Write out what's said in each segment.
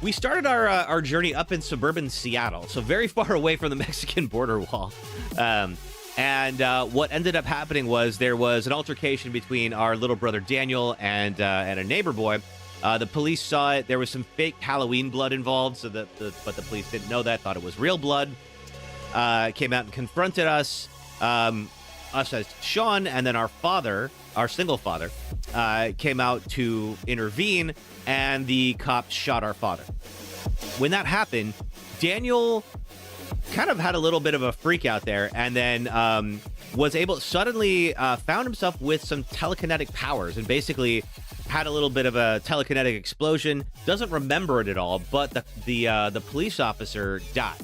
we started our journey up in suburban Seattle, so very far away from the Mexican border wall. And what ended up happening was there was an altercation between our little brother Daniel and a neighbor boy. The police saw it. There was some fake Halloween blood involved, but the police didn't know that, thought it was real blood. Came out and confronted us as Sean, and then our father, our single father, came out to intervene, and the cops shot our father. When that happened, Daniel kind of had a little bit of a freak out there, and then was able suddenly found himself with some telekinetic powers, and basically had a little bit of a telekinetic explosion. Doesn't remember it at all, but the police officer died.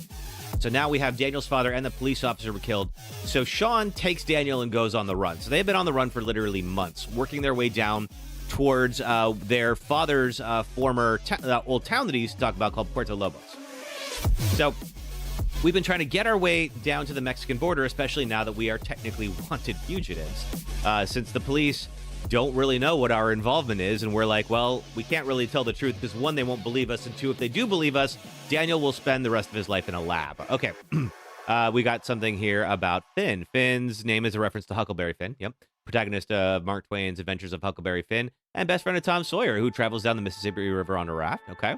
So now we have Daniel's father and the police officer were killed. So Sean takes Daniel and goes on the run. So they've been on the run for literally months, working their way down towards their father's former old town that he used to talk about called Puerto Lobos. So we've been trying to get our way down to the Mexican border, especially now that we are technically wanted fugitives, since the police don't really know what our involvement is, and we're like, well, we can't really tell the truth because, one, they won't believe us, and two, if they do believe us, Daniel will spend the rest of his life in a lab. Okay. We got something here about Finn. Finn's name is a reference to Huckleberry Finn. Yep. Protagonist of Mark Twain's Adventures of Huckleberry Finn, and best friend of Tom Sawyer, who travels down the Mississippi River on a raft. Okay.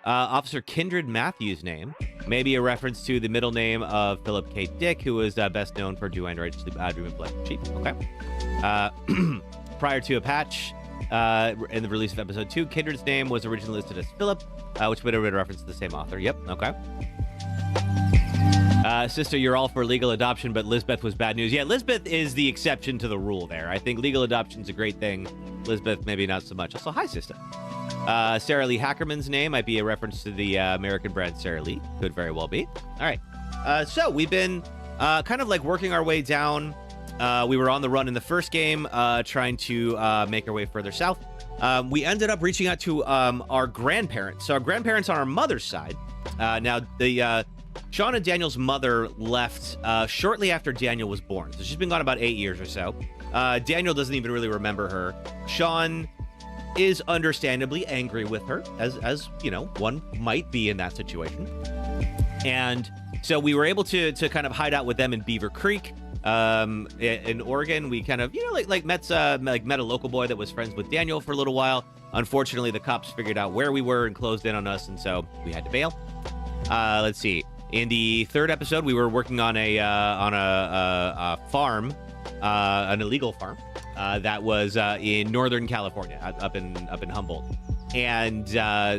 Officer Kindred Matthews' name may be a reference to the middle name of Philip K. Dick, who was best known for Do Android Sleep, Dream and Play Sheep. Okay. Prior to a patch in the release of episode 2, Kindred's name was originally listed as Philip, which would have been a reference to the same author. Yep. Okay. Sister, you're all for legal adoption, but Lisbeth was bad news. Yeah, Lisbeth is the exception to the rule there. I think legal adoption's a great thing. Lisbeth, maybe not so much. Also, hi, sister. Sarah Lee Hackerman's name might be a reference to the American brand Sara Lee. Could very well be. All right. So we've been kind of like working our way down. We were on the run in the first game, trying to make our way further south. We ended up reaching out to our grandparents. So our grandparents on our mother's side. Now, the Sean and Daniel's mother left shortly after Daniel was born. So she's been gone about 8 years or so. Daniel doesn't even really remember her. Sean is understandably angry with her, as you know, one might be in that situation. And so we were able to kind of hide out with them in Beaver Creek. In Oregon, we kind of, met a local boy that was friends with Daniel for a little while. Unfortunately, the cops figured out where we were and closed in on us, and so we had to bail. Let's see. In the third episode, we were working on a farm, an illegal farm, that was in Northern California, up in Humboldt. And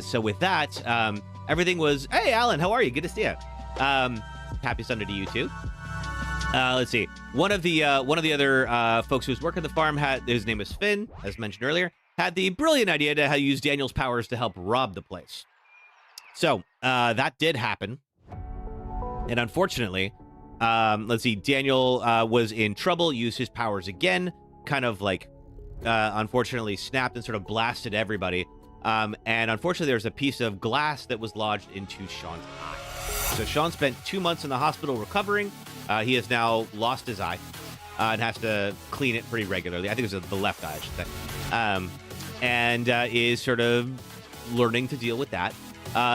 so with that, everything was, hey, Alan, how are you? Good to see you. Happy Sunday to you too. Let's see. One of the other folks who was working the farm his name was Finn, as mentioned earlier, had the brilliant idea to use Daniel's powers to help rob the place. So that did happen, and unfortunately, let's see. Daniel was in trouble. Used his powers again. Kind of like, unfortunately, snapped and sort of blasted everybody. And unfortunately, there was a piece of glass that was lodged into Sean's eye. So Sean spent 2 months in the hospital recovering. He has now lost his eye and has to clean it pretty regularly. I think it was the left eye, I should say. And is sort of learning to deal with that.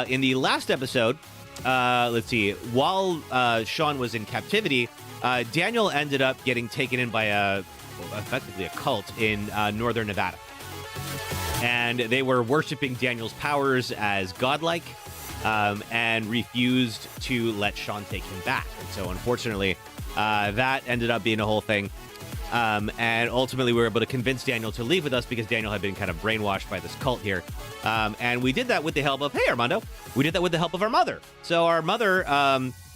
In the last episode, let's see, while Sean was in captivity, Daniel ended up getting taken in by effectively a cult in northern Nevada. And they were worshiping Daniel's powers as godlike. And refused to let Sean take him back. And so, unfortunately, that ended up being a whole thing. And ultimately, we were able to convince Daniel to leave with us because Daniel had been kind of brainwashed by this cult here. And we did that with the help of, hey, Armando, we did that with the help of our mother. So our mother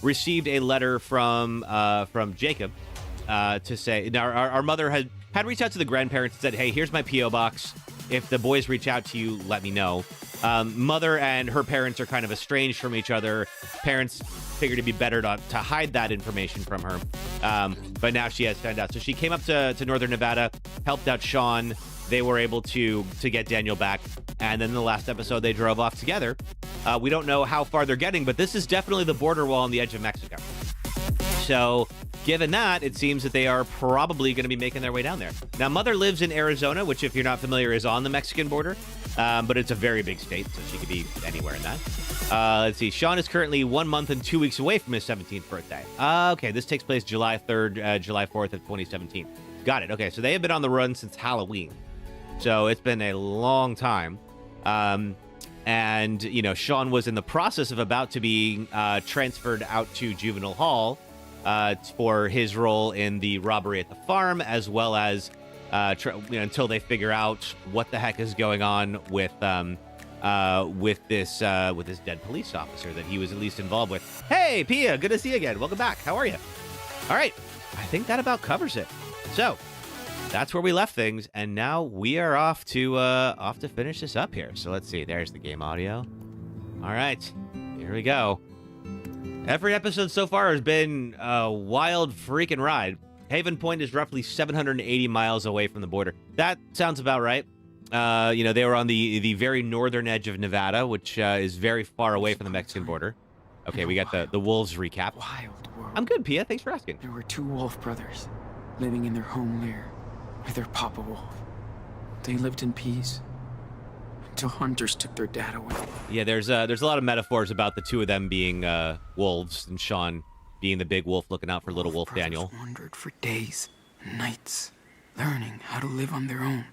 received a letter from Jacob to say, now our mother had reached out to the grandparents and said, hey, here's my P.O. box. If the boys reach out to you, let me know. Mother and her parents are kind of estranged from each other. Parents figured it'd be better to hide that information from her. But now she has found out. So she came up to Northern Nevada, helped out Sean. They were able to get Daniel back. And then in the last episode, they drove off together. We don't know how far they're getting, but this is definitely the border wall on the edge of Mexico. So given that, it seems that they are probably going to be making their way down there. Now, Mother lives in Arizona, which, if you're not familiar, is on the Mexican border. but it's a very big state, so she could be anywhere in that. Let's see. Sean is currently 1 month and 2 weeks away from his 17th birthday. Okay, this takes place July 3rd, July 4th of 2017. Got it. Okay, so they have been on the run since Halloween. So it's been a long time. And, you know, Sean was in the process of about to be transferred out to juvenile hall for his role in the robbery at the farm, as well as until they figure out what the heck is going on with this dead police officer that he was at least involved with. Hey, Pia, good to see you again. Welcome back. How are you? All right, I think that about covers it. So that's where we left things, and now we are off to finish this up here. So let's see. There's the game audio. All right, here we go. Every episode so far has been a wild freaking ride. Haven Point is roughly 780 miles away from the border. That sounds about right. They were on the very northern edge of Nevada, which is very far away from the Mexican border. Okay, we got the Wolves recap. Wild world. I'm good, Pia. Thanks for asking. There were 2 wolf brothers living in their home lair with their Papa Wolf. They lived in peace until hunters took their dad away. Yeah, there's a lot of metaphors about the 2 of them being wolves, and Sean being the big wolf looking out for little wolf Daniel. Wandered for days and nights, learning how to live on their own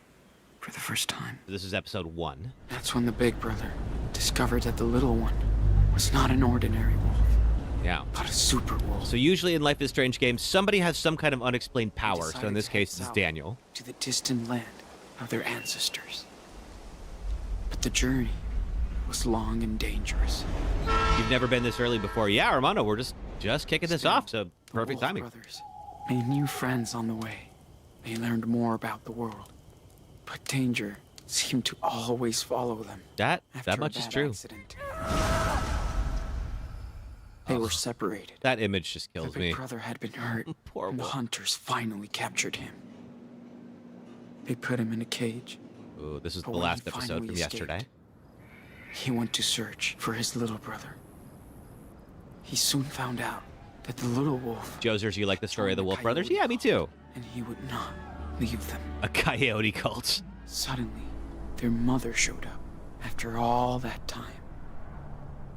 for the first time. This is episode 1. That's when the big brother discovered that the little one was not an ordinary wolf. Yeah. But a super wolf. So usually in Life is Strange games, somebody has some kind of unexplained power. So in this case, it's Daniel. To the distant land of their ancestors. But the journey was long and dangerous. You've never been this early before. Yeah, Armando, we're just kicking this off, so perfect timing. The brothers made new friends on the way. They learned more about the world. But danger seemed to always follow them. That much is true. Accident. They were separated. That image just kills the me. Big brother had been hurt, Poor and the wolf. hunters finally captured him. They put him in a cage. Ooh, this is the But when last he episode finally from yesterday. escaped, he went to search for his little brother. He soon found out that the little wolf... Josers, you like the story of the formed a Wolf Brothers? coyote Yeah, me too. And he would not leave them. A coyote cult. Suddenly, their mother showed up after all that time.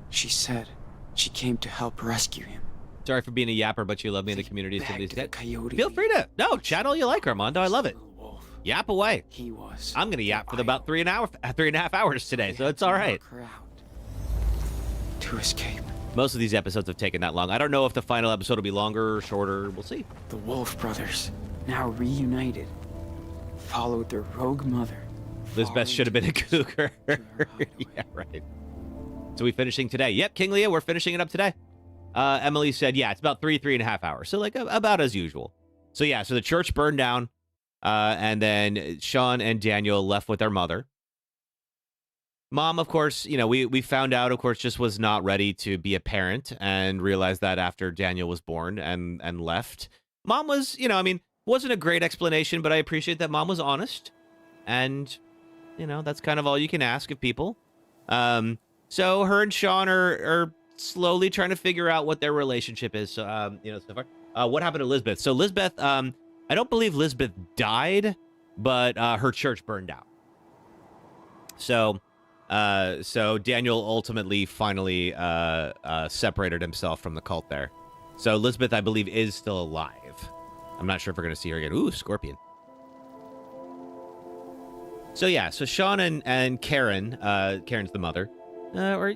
She said she came to help rescue him. Sorry for being a yapper, but you love me in the They community. begged Somebody's the dead. coyote Feel free to chat all you like, Armando. I love it. Little wolf. Yap away. He was. I'm gonna yap for about their 3.5 hours today, They so had it's to all right. knock her out to escape. Most of these episodes have taken that long. I don't know if the final episode will be longer or shorter. We'll see. The Wolf brothers, now reunited, followed their rogue mother. Lisbeth should have been a cougar. Yeah, right. So we finishing today? Yep, King Leah, we're finishing it up today. Emily said, yeah, it's about 3.5 hours. So like about as usual. So yeah, so the church burned down. And then Sean and Daniel left with their mother. Mom, of course, we found out, of course, just was not ready to be a parent and realized that after Daniel was born and left. Mom was, wasn't a great explanation, but I appreciate that Mom was honest. And, that's kind of all you can ask of people. So her and Sean are slowly trying to figure out what their relationship is. So, so far. What happened to Lisbeth? So Lisbeth, I don't believe Lisbeth died, but her church burned down. So Daniel ultimately finally separated himself from the cult there. So Lisbeth, I believe, is still alive. I'm not sure if we're going to see her again. Ooh, scorpion. So yeah, so Sean and Karen, Karen's the mother, are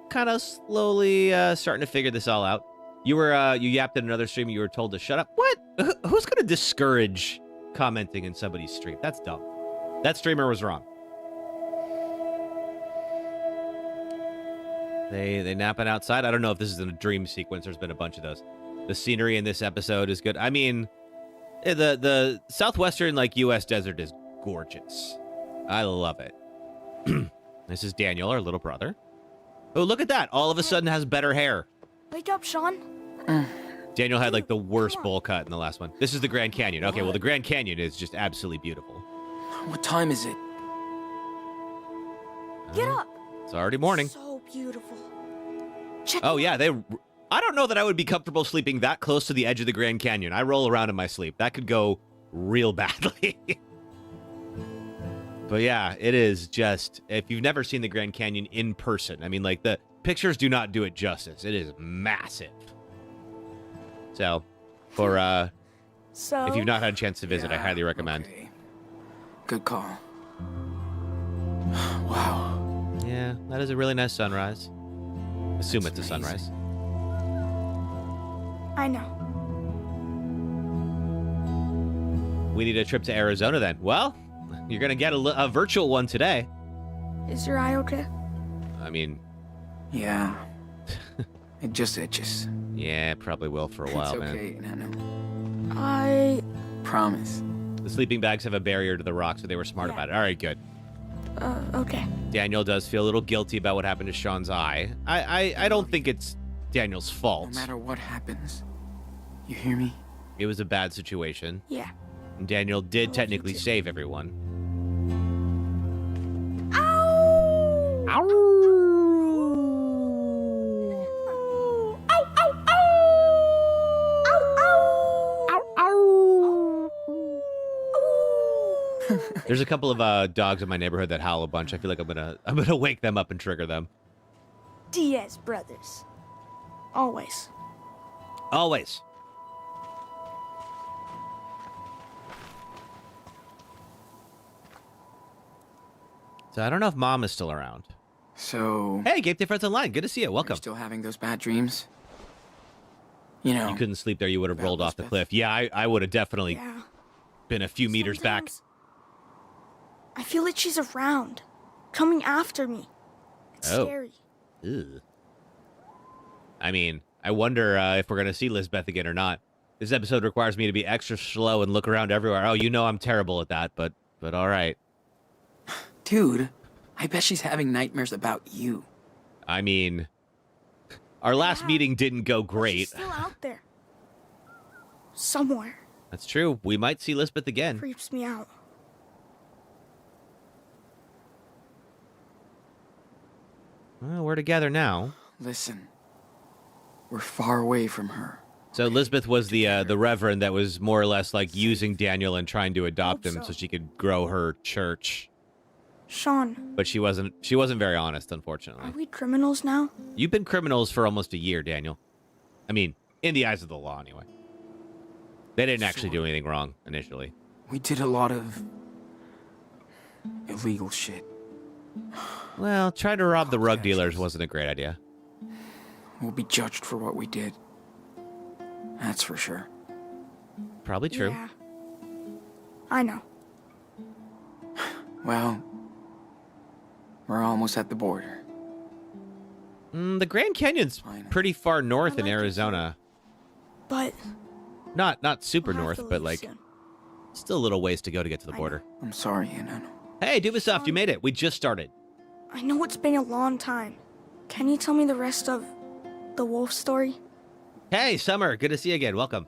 kind of slowly starting to figure this all out. You yapped in another stream. You were told to shut up. What? Who's going to discourage commenting in somebody's stream? That's dumb. That streamer was wrong. They napping outside. I don't know if this is in a dream sequence. There's been a bunch of those. The scenery in this episode is good. I mean, the southwestern U.S. desert is gorgeous. I love it. This is Daniel, our little brother. Oh, look at that! All of a sudden has better hair. Wake up, Sean. Daniel had the worst bowl cut in the last one. This is the Grand Canyon. Okay, well the Grand Canyon is just absolutely beautiful. What time is it? Get up. It's already morning. So beautiful. Check Oh yeah, I don't know that I would be comfortable sleeping that close to the edge of the Grand Canyon. I roll around in my sleep. That could go real badly. But yeah, it is just, if you've never seen the Grand Canyon in person, I mean, like, the pictures do not do it justice. It is massive. So, for, So, if you've not had a chance to visit, I Yeah, highly recommend. okay. Good call. Wow. Yeah, that is a really nice sunrise. Assume That's it's a amazing. sunrise. I know. We need a trip to Arizona then. Well, you're going to get a virtual one today. Is your eye okay? I mean, Yeah. It just itches. yeah, it probably will for a while, it's okay, man. Nano. I... Promise. The sleeping bags have a barrier to the rock, so they were smart Yeah. about it. All right, good. okay. Daniel does feel a little guilty about what happened to Sean's eye. I don't think it's Daniel's No fault. matter what happens. You hear me? It was a bad situation. Yeah. And Daniel did you technically too. save everyone. Ow! Ow! Ow, ow, ow! Ow, ow! Ow! There's a couple of dogs in my neighborhood that howl a bunch. I feel like I'm gonna wake them up and trigger them. Diaz brothers. Always. Always. So I don't know if Mom is still around. So, Hey, Gabe Day Friends Online. Good to see you. you're Welcome. still having those bad dreams? You know, You couldn't sleep there. You would have About rolled off the Lisbeth. cliff. Yeah, I would have definitely Yeah. been a few meters back. Sometimes I feel like she's around, coming after me. It's Oh. scary. Ugh. I mean, I wonder if we're going to see Lisbeth again or not. This episode requires me to be extra slow and look around everywhere. Oh, you know I'm terrible at that, but all right. dude, I bet she's having nightmares about you. I mean, our last Yeah. meeting didn't go But great. she's still out there. Somewhere. That's true. We might see Lisbeth again. Creeps me out. Well, we're together now. Listen, we're far away from her. So Lisbeth was the reverend that was more or less like using Daniel and trying to adopt Hope him so. so she could grow her church. Sean, But she wasn't very honest, unfortunately. are we criminals now? You've been criminals for almost a year, Daniel. I mean, in the eyes of the law, anyway. They didn't actually do anything wrong initially. We did a lot of illegal shit. Well, trying to rob the rug dealers wasn't a great idea. We'll be judged for what we did. That's for sure. Probably true. Yeah. I know. Well, we're almost at the border. The Grand Canyon's Fine. pretty far north I in like it Arizona. But Not super we'll have north, to but leave like soon. still a little ways to go to get to the I border. I'm sorry, Nano. Hey, Dubisoft, you made it. We just started. I know it's been a long time. Can you tell me the rest of the wolf story? Hey, Summer, good to see you again. Welcome.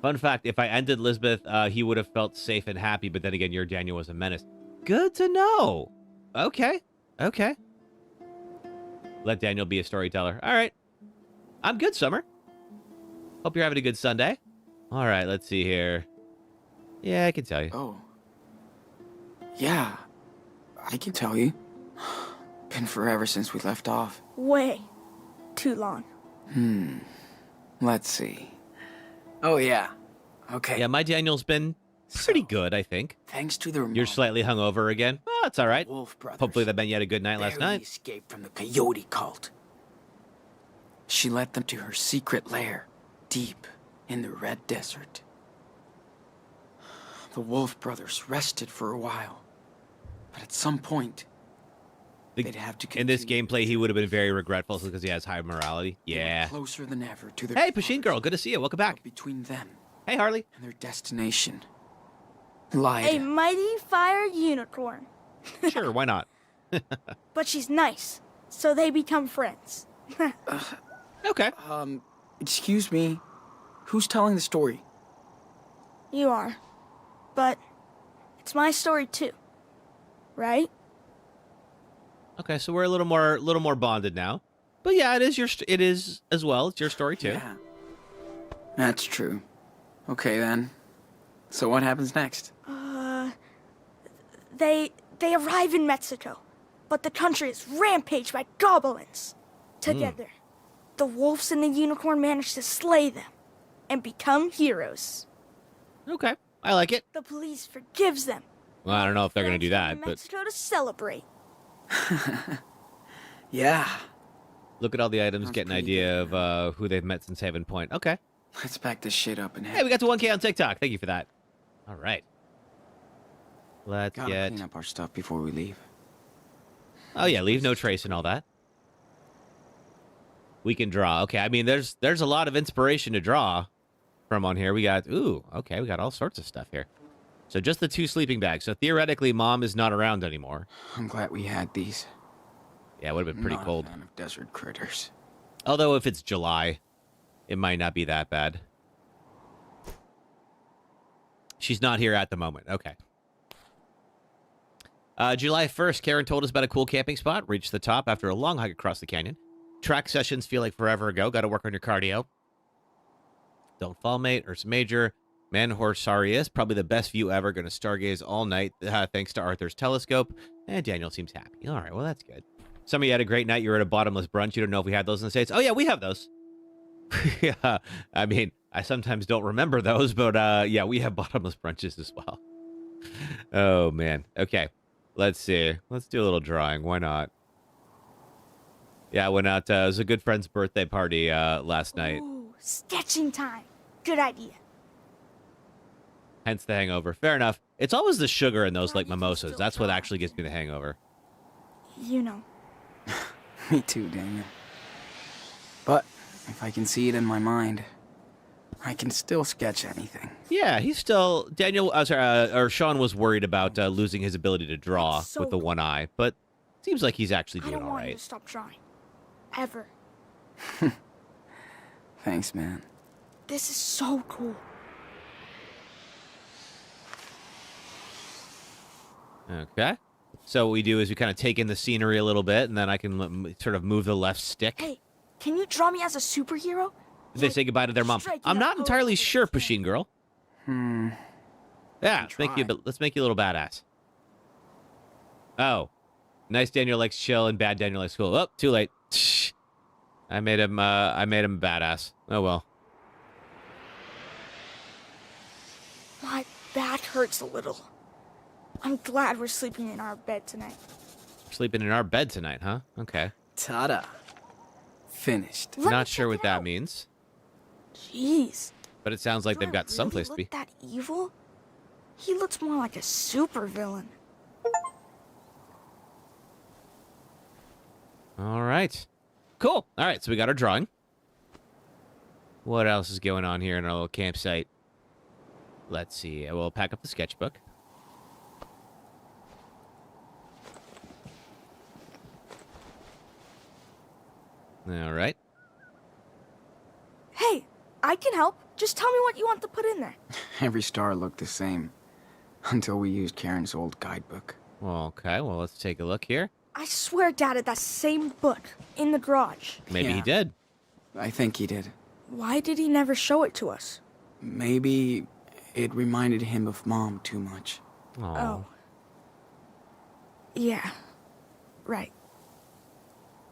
Fun fact, if I ended Lisbeth, he would have felt safe and happy, but then again, your Daniel was a menace. Good to know. Okay. Let Daniel be a storyteller. All right. I'm good, Summer. Hope you're having a good Sunday. All right, let's see here. Yeah, I can tell you. Oh. Yeah, I can tell you. Been forever since we left off. Way too long. Let's see. Oh, yeah. Okay. Yeah, my Daniel's been pretty So, good, I think. Thanks to their You're mom, slightly hungover again. Well, it's all right. Wolf brothers. Hopefully that meant you had a good night last barely night. escaped from the coyote cult. She led them to her secret lair, deep in the Red Desert. The Wolf brothers rested for a while, but at some point, they'd have to In this continue. gameplay, he would have been very regretful because he has high morality. They were Yeah. closer than ever to their Hey, Pasheen fathers. Girl, good to see you. Welcome back. But between them Hey, Harley. and their destination lied A mighty fire unicorn. Sure, why not? But she's nice, so they become friends. Okay. excuse me, who's telling the story? You are. But it's my story too. Right? Okay, so we're a little more bonded now. But yeah, it is as well. It's your story too. Yeah, that's true. Okay then, so what happens next? They arrive in Mexico, but the country is rampaged by goblins. Together, the wolves and the unicorn manage to slay them and become heroes. Okay, I like it. The police forgives them. Well, I don't know if they're going to do Friends go that, to but Mexico to celebrate. Yeah. look at all the items, Sounds get an pretty idea good. of who they've met since Haven Point. Okay. Let's back this shit up and Hey, head. we got to 1K on TikTok. Thank you for that. All right. Let's Gotta get... clean up our stuff before we leave. Oh, yeah, leave no trace and all that. We can draw. Okay, I mean, there's a lot of inspiration to draw from on here. We got... Ooh, okay, we got all sorts of stuff here. So just the 2 sleeping bags. So theoretically, Mom is not around anymore. I'm glad we had these. Yeah, it would have been pretty Not cold. a fan of desert critters. Although if it's July, it might not be that bad. She's not here at the moment. Okay. July 1st, Karen told us about a cool camping spot. Reached the top after a long hike across the canyon. Track sessions feel like forever ago. Got to work on your cardio. Don't fall, mate. Ursa Major. Man Horse Sarius. Probably the best view ever. Going to stargaze all night thanks to Arthur's telescope. And Daniel seems happy. All right, well, that's good. Some of you had a great night. You were at a bottomless brunch. You don't know if we had those in the States. Oh, yeah, we have those. Yeah, I mean, I sometimes don't remember those, but yeah, we have bottomless brunches as well. Oh, man. Okay, let's see. Let's do a little drawing. Why not? Yeah, I went out. It was a good friend's birthday party last night. Ooh, sketching time. Good idea. Hence the hangover. Fair enough. It's always the sugar in those, Well, like, you can mimosas. still That's what draw. actually gives me the hangover. You know. Me too, Daniel. But if I can see it in my mind, I can still sketch anything. Yeah, he's still... Daniel, or Sean was worried about losing his ability to draw That's so with the one eye, but seems like he's actually I doing don't all want you right. to stop drawing. Ever. Thanks, man. This is so cool. Okay. So what we do is we kind of take in the scenery a little bit, and then I can sort of move the left stick. Hey, can you draw me as a superhero? They say goodbye to their mom. striking I'm a not pose entirely with sure, his hand. Pusheen girl. Yeah, try. let's make you a little badass. Oh, nice Daniel likes chill and bad Daniel likes cool. Oh, too late. I made him badass. Oh well. My back hurts a little. I'm glad we're sleeping in our bed tonight. Sleeping in our bed tonight, huh? Okay. Ta-da. Finished. Let me Not sure check what it that out. means, Jeez. but it sounds like Do they've I got really someplace to be. look that evil? He looks more like a supervillain. All right. Cool. All right, so we got our drawing. What else is going on here in our little campsite? Let's see. We'll pack up the sketchbook. All right. Hey, I can help. Just tell me what you want to put in there. Every star looked the same. Until we used Karen's old guidebook. Okay, well, let's take a look here. I swear Dad had that same book in the garage. Maybe he Yeah. did. I think he did. Why did he never show it to us? Maybe it reminded him of Mom too much. Aw. Oh. Yeah. Right.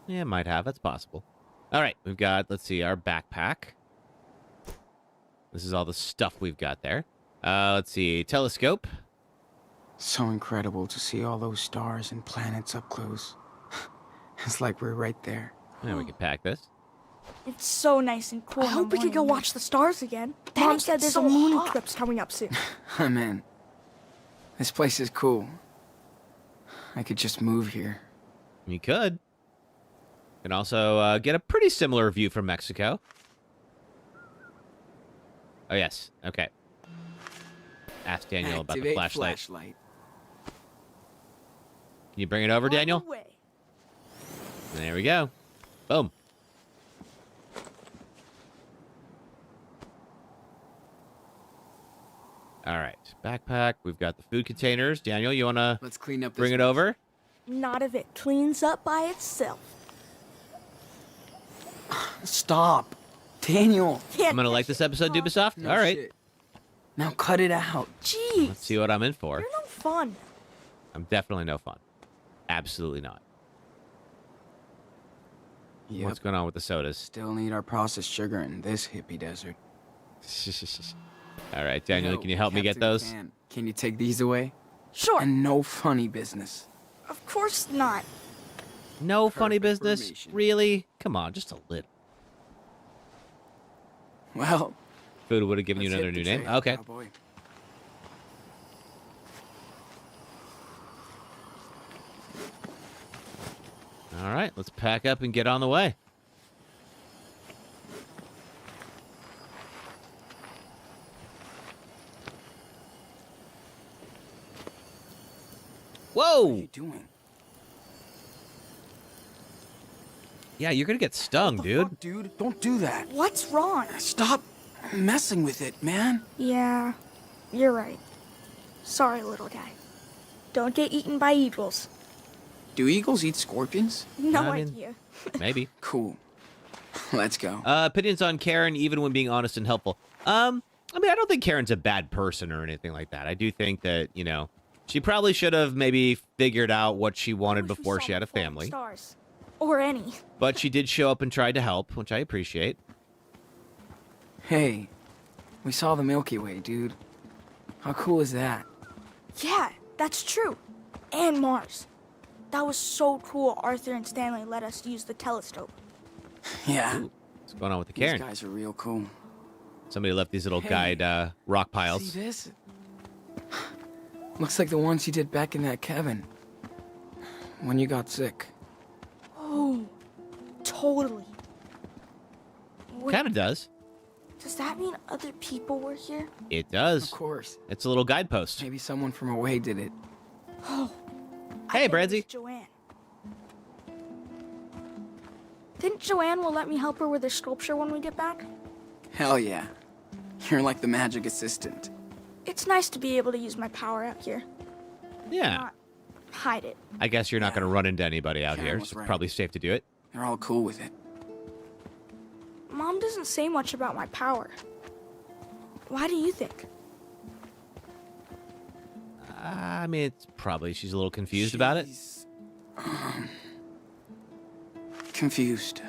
Yeah, might have. That's possible. All right, we've got, let's see, our backpack. This is all the stuff we've got there. Let's see, telescope. So incredible to see all those stars and planets up close. It's like we're right there. Yeah, we can pack this. It's so nice and cool. I hope we can go watch the stars again. Then Mom it said gets there's so a moon hot. eclipse coming up soon. I'm in. This place is cool. I could just move here. You could. You can also get a pretty similar view from Mexico. Oh, yes. Okay. Ask Daniel about the Activate flashlight. Can you bring it over, On the Daniel? way. There we go. Boom. All right. Backpack. We've got the food containers. Daniel, you want to Let's clean up this bring it mess. over? Not if it cleans up by itself. Stop. Daniel. Can't I'm going to like this episode, Dubisoft? No All right. shit. Now cut it out. Jeez. Let's see what I'm in for. You're no fun. I'm definitely no fun. Absolutely not. Yep. What's going on with the sodas? Still need our processed sugar in this hippie desert. All right, Daniel, Yo, can you help me get Captain those? Can you take these away? Sure. And no funny business. Of course not. No funny Perfect business? formation. Really? Come on, just a little. Well, Food would have given you let's another hit new the name? trail, Okay. cowboy. All right, let's pack up and get on the way. What are Whoa! you doing? Yeah, you're gonna get stung, dude. Fuck, dude, don't do that. What's wrong? Stop messing with it, man. Yeah, you're right. Sorry, little guy. Don't get eaten by eagles. Do eagles eat scorpions? No I mean- idea. Maybe. Cool. Let's go. Opinions on Karen, even when being honest and helpful. I mean, I don't think Karen's a bad person or anything like that. I do think that, you know, she probably should have maybe figured out what she wanted Wish we before saw she had a the falling family. Stars. Or any. But she did show up and tried to help, which I appreciate. Hey, we saw the Milky Way, dude. How cool is that? Yeah, that's true. And Mars. That was so cool Arthur and Stanley let us use the telescope. Yeah, Ooh, what's going on with the these Karen? guys are real cool. Somebody left these little Hey, guide rock piles. See this? Looks like the ones you did back in that cabin. When you got sick. Oh, totally. Wait, Kind of does. does that mean other people were here? It Of does. course. It's a little guidepost. Maybe someone from away did it. Hey, I bet it was Bradsy. Joanne. Think Joanne will let me help her with her sculpture when we get back? Hell yeah. You're like the magic assistant. It's nice to be able to use my power out here, Yeah. not hide it. I guess you're not going to run into anybody out Karen here, was so it's right. probably safe to do it. They're all cool with it. Mom doesn't say much about my power. Why do you think? I mean, it's probably she's a little confused about it. She's, confused.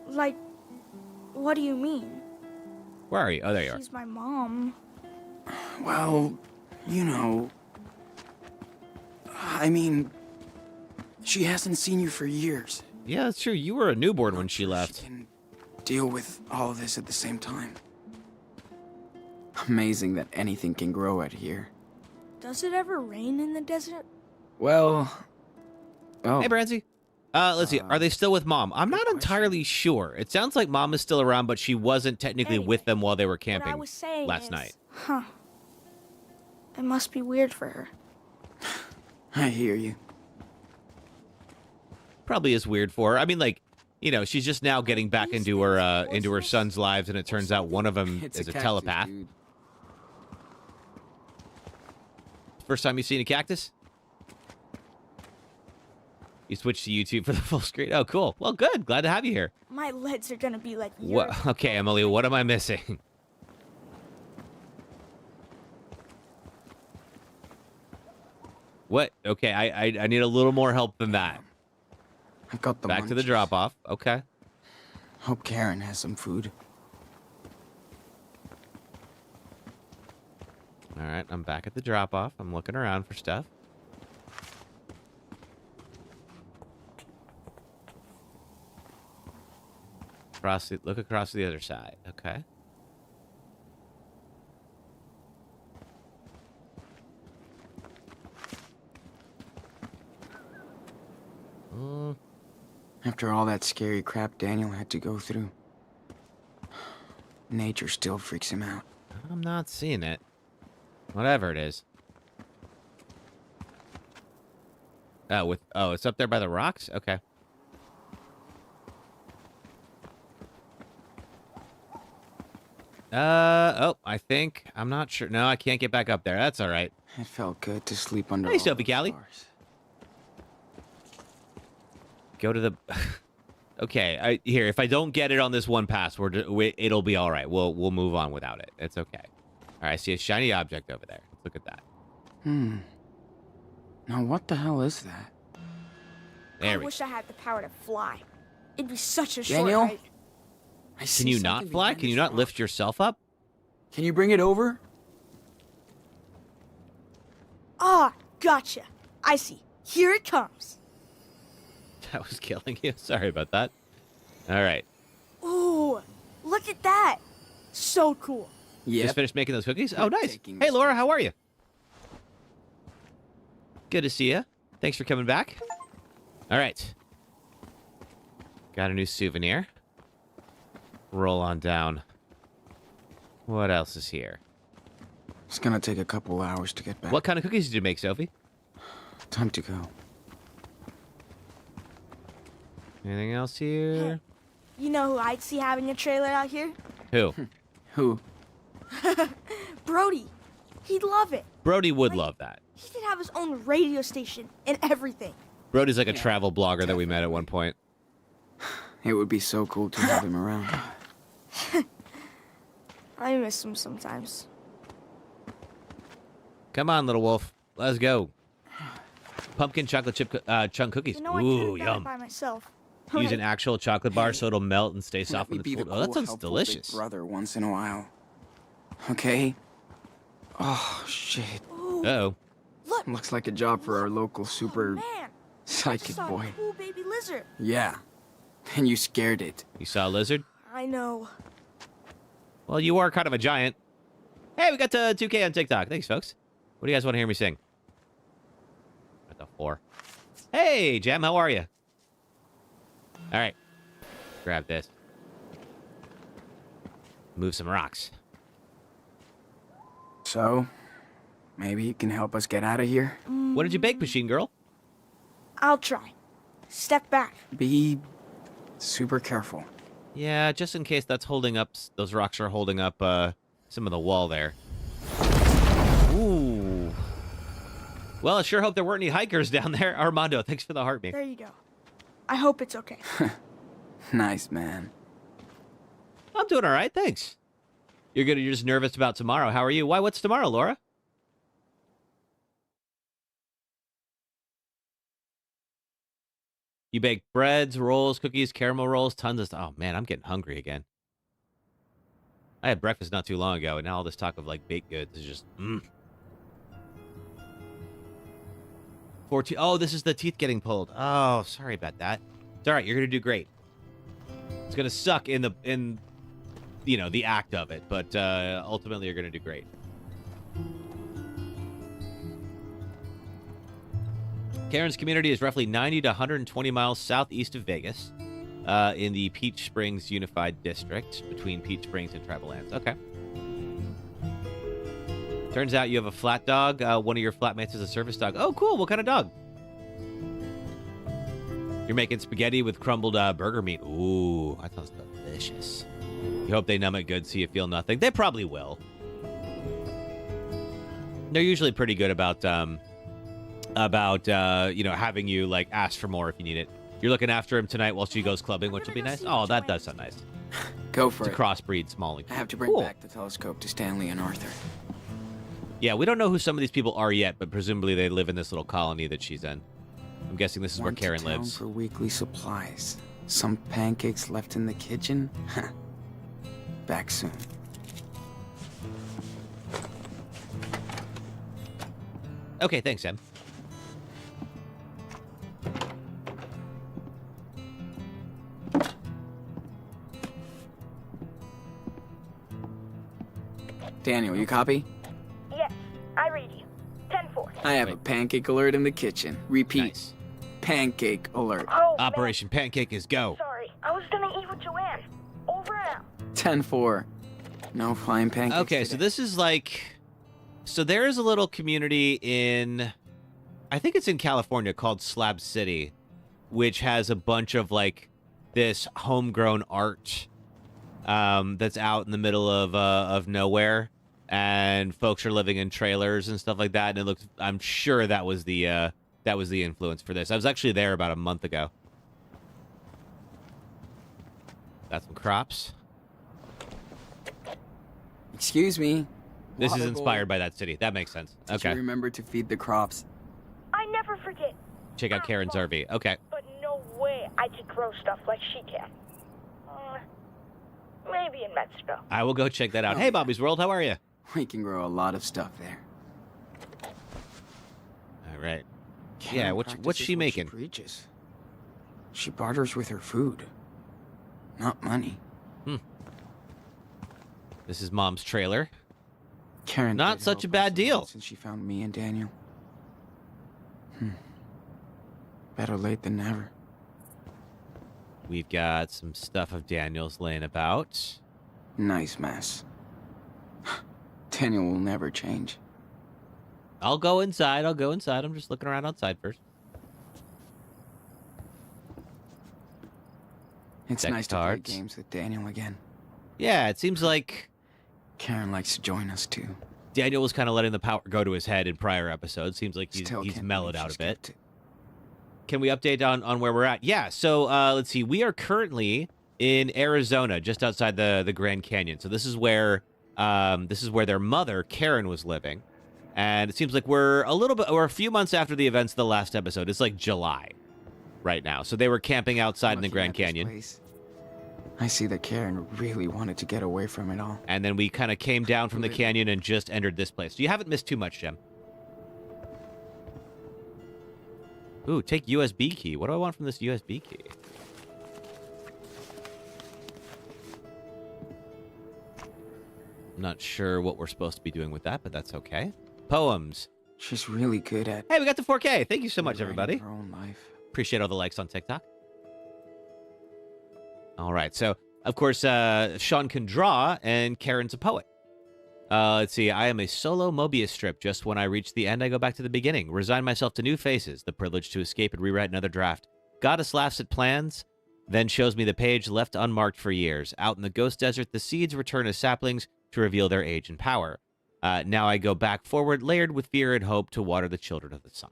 Like, what do you mean? Where are you? Oh, there you are. She's my mom. Well, you know. I mean, she hasn't seen you for years. Yeah, that's true. You were a newborn when she She left. can deal with all of this at the same time. Amazing that anything can grow out here. Does it ever rain in the desert? Well. Oh. Hey, Bransy. Let's see. Are they still with Mom? I'm not entirely sure. It sounds like Mom is still around, but she wasn't technically with Anyway, them while they were What camping I was saying last is, night. Huh. It must be weird for her. I hear you. Probably is weird for her. I mean, like, you know, she's just now getting back These into her things into her poisonous son's lives, and it turns out one of them It's is a cactus, telepath. dude. First time you've seen a cactus? You switched to YouTube for the full screen. Oh, cool. Well, good. Glad to have you here. My legs are gonna be like yours. What? Okay, Emily. What am I missing? What? Okay, I need a little more help than that. I've got the Back to the munchies. drop off. Okay. Hope Karen has some food. All right, I'm back at the drop off. I'm looking around for stuff. Look across to the other side. Okay. After all that scary crap Daniel had to go through, nature still freaks him out. I'm not seeing it. Whatever it is. Oh, it's up there by the rocks? Okay. I think. I'm not sure. No, I can't get back up there. That's all right. It felt good to sleep under Hey, all Sophie the Callie. stars. Go to the... Okay, here, if I don't get it on this one pass, it'll be all right. We'll move on without it. It's okay. All right, I see a shiny object over there. Let's look at that. Now what the hell is that? There I we wish I had the power to fly. It'd be such a Daniel? short hike. I Can see you not something fly? behind Can you this not rock. lift yourself up? Can you bring it over? Ah, gotcha. I see. Here it comes. That was killing you. Sorry about that. All right. Ooh, look at that. So cool. Just finished making those cookies? Oh, nice. Taking Hey, this Laura, how are you? Good to see you. Thanks for coming back. All right. Got a new souvenir. Roll on down. What else is here? It's gonna take a couple hours to get back. What kind of cookies did you make, Sophie? Time to go. Anything else here? You know who I'd see having a trailer out here? Who? Who? Brody. He'd love it. Brody would Like- love that. He could have his own radio station and everything. Brody's like a travel blogger that we met at one point. It would be so cool to have him around. I miss him sometimes. Come on, little wolf. Let's go. Pumpkin chocolate chip chunk cookies. You know, I Ooh, could've done it yum. by myself. Use an Right. actual chocolate bar so it'll melt and stay soft when Let me it's be cold. the Oh, that cool, sounds helpful delicious. big brother once in a while. Okay? Oh, shit. Ooh, Uh-oh. look. Looks like a job for our local super Man, I just psychic saw boy. a cool baby lizard. Yeah. And you scared it. You saw a lizard? I know. Well, you are kind of a giant. Hey, we got to 2K on TikTok. Thanks, folks. What do you guys want to hear me sing? At the 4. Hey, Jam, how are you? All right. Grab this. Move some rocks. So, maybe you can help us get out of here? What did you bake, Machine Girl? I'll try. Step back. Be super careful. Yeah, just in case that's holding up, those rocks are holding up some of the wall there. Ooh. Well, I sure hope there weren't any hikers down there. Armando, thanks for the heartbeat. There you go. I hope it's okay. Nice, man. I'm doing all right, thanks. You're good. You're just nervous about tomorrow. How are you? Why? What's tomorrow, Laura? You bake breads, rolls, cookies, caramel rolls, tons of stuff. Oh man, I'm getting hungry again. I had breakfast not too long ago, and now all this talk of like baked goods is just. 14. Oh, this is the teeth getting pulled. Oh, sorry about that. It's all right. You're gonna do great. It's gonna suck in the act of it, but ultimately you're gonna do great. Karen's community is roughly 90 to 120 miles southeast of Vegas, in the Peach Springs Unified District, between Peach Springs and Tribal Lands. Okay. Turns out you have a flat dog. One of your flatmates is a service dog. Oh, cool. What kind of dog? You're making spaghetti with crumbled burger meat. Ooh, that sounds delicious. You hope they numb it good so you feel nothing. They probably will. They're usually pretty good about having you like ask for more if you need it. You're looking after him tonight while she goes clubbing, which will be nice. Oh, that does sound nice. Go It's for a it. crossbreed small. I have to bring Cool. back the telescope to Stanley and Arthur. Yeah, we don't know who some of these people are yet, but presumably they live in this little colony that she's in. I'm guessing this is where Went to Karen town lives. for weekly supplies. Some pancakes left in the kitchen. Back soon. Okay, thanks, Em. Daniel, you copy? Yes, I read you. 10-4. I have a pancake alert in the kitchen. Repeat. Nice. Pancake alert. Oh, Operation Pancake is go. man, sorry. I was gonna eat with Joanne. Over and out. 10-4. No flying pancakes. Okay, so today. this is like... So there is a little community in... I think it's in California called Slab City, which has a bunch of, like, this homegrown art that's out in the middle of nowhere. And folks are living in trailers and stuff like that. And it looks... I'm sure that was the influence for this. I was actually there about a month ago. Got some crops. Excuse me. This is Water boy. inspired by that city. That makes sense. Did Okay. you remember to feed the crops? I never Check out Karen's RV. Okay. But no way I could grow stuff like she can. Maybe in Mexico. I will go check that out. Hey, Bobby's World, how are you? We can grow a lot of stuff there. All right. Karen Yeah, what's practices she what making? She preaches. She barters with her food, not money. This is Mom's trailer. Karen Not did such a help bad us deal. since she found me and Daniel. Better late than never. We've got some stuff of Daniel's laying about. Nice mess. Daniel will never change. I'll go inside. I'm just looking around outside first. It's Deck nice to play cards. games with Daniel again. Yeah, it seems like Karen likes to join us too. Daniel was kind of letting the power go to his head in prior episodes. Seems like Still he's can't mellowed believe out a she's bit. kept it. Can we update on where we're at? Yeah, so let's see. We are currently in Arizona, just outside the Grand Canyon. So this is where their mother, Karen, was living. And it seems like we're a few months after the events of the last episode. It's like July right now. So they were camping outside in the Looking Grand at this Canyon. place, I see that Karen really wanted to get away from it all. And then we kind of came down from the canyon and just entered this place. So you haven't missed too much, Jim. Ooh, take USB key. What do I want from this USB key? I'm not sure what we're supposed to be doing with that, but that's okay. Poems. She's really good at Hey, we got the 4K. Thank you so much, rewriting everybody. her own life. Appreciate all the likes on TikTok. All right, so, of course, Sean can draw, and Karen's a poet. Let's see. I am a solo Mobius strip. Just when I reach the end, I go back to the beginning. Resign myself to new faces. The privilege to escape and rewrite another draft. Goddess laughs at plans, then shows me the page left unmarked for years. Out in the ghost desert, the seeds return as saplings to reveal their age and power. Now I go back forward, layered with fear and hope, to water the children of the sun.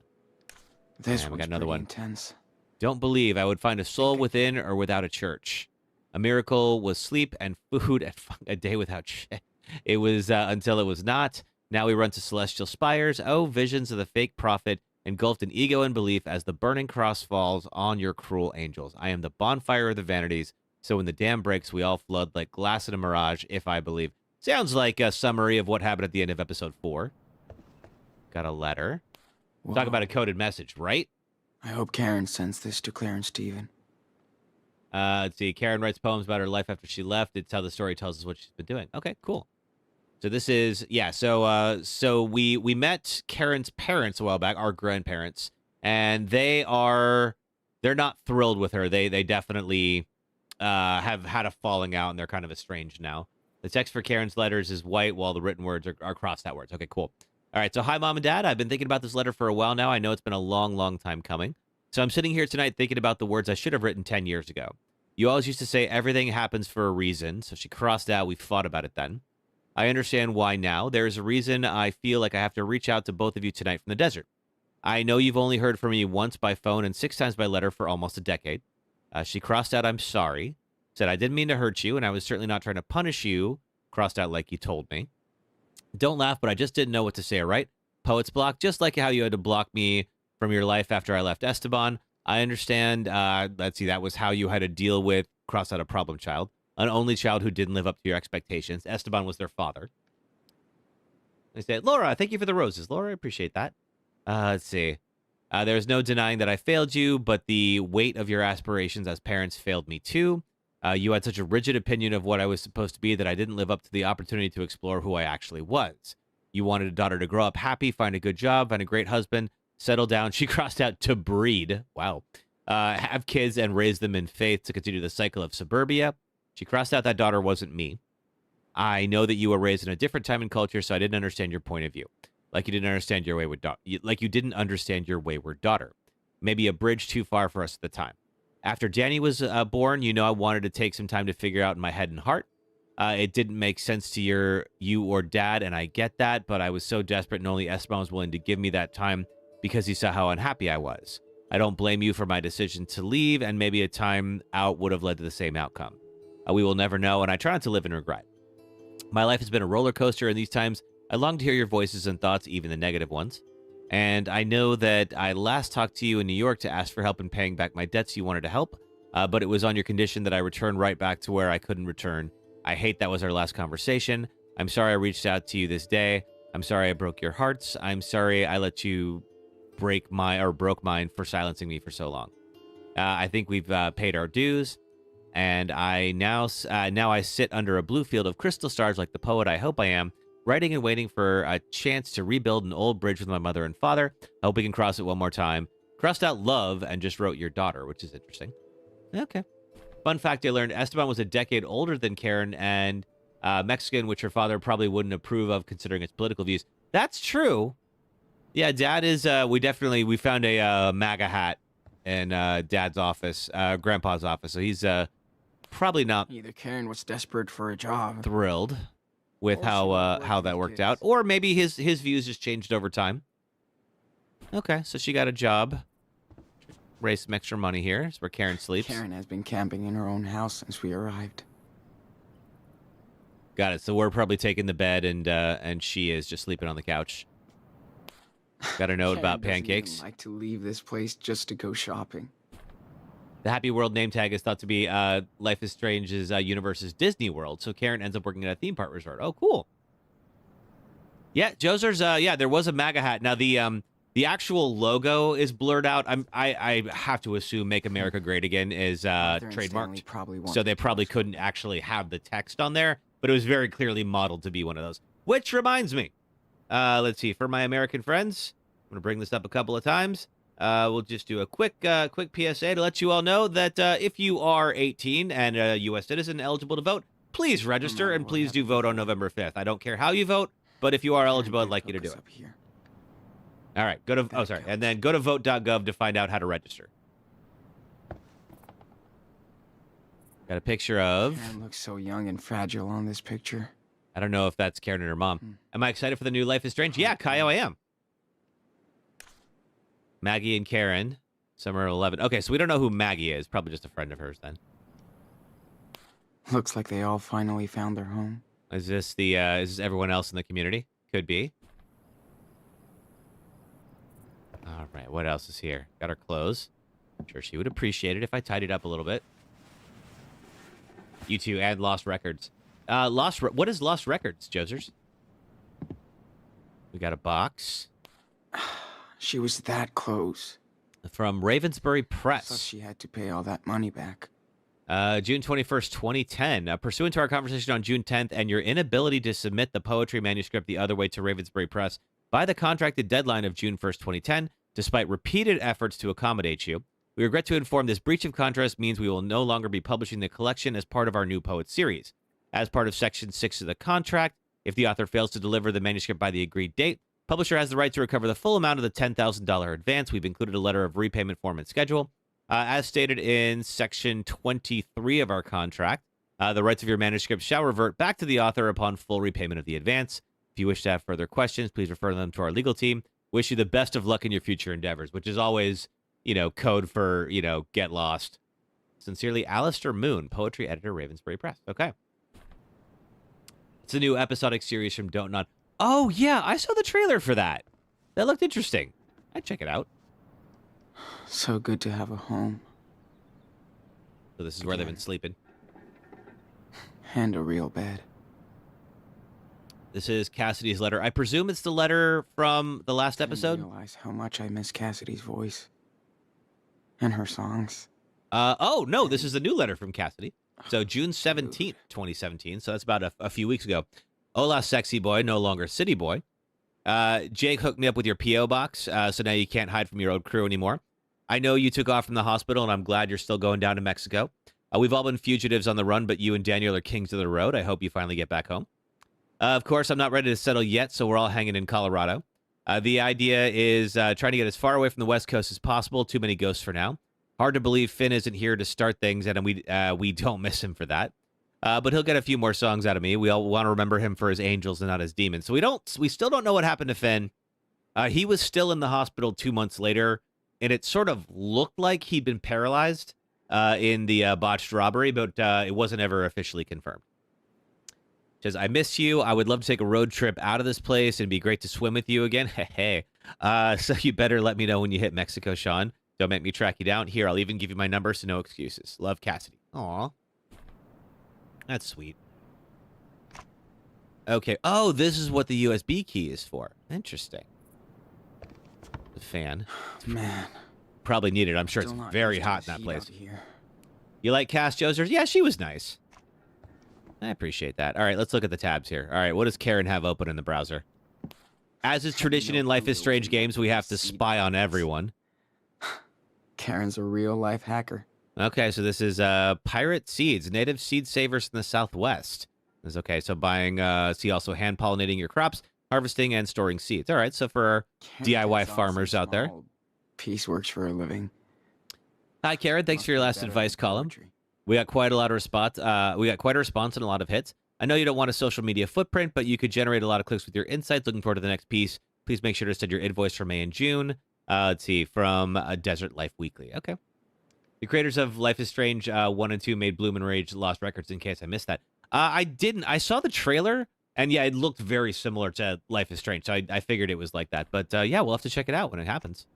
This And we one's got another pretty one. intense. Don't believe I would find a soul within or without a church. A miracle was sleep and food and a day without shit. It was until it was not. Now we run to celestial spires. Oh, visions of the fake prophet, engulfed in ego and belief as the burning cross falls on your cruel angels. I am the bonfire of the vanities. So when the dam breaks, we all flood like glass in a mirage, if I believe. Sounds like a summary of what happened at the end of episode 4. Got a letter. Whoa. Talk about a coded message, right? I hope Karen sends this to Claire and Steven. Let's see. Karen writes poems about her life after she left. It's how the story tells us what she's been doing. Okay, cool. So this is, yeah, so we met Karen's parents a while back, our grandparents, and they're not thrilled with her. They definitely have had a falling out, and they're kind of estranged now. The text for Karen's letters is white, while the written words are crossed out words. Okay, cool. All right, so hi, Mom and Dad. I've been thinking about this letter for a while now. I know it's been a long, long time coming. So I'm sitting here tonight thinking about the words I should have written 10 years ago. You always used to say everything happens for a reason, so she crossed out. We fought about it then. I understand why now. There is a reason I feel like I have to reach out to both of you tonight from the desert. I know you've only heard from me once by phone and 6 times by letter for almost a decade. She crossed out, I'm sorry. Said, I didn't mean to hurt you, and I was certainly not trying to punish you. Crossed out like you told me. Don't laugh, but I just didn't know what to say, all right? Poet's block, just like how you had to block me from your life after I left Esteban. I understand. Let's see, that was how you had to deal with, cross out, a problem child. An only child who didn't live up to your expectations. Esteban was their father. They said, Laura, thank you for the roses. Laura, I appreciate that. Let's see. There's no denying that I failed you, but the weight of your aspirations as parents failed me too. You had such a rigid opinion of what I was supposed to be that I didn't live up to the opportunity to explore who I actually was. You wanted a daughter to grow up happy, find a good job, find a great husband, settle down. She crossed out to breed. Wow. Have kids and raise them in faith to continue the cycle of suburbia. She crossed out that daughter wasn't me. I know that you were raised in a different time and culture, so I didn't understand your point of view. Like you didn't understand your wayward daughter. Maybe a bridge too far for us at the time. After Danny was born, I wanted to take some time to figure out in my head and heart. It didn't make sense to you or Dad, and I get that, but I was so desperate, and only Esteban was willing to give me that time because he saw how unhappy I was. I don't blame you for my decision to leave, and maybe a time out would have led to the same outcome. We will never know, and I try not to live in regret. My life has been a roller coaster, and these times I long to hear your voices and thoughts, even the negative ones. And I know that I last talked to you in New York to ask for help in paying back my debts. You wanted to help, but it was on your condition that I return right back to where I couldn't return. I hate that was our last conversation. I'm sorry I reached out to you this day. I'm sorry I broke your hearts. I'm sorry I let you broke mine for silencing me for so long. I think we've paid our dues, and I now I sit under a blue field of crystal stars like the poet I hope I am, writing and waiting for a chance to rebuild an old bridge with my mother and father. I hope we can cross it one more time. Crossed out love and just wrote your daughter, which is interesting. Okay. Fun fact I learned, Esteban was a decade older than Karen and Mexican, which her father probably wouldn't approve of considering its political views. That's true. Yeah, Dad is, we found a MAGA hat in Dad's office, Grandpa's office. So he's probably not Either Karen was desperate for a job. thrilled with Or she wanted to how work that with worked kids. out. Or maybe his views just changed over time. Okay, so she got a job. Raised some extra money here. It's where Karen sleeps. Karen has been camping in her own house since we arrived. Got it. So we're probably taking the bed, and she is just sleeping on the couch. Got a note Karen about doesn't even pancakes. like to leave this place just to go shopping. The Happy World name tag is thought to be Life is Strange's universe's Disney World. So Karen ends up working at a theme park resort. Oh, cool. Yeah, Jozer's. Yeah, there was a MAGA hat. Now the actual logo is blurred out. I have to assume "Make America Great Again" is Arthur and Stanley trademarked. probably So they wanted probably to- couldn't actually have the text on there, but it was very clearly modeled to be one of those. Which reminds me, let's see, for my American friends, I'm gonna bring this up a couple of times. We'll just do a quick PSA to let you all know that if you are 18 and a U.S. citizen eligible to vote, please register and what please do happened vote on before. November 5th. I don't care how you vote, but if you are eligible, I'd Karen like you to did do hook it. us up here. All right, go to That sorry, counts. and then go to vote.gov to find out how to register. Got a picture of. Karen looks so young and fragile on this picture. I don't know if that's Karen and her mom. Hmm. Am I excited for the new Life is Strange? Yeah, Kaio, I am. Maggie and Karen, summer 11. Okay, so we don't know who Maggie is. Probably just a friend of hers then. Looks like they all finally found their home. Is this the is this everyone else in the community? Could be. All right, what else is here? Got her clothes. I'm sure she would appreciate it if I tidied up a little bit. You two and Lost Records. What is Lost Records, Josers? We got a box She was that close. from Ravensbury Thought Press. she had to pay all that money back. June 21st, 2010. Pursuant to our conversation on June 10th and your inability to submit the poetry manuscript the other way to Ravensbury Press by the contracted deadline of June 1st, 2010, despite repeated efforts to accommodate you, we regret to inform this breach of contract means we will no longer be publishing the collection as part of our new poet series. As part of Section 6 of the contract, if the author fails to deliver the manuscript by the agreed date, publisher has the right to recover the full amount of the $10,000 advance. We've included a letter of repayment form and schedule. As stated in Section 23 of our contract, the rights of your manuscript shall revert back to the author upon full repayment of the advance. If you wish to have further questions, please refer them to our legal team. Wish you the best of luck in your future endeavors, which is always, code for, get lost. Sincerely, Alistair Moon, poetry editor, Ravensbury Press. Okay. It's a new episodic series from Don't Nod. Oh, yeah, I saw the trailer for that. That looked interesting. I'd check it out. So good to have a home. So this is where they've been Again. sleeping. And a real bed. This is Cassidy's letter. I presume it's the letter from the last Didn't episode. realize how much I miss Cassidy's voice. And her songs. Oh, no, this is the new letter from Cassidy. So June 17th, 2017. So that's about a few weeks ago. Hola, sexy boy, no longer city boy. Jake hooked me up with your P.O. box, so now you can't hide from your old crew anymore. I know you took off from the hospital, and I'm glad you're still going down to Mexico. We've all been fugitives on the run, but you and Daniel are kings of the road. I hope you finally get back home. Of course, I'm not ready to settle yet, so we're all hanging in Colorado. The idea is trying to get as far away from the West Coast as possible. Too many ghosts for now. Hard to believe Finn isn't here to start things, and we don't miss him for that. But he'll get a few more songs out of me. We all want to remember him for his angels and not his demons. So we still don't know what happened to Finn. He was still in the hospital 2 months later, and it sort of looked like he'd been paralyzed in the botched robbery, but it wasn't ever officially confirmed. Says, I miss you. I would love to take a road trip out of this place and be great to swim with you again. Hey, So you better let me know when you hit Mexico, Sean. Don't make me track you down. Here, I'll even give you my number, so no excuses. Love, Cassidy. Aw. That's sweet. Okay. Oh, this is what the USB key is for. Interesting. The fan. Man, Probably needed. I'm sure it's still not very used to hot in this that heat place. out here. You like Cass Josers? Yeah, she was nice. I appreciate that. All right, let's look at the tabs here. All right, what does Karen have open in the browser? As is tradition in Life is Strange games, we have to spy on everyone. Karen's a real life hacker. Okay, so this is Pirate Seeds, native seed savers in the Southwest. This is okay, so buying, see also hand-pollinating your crops, harvesting, and storing seeds. All right, so for our DIY farmers out there. Peace works for a living. Hi, Karen. Thanks for your last advice column. We got quite a lot of response. We got quite a response and a lot of hits. I know you don't want a social media footprint, but you could generate a lot of clicks with your insights. Looking forward to the next piece. Please make sure to send your invoice for May and June. Let's see, from Desert Life Weekly. Okay. The creators of Life is Strange 1 and 2 made Bloom and Rage Lost Records, in case I missed that. I didn't. I saw the trailer, and yeah, it looked very similar to Life is Strange, so I figured it was like that. But yeah, we'll have to check it out when it happens.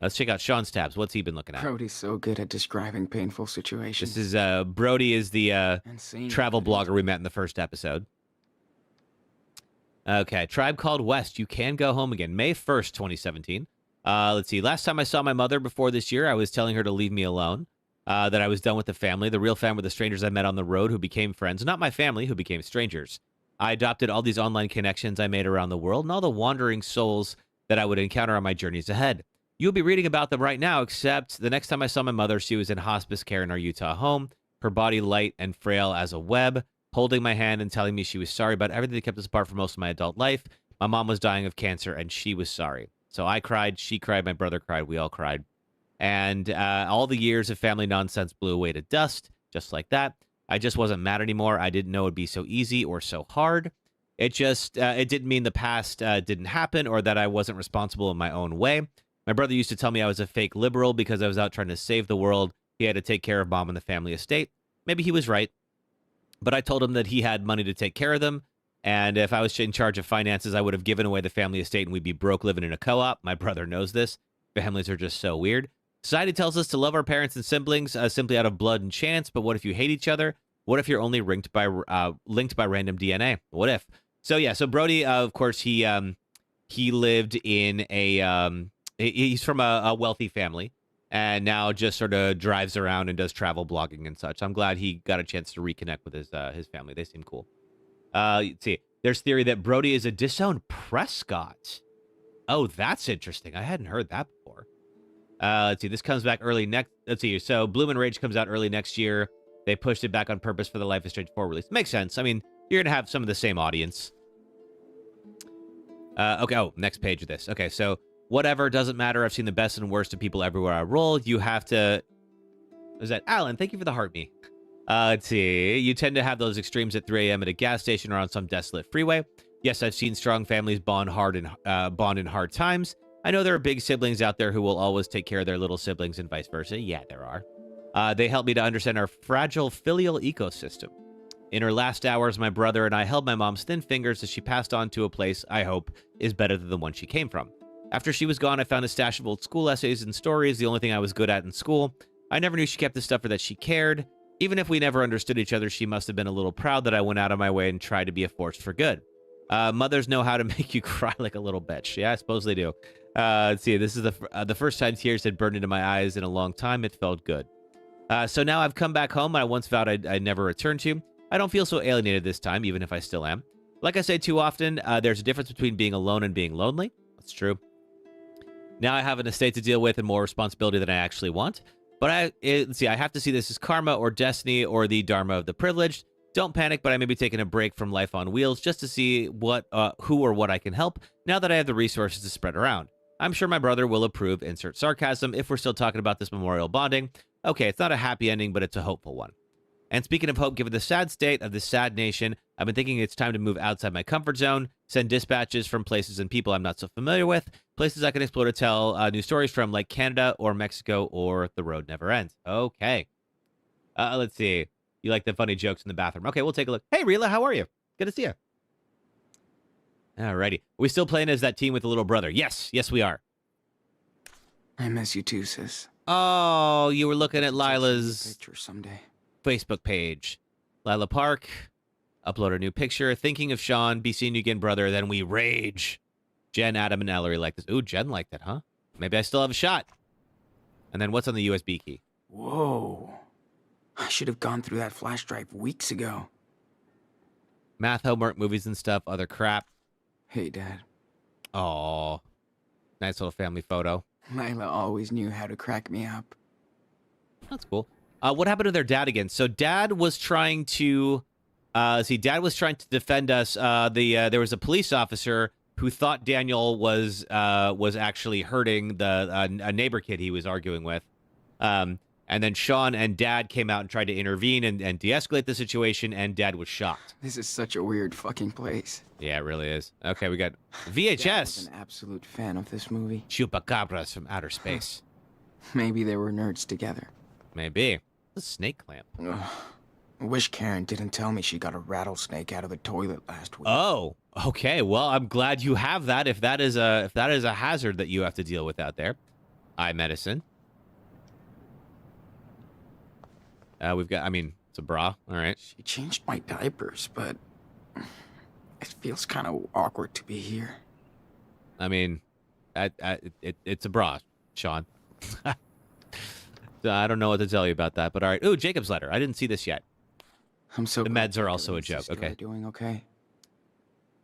Let's check out Sean's tabs. What's he been looking at? Brody's so good at describing painful situations. This is Brody is the travel blogger we met in the first episode. Okay, Tribe Called West. You can go home again. May 1st, 2017. Let's see. Last time I saw my mother before this year, I was telling her to leave me alone, that I was done with the family. The real family were the strangers I met on the road who became friends. Not my family, who became strangers. I adopted all these online connections I made around the world and all the wandering souls that I would encounter on my journeys ahead. You'll be reading about them right now, except the next time I saw my mother, she was in hospice care in our Utah home, her body light and frail as a web, holding my hand and telling me she was sorry about everything that kept us apart for most of my adult life. My mom was dying of cancer, and she was sorry. So I cried, she cried, my brother cried, we all cried. And all the years of family nonsense blew away to dust, just like that. I just wasn't mad anymore. I didn't know it'd be so easy or so hard. It just, it didn't mean the past didn't happen or that I wasn't responsible in my own way. My brother used to tell me I was a fake liberal because I was out trying to save the world. He had to take care of mom and the family estate. Maybe he was right. But I told him that he had money to take care of them. And if I was in charge of finances, I would have given away the family estate and we'd be broke living in a co-op. My brother knows this. Families are just so weird. Society tells us to love our parents and siblings simply out of blood and chance. But what if you hate each other? What if you're only linked by random DNA? What if? So yeah, so Brody, of course, he lived in a... He's from a wealthy family and now just sort of drives around and does travel blogging and such. I'm glad he got a chance to reconnect with his family. They seem cool. Let's see. There's theory that Brody is a disowned Prescott. Oh, that's interesting. I hadn't heard that before. Let's see. This comes back early next. Let's see. So Bloom and Rage comes out early next year. They pushed it back on purpose for the Life is Strange 4 release. Makes sense. I mean, you're going to have some of the same audience. Okay. Oh, next page of this. Okay. So whatever, doesn't matter. I've seen the best and worst of people everywhere I roll. You have to... Was that Alan? Thank you for the heart me. Let's see. You tend to have those extremes at 3 a.m. at a gas station or on some desolate freeway. Yes, I've seen strong families bond in hard times. I know there are big siblings out there who will always take care of their little siblings and vice versa. Yeah, there are. They help me to understand our fragile filial ecosystem. In her last hours, my brother and I held my mom's thin fingers as she passed on to a place I hope is better than the one she came from. After she was gone, I found a stash of old school essays and stories, the only thing I was good at in school. I never knew she kept the stuff or that she cared. Even if we never understood each other, she must have been a little proud that I went out of my way and tried to be a force for good. Mothers know how to make you cry like a little bitch. Yeah, I suppose they do. Let's see. This is the first time tears had burned into my eyes in a long time. It felt good. So now I've come back home. I once vowed I'd never return to. I don't feel so alienated this time, even if I still am. Like I say too often, there's a difference between being alone and being lonely. That's true. Now I have an estate to deal with and more responsibility than I actually want. But let's see, I have to see this as karma or destiny or the dharma of the privileged. Don't panic, but I may be taking a break from life on wheels just to see who or what I can help now that I have the resources to spread around. I'm sure my brother will approve, insert sarcasm, if we're still talking about this memorial bonding. Okay, it's not a happy ending, but it's a hopeful one. And speaking of hope, given the sad state of this sad nation, I've been thinking it's time to move outside my comfort zone, send dispatches from places and people I'm not so familiar with, places I can explore to tell new stories from, like Canada or Mexico or The Road Never Ends. Okay. Let's see. You like the funny jokes in the bathroom. Okay, we'll take a look. Hey, Rila, how are you? Good to see you. Alrighty. We still playing as that team with the little brother? Yes, we are. I miss you too, sis. Oh, you were looking at Take some Lila's picture someday. Facebook page. Lila Park, upload a new picture. Thinking of Sean, be seeing you again, brother. Then we rage. Jen, Adam, and Ellery like this. Ooh, Jen liked it, huh? Maybe I still have a shot. And then what's on the USB key? Whoa. I should have gone through that flash drive weeks ago. Math, homework, movies and stuff, other crap. Hey, Dad. Oh, nice little family photo. Lila always knew how to crack me up. That's cool. What happened to their dad again? So Dad was trying to, Dad was trying to defend us. There was a police officer who thought Daniel was actually hurting a neighbor kid he was arguing with. And then Sean and Dad came out and tried to intervene and de-escalate the situation, and Dad was shocked. This is such a weird fucking place. Yeah, it really is. Okay, we got Dad VHS. was an absolute fan of this movie. Chupacabras from outer space. Maybe they were nerds together. Maybe. The snake clamp. Ugh. I wish Karen didn't tell me she got a rattlesnake out of the toilet last week. Oh, okay. Well, I'm glad you have that. If that is a hazard that you have to deal with out there. Eye medicine. We've got, I mean, it's a bra. All right. She changed my diapers, but it feels kind of awkward to be here. I mean, it's a bra, Sean. I don't know what to tell you about that, but all right. Ooh, Jacob's letter. I didn't see this yet. I'm so The glad meds are Dr. also a and joke. Sister Okay. are doing okay.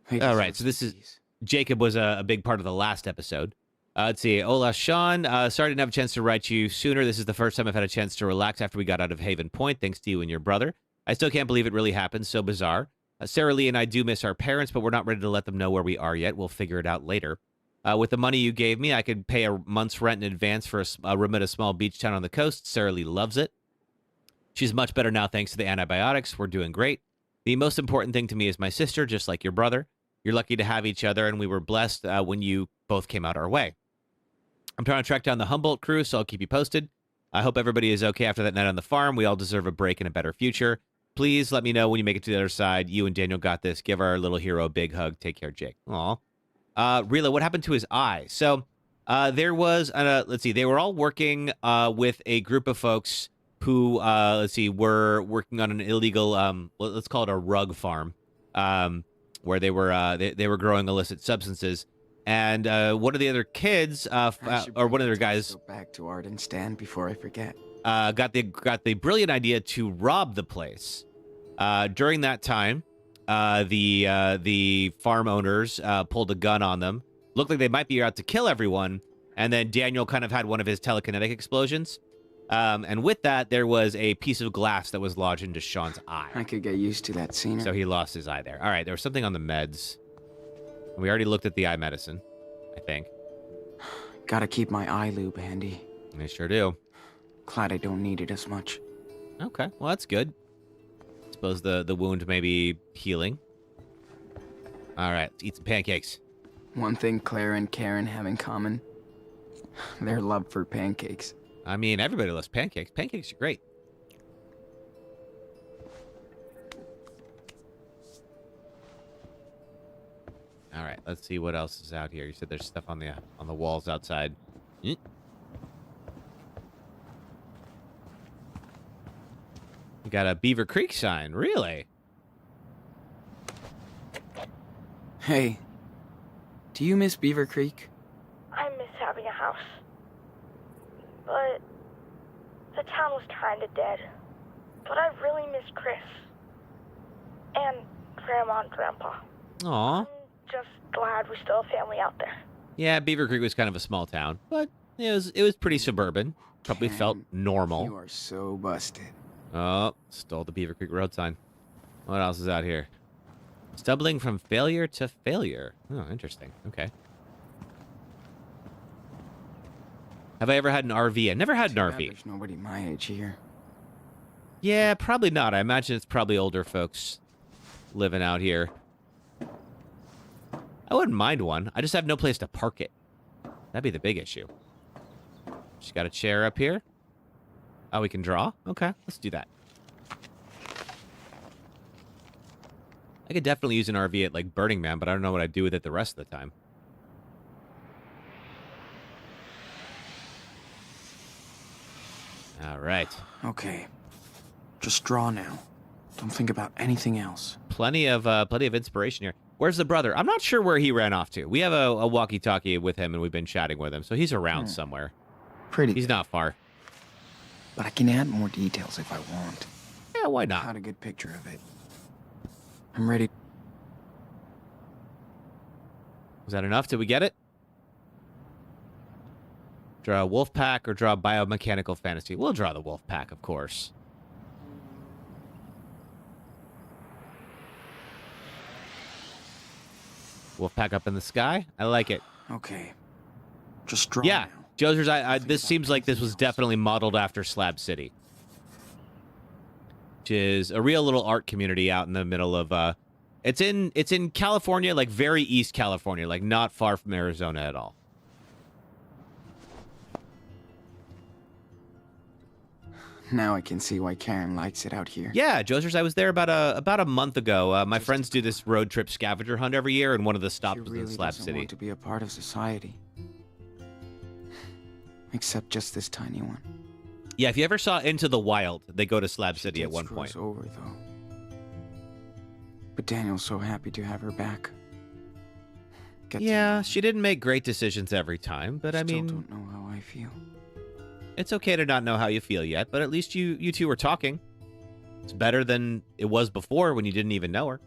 Hey, All right. So this is Jacob was a big part of the last episode. Let's see. Hola, Sean. Sorry I didn't have a chance to write you sooner. This is the first time I've had a chance to relax after we got out of Haven Point, thanks to you and your brother. I still can't believe it really happened. So bizarre. Sarah Lee and I do miss our parents, but we're not ready to let them know where we are yet. We'll figure it out later. With the money you gave me, I could pay a month's rent in advance for a room at a small beach town on the coast. Sarah Lee loves it. She's much better now thanks to the antibiotics. We're doing great. The most important thing to me is my sister, just like your brother. You're lucky to have each other, and we were blessed when you both came out our way. I'm trying to track down the Humboldt crew, so I'll keep you posted. I hope everybody is okay after that night on the farm. We all deserve a break and a better future. Please let me know when you make it to the other side. You and Daniel got this. Give our little hero a big hug. Take care, Jake. Aw. Rila, what happened to his eye? So there was, let's see, they were all working with a group of folks who, were working on an illegal, let's call it a rug farm, where they were growing illicit substances. And one of the other kids, or one of their guys, go back to Art and Stan before I forget. got the brilliant idea to rob the place. During that time, the farm owners pulled a gun on them. Looked like they might be out to kill everyone. And then Daniel kind of had one of his telekinetic explosions. And with that, there was a piece of glass that was lodged into Sean's eye. I could get used to that scene. So he lost his eye there. All right, there was something on the meds. We already looked at the eye medicine, I think. Gotta keep my eye lube handy. They sure do. Glad I don't need it as much. Okay, well, that's good. Suppose the wound may be healing. All right, let's eat some pancakes. One thing Claire and Karen have in common, their love for pancakes. I mean, everybody loves pancakes. Pancakes are great. All right, let's see what else is out here. You said there's stuff on the walls outside. You got a Beaver Creek sign, really? Hey, do you miss Beaver Creek? I miss having a house. But the town was kinda dead. But I really miss Chris. And Grandma and Grandpa. Aw. I'm just glad we still have family out there. Yeah, Beaver Creek was kind of a small town, but it was pretty suburban. Probably felt Cam, normal. You are so busted. Oh, stole the Beaver Creek road sign. What else is out here? Stumbling from failure to failure. Oh, interesting. Okay. Have I ever had an RV? I never had an Too bad RV. There's nobody my age here. Yeah, probably not. I imagine it's probably older folks living out here. I wouldn't mind one. I just have no place to park it. That'd be the big issue. Just got a chair up here. Oh, we can draw? Okay, let's do that. I could definitely use an RV at, like, Burning Man, but I don't know what I'd do with it the rest of the time. All right. Okay. Just draw now. Don't think about anything else. Plenty of inspiration here. Where's the brother? I'm not sure where he ran off to. We have a walkie-talkie with him, and we've been chatting with him, so he's around somewhere. Pretty He's good, not far. but I can add more details if I want. Yeah, why I not? had a good picture of it. I'm ready. Was that enough? Did we get it? Draw a wolf pack or draw a biomechanical fantasy? We'll draw the wolf pack, of course. Wolf pack up in the sky. I like it. Okay. Just draw Yeah, now. Josers, this seems like this was definitely modeled after Slab City, which is a real little art community out in the middle of. It's in California, like very East California, like not far from Arizona at all. Now I can see why Karen likes it out here. Yeah, Josers, I was there about a month ago. My friends do this road trip scavenger hunt every year, and one of the stops She was really in Slab doesn't City. want to be a part of society. Except just this tiny one. Yeah, if you ever saw Into the Wild, they go to Slab City at Did one screw point. us over, though. But Daniel's so happy to have her back. Get to Yeah, know she didn't make great decisions every time, but I Still mean, don't know how I feel. it's okay to not know how you feel yet, but at least you two are talking. It's better than it was before when you didn't even know her.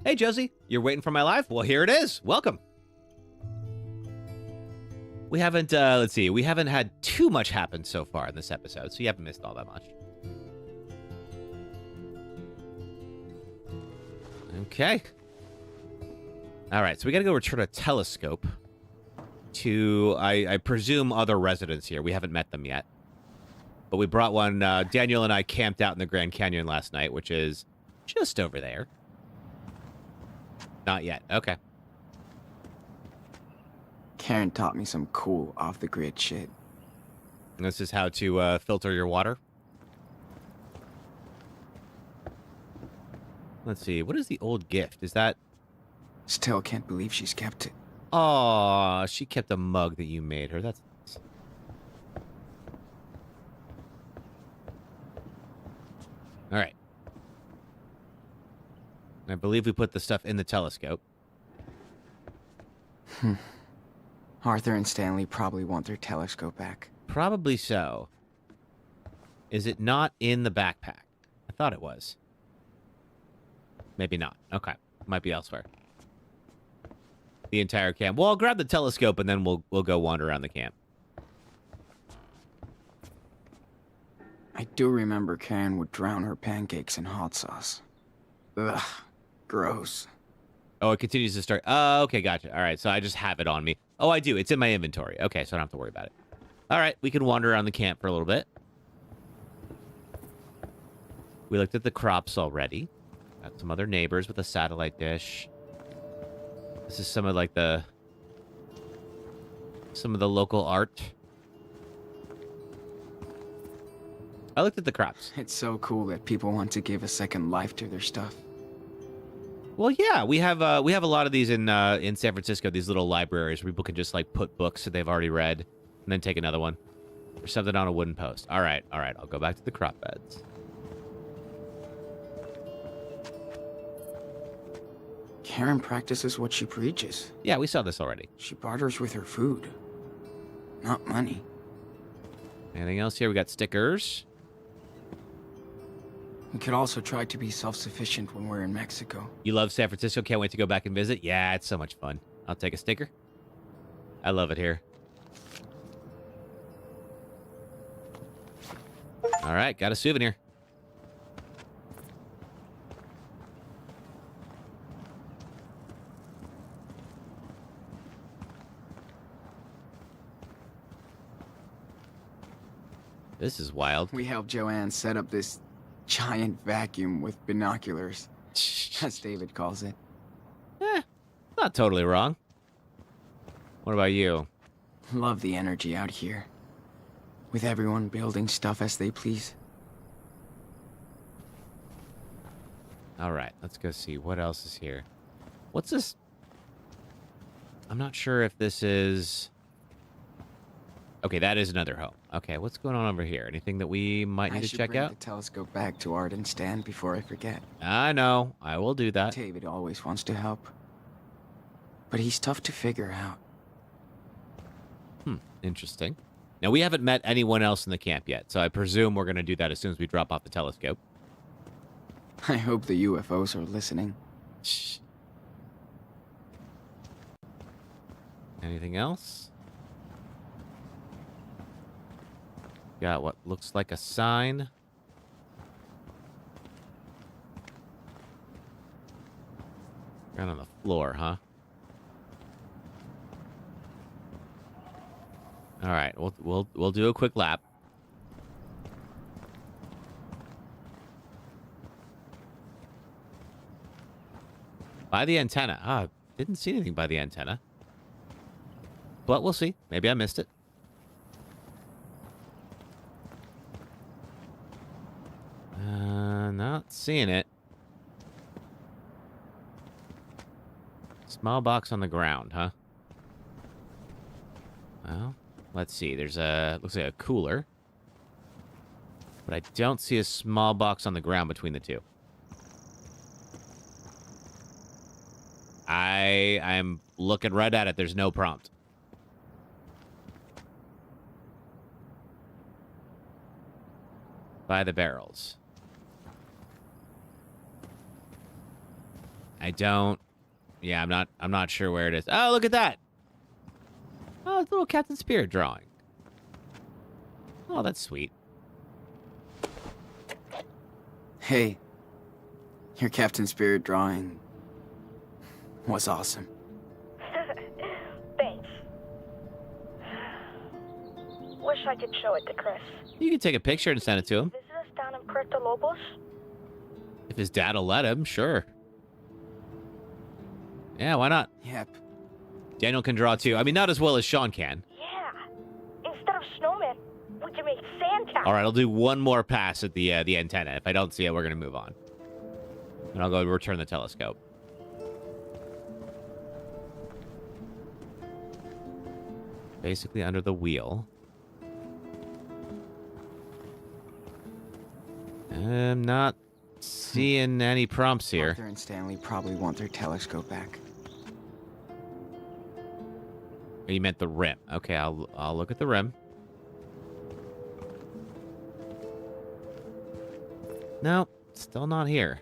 Hey, Josie, you're waiting for my live? Well, here it is. Welcome. We haven't, let's see, we haven't had too much happen so far in this episode, so you haven't missed all that much. Okay. All right, so we got to go return a telescope to, I presume, other residents here. We haven't met them yet. But we brought one. Daniel and I camped out in the Grand Canyon last night, which is just over there. Not yet. Okay. Karen taught me some cool off-the-grid shit. And this is how to filter your water. Let's see. What is the old gift? Is that... Still can't believe she's kept it. Oh, she kept a mug that you made her. That's nice. All right. I believe we put the stuff in the telescope. Arthur and Stanley probably want their telescope back. Probably so. Is it not in the backpack? I thought it was. Maybe not. Okay. Might be elsewhere. The entire camp. Well, I'll grab the telescope and then we'll go wander around the camp. I do remember Karen would drown her pancakes in hot sauce. Ugh. Gross. Oh, it continues to start. Oh, okay, gotcha. All right, so I just have it on me. Oh, I do. It's in my inventory. Okay, so I don't have to worry about it. All right, we can wander around the camp for a little bit. We looked at the crops already. Got some other neighbors with a satellite dish. This is some of like some of the local art. I looked at the crops. It's so cool that people want to give a second life to their stuff. Well, yeah, we have a lot of these in San Francisco. These little libraries where people can just like put books that they've already read and then take another one or something on a wooden post. All right. I'll go back to the crop beds. Karen practices what she preaches. Yeah, we saw this already. She barters with her food, not money. Anything else here? We got stickers. We could also try to be self-sufficient when we're in Mexico. You love San Francisco. Can't wait to go back and visit. Yeah, it's so much fun. I'll take a sticker. I love it here. All right, got a souvenir. This is wild. We helped Joanne set up this giant vacuum with binoculars, as David calls it. Not totally wrong. What about you? Love the energy out here. with everyone building stuff as they please. All right, let's go see what else is here. What's this? I'm not sure if this is... Okay, that is another home. Okay, what's going on over here? Anything that we might need to check out? I should bring the telescope back to Art and Stan before I forget. I know. I will do that. David always wants to help, but he's tough to figure out. Interesting. Now, we haven't met anyone else in the camp yet, so I presume we're going to do that as soon as we drop off the telescope. I hope the UFOs are listening. Shh. Anything else? Got what looks like a sign. Down on the floor, huh? All right, we'll do a quick lap. By the antenna. Ah, didn't see anything by the antenna. But we'll see. Maybe I missed it. Not seeing it. Small box on the ground, huh? Well, let's see. There's a... looks like a cooler. But I don't see a small box on the ground between the two. I'm looking right at it. There's no prompt. By the barrels. I don't... Yeah, I'm not sure where it is. Oh, look at that! Oh, it's a little Captain Spirit drawing. Oh, that's sweet. Hey, your Captain Spirit drawing was awesome. Thanks. Wish I could show it to Chris. You can take a picture and send it to him. Visit us down in Puerto Lobos? If his dad'll let him, sure. Yeah, why not? Yep. Daniel can draw too. I mean, not as well as Sean can. Yeah. Instead of snowmen, we can make sandcastles. All right, I'll do one more pass at the antenna. If I don't see it, we're going to move on. And I'll go return the telescope. Basically under the wheel. I'm not seeing any prompts here. Arthur and Stanley probably want their telescope back. You meant the rim. Okay, I'll look at the rim. No, still not here.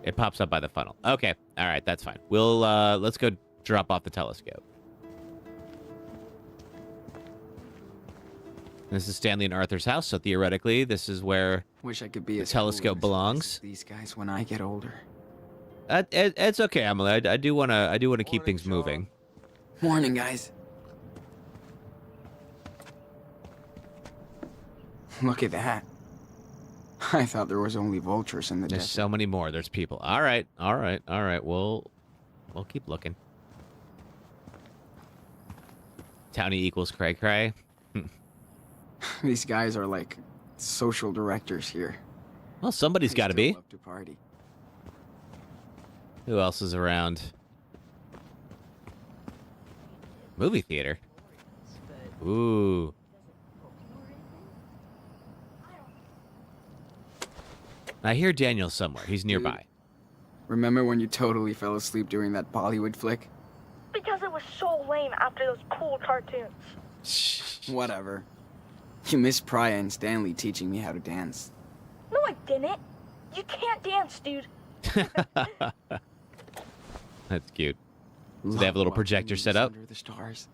It pops up by the funnel. Okay, all right, that's fine. We'll let's go drop off the telescope. This is Stanley and Arthur's house, so theoretically, this is where Wish I could be the telescope belongs. These guys when I get older. It's okay, Emily. I do wanna keep things moving. Morning, guys. Look at that. I thought there was only vultures in the There's desert. so many more. There's people. All right. We'll keep looking. Townie equals cray cray. These guys are like social directors here. Well, somebody's got to They be. still love to party. Who else is around? Movie theater. Ooh. I hear Daniel somewhere. He's nearby. Remember when you totally fell asleep during that Bollywood flick? Because it was so lame after those cool cartoons. Shh. Whatever. You missed Priya and Stanley teaching me how to dance. No, I didn't. You can't dance, dude. That's cute. So they have a little projector set up? Under the stars.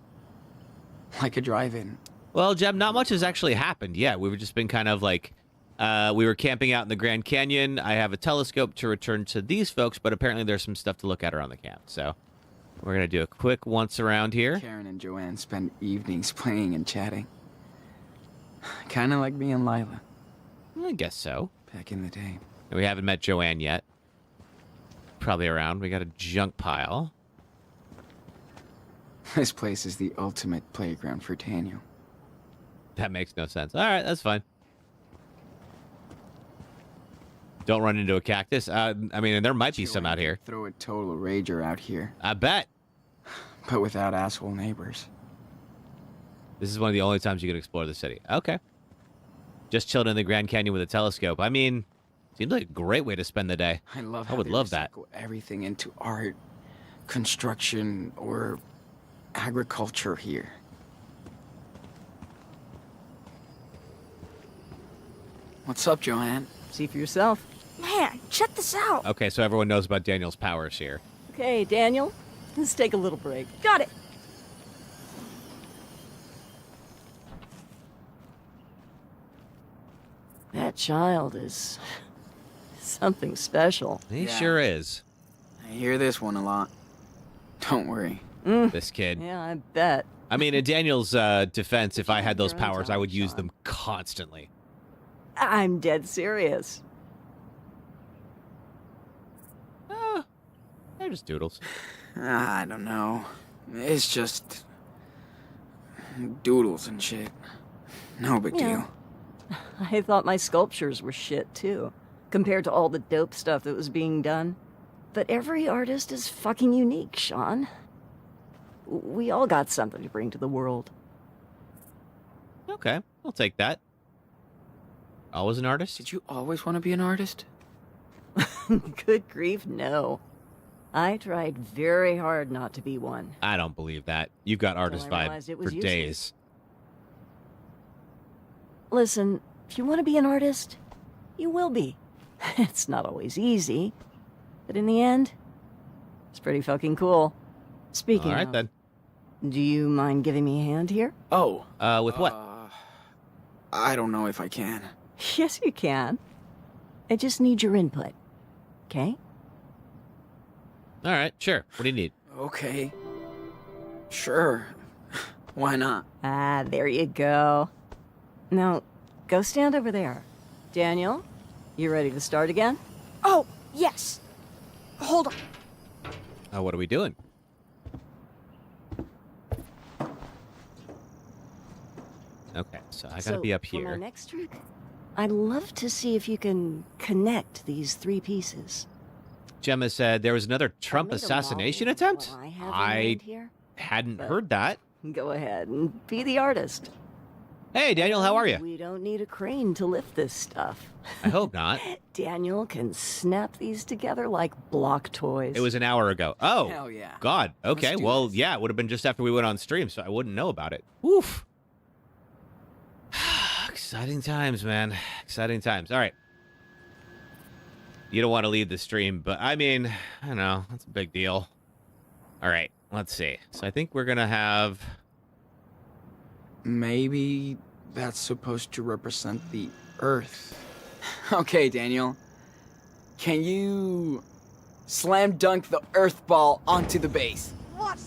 Like a drive-in. Well, Jeb, not much has actually happened yet. We've just been kind of like, we were camping out in the Grand Canyon. I have a telescope to return to these folks, but apparently there's some stuff to look at around the camp. So we're going to do a quick once around here. Karen and Joanne spend evenings playing and chatting. Kind of like me and Lila. I guess so. Back in the day. And we haven't met Joanne yet. Probably around. We got a junk pile. This place is the ultimate playground for Daniel. That makes no sense. All right, that's fine. Don't run into a cactus. I mean, there might be some out here. Throw a total rager out here, I bet. but without asshole neighbors. This is one of the only times you can explore the city. Okay. Just chilling in the Grand Canyon with a telescope. I mean, seems like a great way to spend the day. I love. I would love that. Everything into art, construction, or agriculture here. What's up, Joanne? See for yourself. Man, check this out. Okay, so everyone knows about Daniel's powers here. Okay, Daniel, let's take a little break. Got it. That child is something special. He Yeah. sure is. I hear this one a lot. Don't worry. This kid. Yeah, I bet. I mean, in Daniel's defense, if I had those Your own powers, I would time, use Sean. them constantly. I'm dead serious. They're just doodles. I don't know. It's just doodles and shit. No big Yeah. deal. I thought my sculptures were shit, too, compared to all the dope stuff that was being done. But every artist is fucking unique, Sean. We all got something to bring to the world. Okay, I'll take that. Always an artist? Did you always want to be an artist? Good grief, no. I tried very hard not to be one. I don't believe that. You've got artist I vibe realized it for was useless. days. Listen, if you want to be an artist, you will be. It's not always easy, but in the end, it's pretty fucking cool. Speaking All right, of, then. do you mind giving me a hand here? Oh. With what? I don't know if I can. Yes, you can. I just need your input. Okay? All right, sure. What do you need? Okay. Sure. Why not? Ah, there you go. Now, go stand over there. Daniel, you ready to start again? Oh, yes. Hold on. What are we doing? Okay, so I gotta be up For my here. next trick, I'd love to see if you can connect these three pieces. Gemma said there was another I Trump made a assassination model of attempt? what I have in I mind here. hadn't but- heard that. Go ahead and be the artist. Hey, Daniel, how are you? We don't need a crane to lift this stuff. I hope not. Daniel can snap these together like block toys. It was an hour ago. Oh, Hell yeah. God. Okay, Let's do well, this. yeah, it would have been just after we went on stream, so I wouldn't know about it. Woof. Exciting times, man. Exciting times. All right. You don't want to leave the stream, but I mean, I don't know. That's a big deal. All right, let's see. So I think we're going to have... Maybe that's supposed to represent the Earth. Okay, Daniel. Can you slam dunk the Earth ball onto the base? What?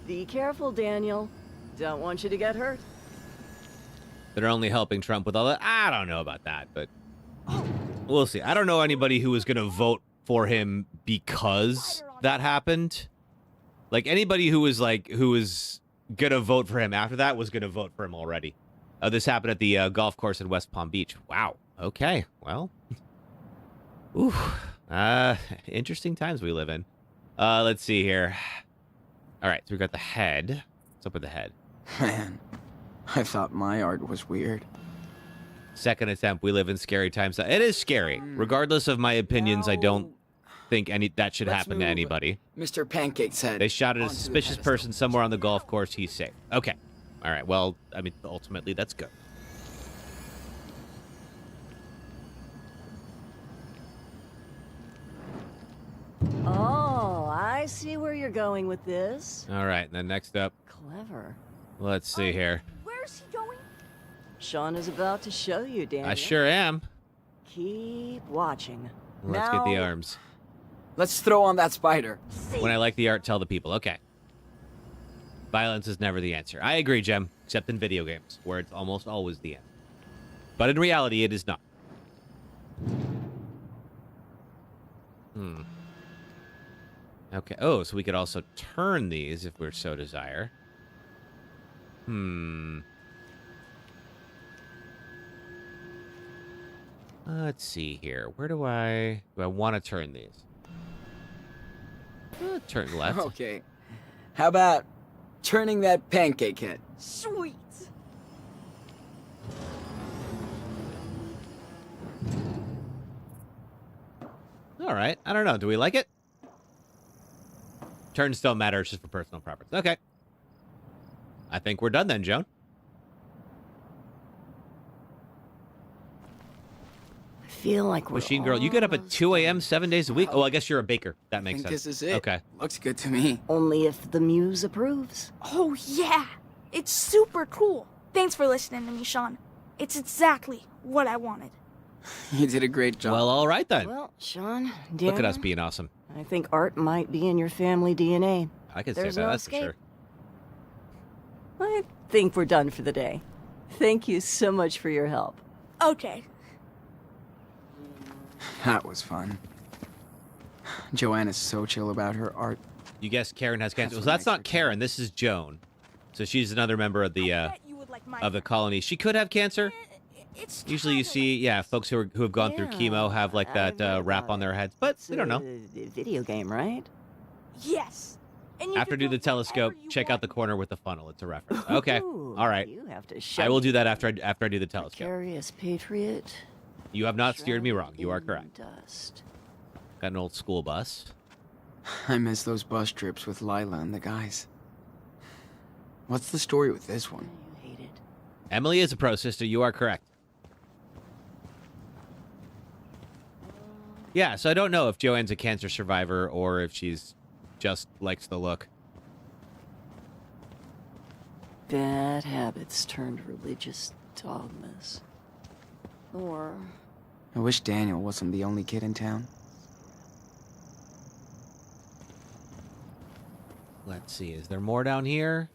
Be careful, Daniel. Don't want you to get hurt. They're only helping Trump with all that. I don't know about that, but we'll see. I don't know anybody who was going to vote for him because that happened. Like anybody who was going to vote for him after that was going to vote for him already. This happened at the golf course in West Palm Beach. Wow. Okay. Well, ooh, interesting times we live in. Let's see here. All right. So we got the head. What's up with the head? Man, I thought my art was weird. Second attempt. We live in scary times. It is scary. Regardless of my opinions, I don't think that should Let's happen to move anybody. Mr. Pancake's head. They shot at a onto the suspicious pedestal. person somewhere on the golf course. He's safe. Okay. All right. Well, I mean, ultimately, that's good. Oh, I see where you're going with this. All right. And then next up, Clever. let's see here. Where's he going? Sean is about to show you, Daniel. I sure am. Keep watching. Let's get the Now- arms. Let's throw on that spider. When I like the art, tell the people. Okay. Violence is never the answer. I agree, Jem, except in video games, where it's almost always the end. But in reality, it is not. Okay. Oh, so we could also turn these if we so desire. Let's see here. Where do I want to turn these? Turn left. Okay. How about turning that pancake head? Sweet. All right. I don't know. Do we like it? Turns don't matter. It's just for personal preference. Okay. I think we're done then, Joan. I feel like we're Machine Girl, you get up at 2 a.m. 7 days a week? Oh, I guess you're a baker. That I makes think sense. this is it. Okay. Looks good to me. Only if the muse approves. Oh, yeah. It's super cool. Thanks for listening to me, Sean. It's exactly what I wanted. You did a great job. Well, all right then. Well, Sean, Look at us Daniel, being awesome. I think art might be in your family DNA. I can say There's that, no that's for escape. sure. I think we're done for the day. Thank you so much for your help. Okay. That was fun. Joanna's so chill about her art. You guessed Karen has cancer. That's So what that's makes not her Karen. This is Joan. So she's another member of the I bet you would like my of the colony. She could have cancer. It's Usually you kinda see, like yeah, this. folks who have gone through chemo have like that wrap on their heads, but It's we don't know. a video game, right? Yes. And you After can do go the telescope, wherever you check out the want. corner with the funnel. It's a reference. Okay. Ooh, All right. You have to show I will me. do that after I do the telescope. Precarious patriot. You have not steered me wrong. shrouded You are in correct. Dust. Got an old school bus. I miss those bus trips with Lila and the guys. What's the story with this one? You hate it. Emily is a pro sister. You are correct. Yeah, so I don't know if Joanne's a cancer survivor or if she's just likes the look. Bad habits turned religious dogmas. Or I wish Daniel wasn't the only kid in town. Let's see. Is there more down here?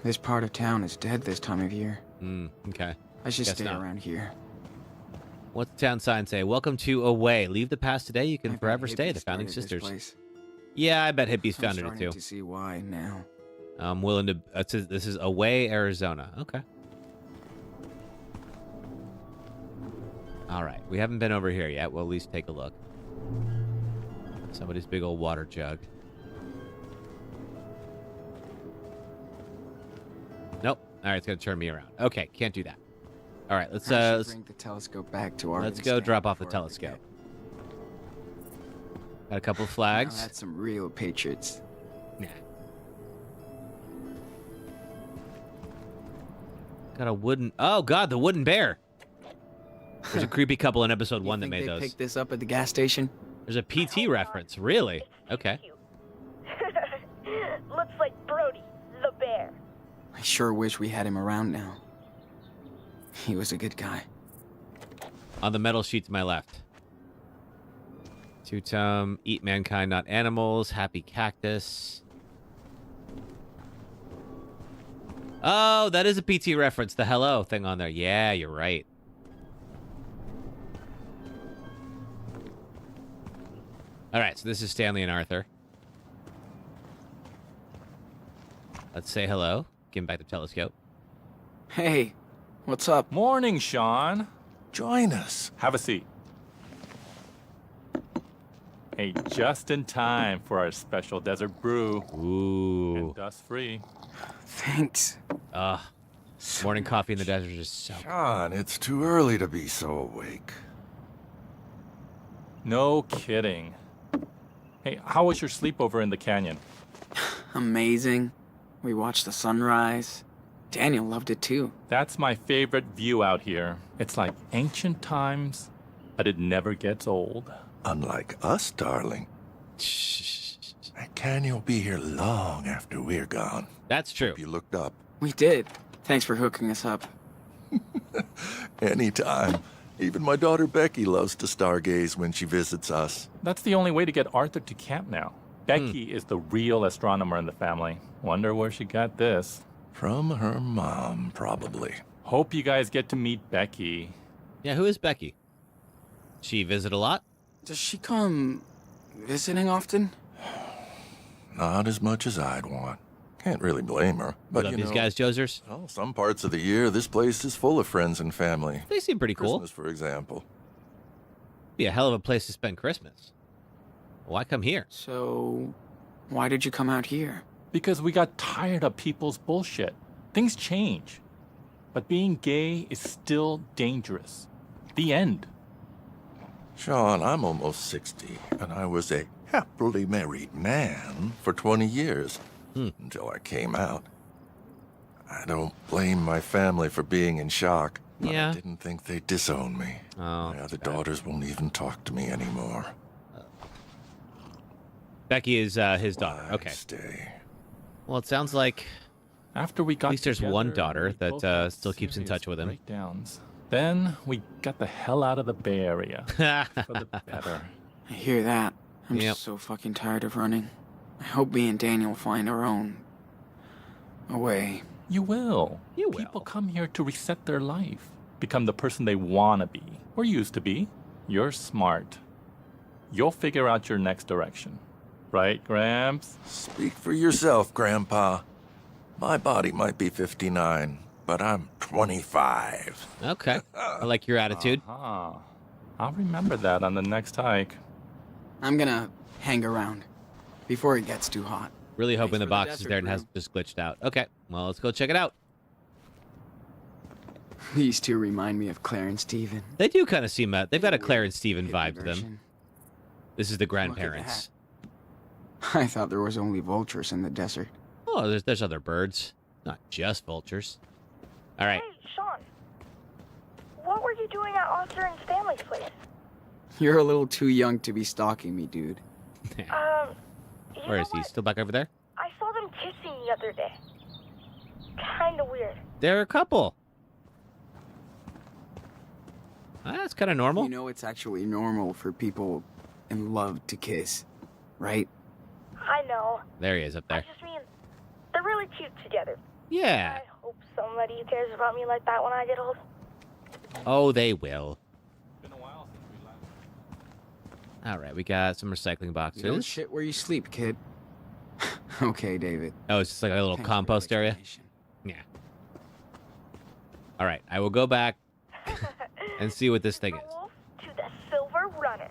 This part of town is dead this time of year. Okay. I should Guess stay not. around here. What's the town sign say? Welcome to Away. Leave the past today. You can I bet forever stay. hippies The Founding started this Sisters. place. Yeah, I bet hippies I'm founded it starting too. to see why now. I'm willing to. This is Away, Arizona. Okay. All right. We haven't been over here yet. We'll at least take a look. Somebody's big old water jug. Nope. All right, it's gonna turn me around. Okay, can't do that. All right, let's I should let's bring the telescope back to our. go drop off the telescope. Got a couple flags. That's some real patriots. Nah. Got a wooden. Oh God, the wooden bear. There's a creepy couple in episode 1 that made they those. picked this up at the gas station? There's a PT reference. Really? Okay. Looks like Brody, the bear. I sure wish we had him around now. He was a good guy. On the metal sheet to my left. Two-tome, eat mankind, not animals. Happy cactus. Oh, that is a PT reference. The hello thing on there. Yeah, you're right. All right, so this is Stanley and Arthur. Let's say hello. Give him back the telescope. Hey, what's up? Morning, Sean. Join us. Have a seat. Hey, just in time for our special desert brew. Ooh. And dust-free. Thanks. Morning coffee in the desert is so... Sean, it's too early to be so awake. No kidding. Hey, how was your sleepover in the canyon? Amazing. We watched the sunrise. Daniel loved it too. That's my favorite view out here. It's like ancient times, but it never gets old. Unlike us, darling. That canyon will be here long after we're gone. That's true. If you looked up We did. Thanks for hooking us up. anytime. Even my daughter Becky loves to stargaze when she visits us. That's the only way to get Arthur to camp now. Becky is the real astronomer in the family. Wonder where she got this. From her mom, probably. Hope you guys get to meet Becky. Yeah, who is Becky? She visit a lot? Does she come visiting often? Not as much as I'd want. Can't really blame her. But Love you these know, guys, Josers. well, some parts of the year, this place is full of friends and family. They seem pretty cool. Christmas, for example. Be a hell of a place to spend Christmas. Why come here? So, why did you come out here? Because we got tired of people's bullshit. Things change. But being gay is still dangerous. The end. Sean, I'm almost 60, and I was a happily married man for 20 years. Until I came out. I don't blame my family for being in shock. But Yeah. I didn't think they'd disown me. Oh, My other daughters won't even talk to me anymore. Becky is his daughter. Why Okay. stay? Well, it sounds like After we got At least there's one together, daughter we that, both had still keeps in touch serious with him. breakdowns. Then we got the hell out of the Bay Area. For the better. I hear that. I'm Yep. just so fucking tired of running. I hope me and Daniel find our own way. You will. You will. People come here to reset their life, become the person they want to be, or used to be. You're smart. You'll figure out your next direction. Right, Gramps? Speak for yourself, Grandpa. My body might be 59, but I'm 25. Okay. I like your attitude. Uh-huh. I'll remember that on the next hike. I'm gonna hang around before it gets too hot. Really hoping Thanks the for the box is desert there and has brew. just glitched out. Okay. Well, let's go check it out. These two remind me of Claire and Steven. They do kind of seem they've got a Claire and Steven Hippie vibe to them. version. This is the Look at grandparents. I thought there was only vultures in the desert. Oh, there's other birds, not just vultures. All right. Hey, Sean. What were you doing at Oscar and Stanley's place? You're a little too young to be stalking me, dude. You Where know is he? what? Still back over there? I saw them kissing the other day. Kinda weird. They're a couple. That's kind of normal. You know it's actually normal for people in love to kiss, right? I know. There he is up I there. just mean, they're really cute together. Yeah. I hope somebody cares about me like that when I get old. Oh, they will. Been a while since we left. All right. We got some recycling You don't boxes. shit where you sleep, kid. Okay, David. Oh, it's just like a little Thanks for the compost area. explanation. Yeah. All right. I will go back and see what this thing The is. wolf to the silver runner.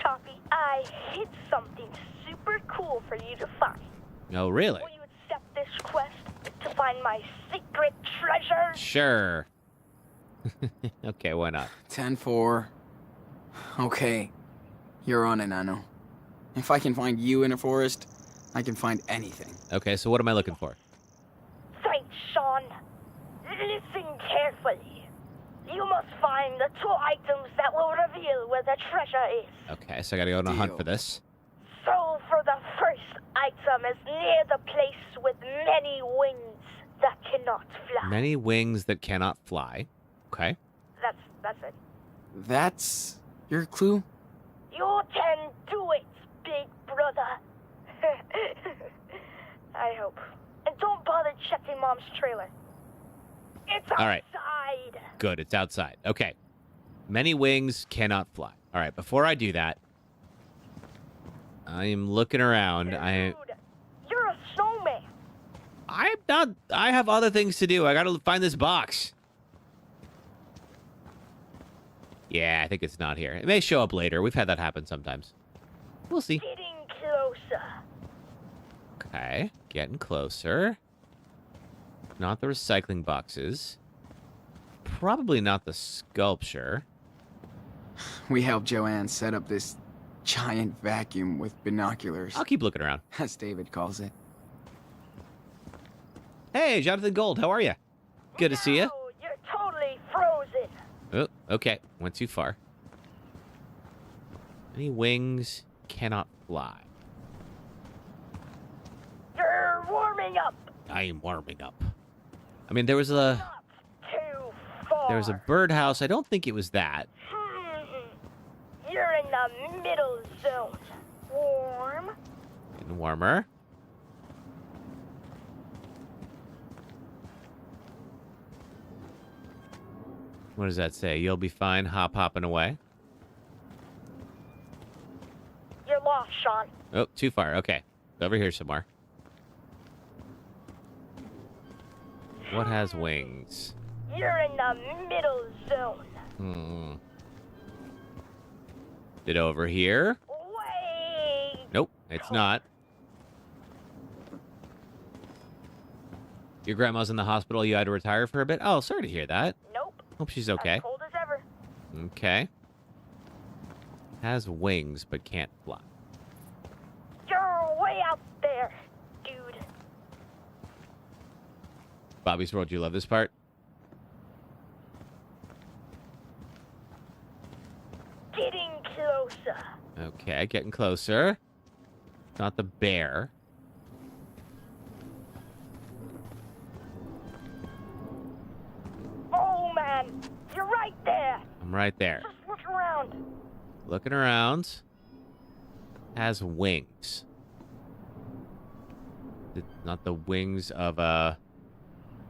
Copy. I hid something super cool for you to find. Oh, really? Will you accept this quest to find my secret treasure? Sure. Okay, why not? 10-4. Okay. You're on it, Nano. If I can find you in a forest, I can find anything. Okay, so what am I looking for? Thanks, Sean. Listen carefully. You must find the two items that will reveal where the treasure is. Okay, so I gotta go on a hunt Deal. for this. So for the first item is near the place with many wings that cannot fly. Many wings that cannot fly. Okay. That's it. That's your clue? You can do it, big brother. I hope. And don't bother checking Mom's trailer. It's outside. All right. Good, it's outside. Okay. Many wings cannot fly. All right, before I do that, I am looking around. Dude, you're a snowman. I'm not. I have other things to do. I gotta find this box. Yeah, I think it's not here. It may show up later. We've had that happen sometimes. We'll see. Getting closer. Okay, getting closer. Not the recycling boxes. Probably not the sculpture. We helped Joanne set up this giant vacuum with binoculars, I'll keep looking around. as David calls it. Hey, Jonathan Gold, how are you? Good to see you. Oh, you're totally frozen. Oh, okay. Went too far. Any wings cannot fly. You're warming up. I am warming up. I mean, there was a Not too far. birdhouse. I don't think it was that. You're in the middle zone. Warm. Getting warmer. What does that say? You'll be fine. Hopping away. You're lost, Sean. Oh, too far. Okay. Over here somewhere. What has wings? You're in the middle zone. Is it over here? Wait. Nope, it's not. Your grandma's in the hospital. You had to retire for a bit. Oh, sorry to hear that. Nope. Hope she's okay. As cold as ever. Okay. Has wings but can't fly. You're way out there, dude. Bobby's World, you love this part? Getting closer. Okay, getting closer. Not the bear. Oh, man. You're right there. I'm right there. Just look around. Looking around. Has wings. It's not the wings of a...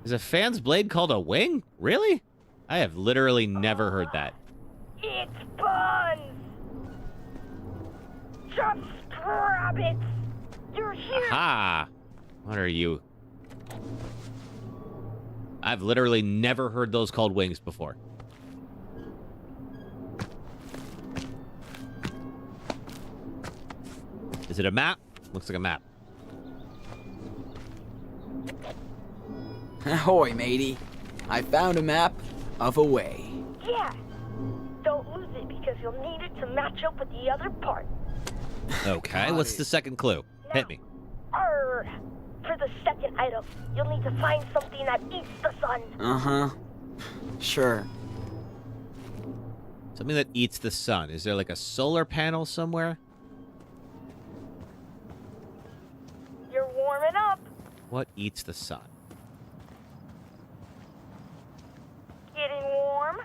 Is a fan's blade called a wing? Really? I have literally never heard that. It's buns. Just rabbits. You're here. Aha! What are you? I've literally never heard those called wings before. Is it a map? Looks like a map. Ahoy, matey. I found a map of a way. Yeah. Don't lose it because you'll need it to match up with the other part. Okay, what's the second clue? Hit me. Arr. For the second item, you'll need to find something that eats the sun. Uh-huh. Sure. Something that eats the sun. Is there like a solar panel somewhere? You're warming up. What eats the sun? Getting warm.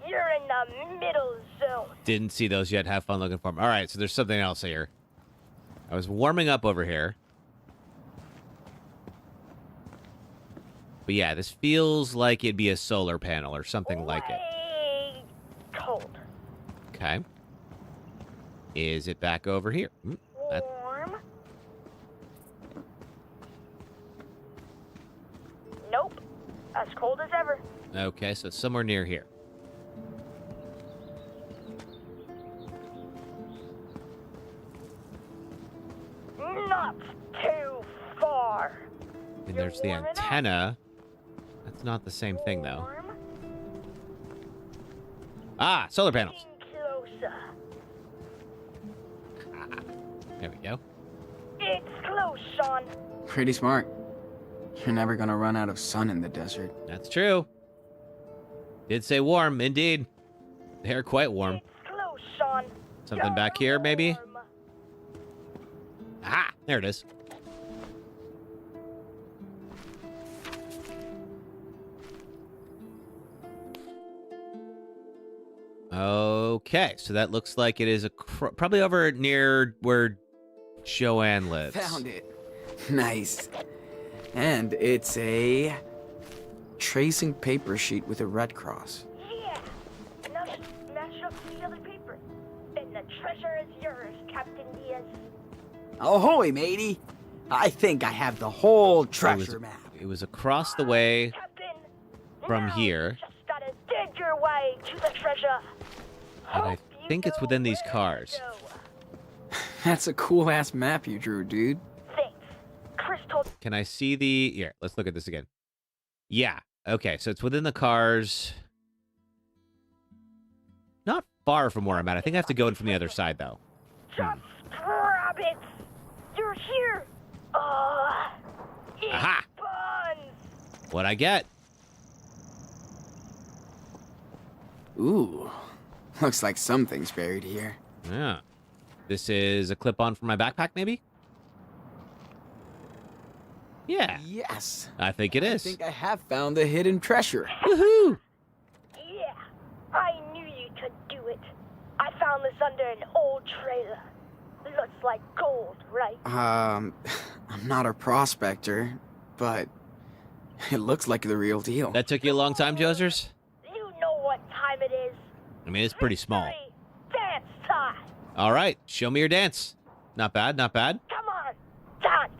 You're in the middle zone. Didn't see those yet. Have fun looking for them. All right, so there's something else here. I was warming up over here. But yeah, this feels like it'd be a solar panel or something like it. Way cold. Okay. Is it back over here? That- Warm. Nope. As cold as ever. Okay, so it's somewhere near here. Not too far. And there's the warming up. antenna. That's not the same thing, though. Warm. Ah, solar panels. Getting closer. There we go. It's close, Sean. Pretty smart. You're never gonna run out of sun in the desert. That's true. Did say warm, indeed. They're quite warm. It's close, Sean. Something back here, maybe? Warm. Ah, there it is. Okay, so that looks like it is probably over near where Joanne lives. Found it. Nice. And it's a tracing paper sheet with a red cross. Yeah. Now just match up the other paper. And the treasure is yours, Captain Diaz. Ahoy, matey. I think I have the whole treasure map. It was across the way Captain. from Now here. you just gotta dig your way to the treasure. And I Hope you think it's know within these where to cars. go. That's a cool-ass map you drew, dude. Thanks. Chris told Can I see the... Here, let's look at this again. Yeah. Okay, so it's within the cars. Not far from where I'm at. I think I have to go in from the other side, though. just rabbits. You're here. Eat Aha! buns. What'd I get? Ooh. Looks like something's buried here. Yeah. This is a clip-on for my backpack, maybe? Yeah, Yes. I think it I is. think I have found the hidden treasure. Woohoo! Yeah, I knew you could do it. I found this under an old trailer. Looks like gold, right? I'm not a prospector, but it looks like the real deal. That took you a long time, Josers? You know what time it is. I mean, it's pretty small. Victory. All right, show me your dance. Not bad, not bad. Come on, dance.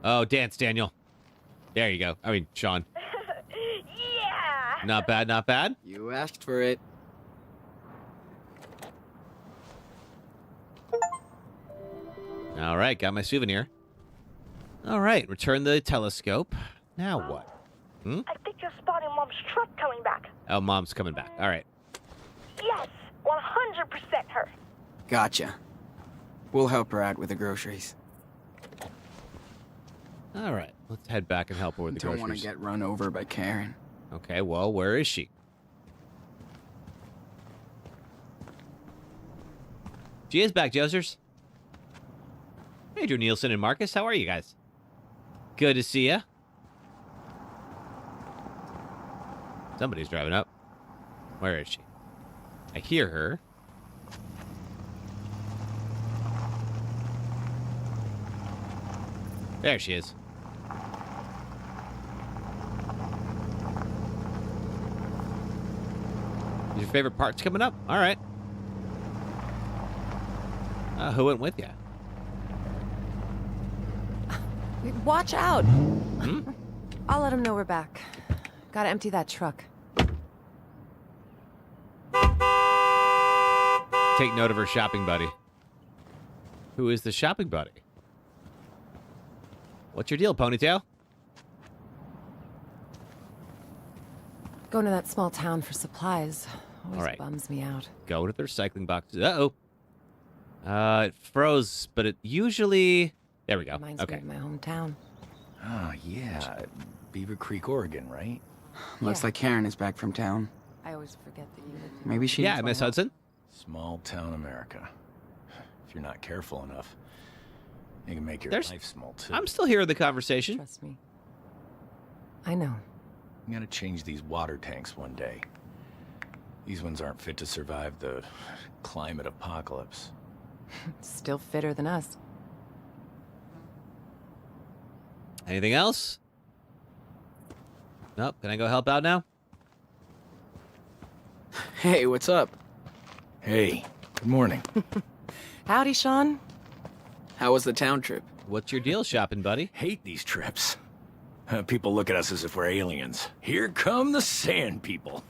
Oh, dance, Daniel. There you go. I mean, Sean. Yeah. Not bad, not bad. You asked for it. All right, got my souvenir. All right, return the telescope. Now what? I think you're spotting Mom's truck coming back. Oh, Mom's coming back. All right. Yes, 100% her. Gotcha. We'll help her out with the groceries. All right, let's head back and help her with the Don't want to groceries. get run over by Karen. Okay, well, where is she? She is back, Josers. Hey, Drew Nielsen and Marcus. How are you guys? Good to see ya. Somebody's driving up. Where is she? I hear her. There she is. Is your favorite parts coming up? All right. Who went with you? Watch out! I'll let him know we're back. Gotta empty that truck. Take note of her shopping buddy. Who is the shopping buddy? What's your deal, Ponytail? Going to that small town for supplies always All right. bums me out. Go to the recycling boxes. Uh-oh. It froze, but it usually... There we go. Reminds me Okay. of my hometown. Oh, yeah. Beaver Creek, Oregon, right? Looks Yeah. like Karen is back from town. I always forget that you live Maybe she Yeah, needs Miss my help. Hudson. Small town America. If you're not careful enough, you can make your There's- life small, too. I'm still here in the conversation. Trust me. I know. I'm gonna change these water tanks one day. These ones aren't fit to survive the climate apocalypse. Still fitter than us. Anything else? Nope. Can I go help out now? Hey, what's up? Hey, good morning. Howdy, Sean. How was the town trip? What's your deal, shopping buddy? Hate these trips. People look at us as if we're aliens. Here come the sand people.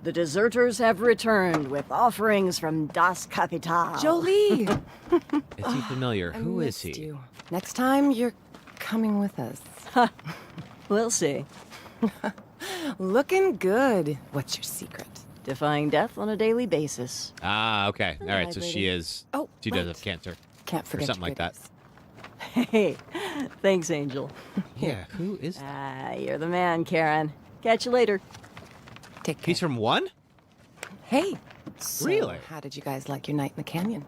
The deserters have returned with offerings from Das Kapital. Jolie! Is he familiar? I Who is missed he? You. Next time, you're coming with us. We'll see. Looking good. What's your secret? Defying death on a daily basis. Ah, okay. All right, so Hi, she lady. is... Oh, She does right. have cancer. Can't forget something your like that. goodies. Hey, thanks, Angel. Yeah, who is... You're the man, Karen. Catch you later. Take care. He's from one? Hey. So, Really? How did you guys like your night in the canyon?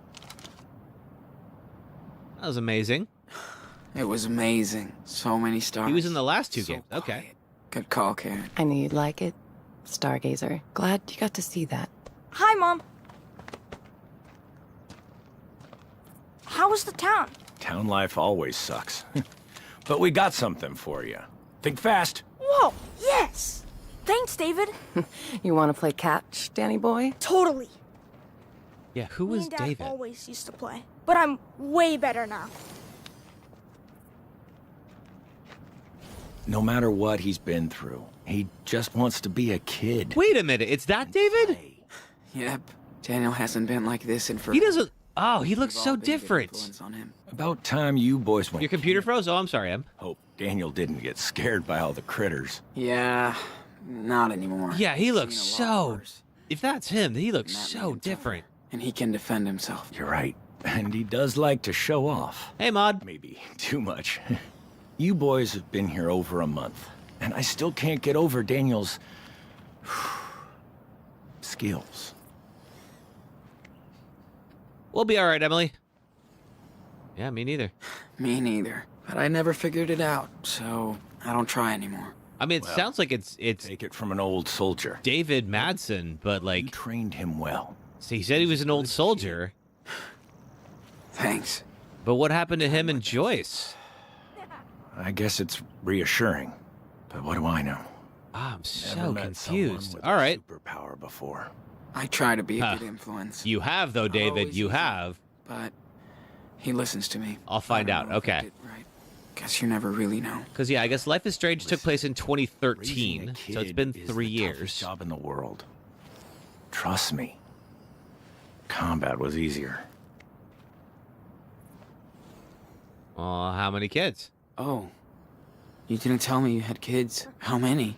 That was amazing. It was amazing. So many stars. He was in the last two So games. Okay. quiet. Good call, Karen. I knew you'd like it. Stargazer. Glad you got to see that. Hi, Mom. How was the town? Town life always sucks. But we got something for you. Think fast. Whoa, yes. Thanks, David. You want to play catch, Danny boy? Totally. Yeah, who Me is and Dad David? always used to play, but I'm way better now. No matter what he's been through, he just wants to be a kid. Wait a minute. It's that David? Play. Yep. Daniel hasn't been like this in forever. He doesn't... Oh, he looks We've so all been a good different. influence on him. About time you boys went. Your computer froze? Oh, I'm sorry, Em. Hope Daniel didn't get scared by all the critters. Yeah, not anymore. Yeah, he I've looks seen a lot so... worse. If that's him, he looks Not so me and different. And he can defend himself. You're right. And he does like to show off. Hey, Maud. Maybe too much. You boys have been here over a month, and I still can't get over Daniel's skills. We'll be all right, Emily. Yeah, me neither. Me neither. But I never figured it out, so I don't try anymore. I mean, it sounds like it's Take it from an old soldier. David Madsen, but You like, trained him well. so he said he was an old soldier, Thanks. but what happened to him and Joyce? I guess it's reassuring. But what do I know? Ah, I'm Never so met confused. someone with All a right. superpower before. I try to be a Huh. good influence. You have, though, David. Always You easy. have. But he listens to me. I'll find I out. don't know if I Okay. did right. Guess you never really know. Because, yeah, I guess Life is Strange took place in Raising 2013, a so it's kid been is 3 the toughest years. job in the world. Trust me. Combat was easier. Oh, how many kids? Oh. You didn't tell me you had kids. How many?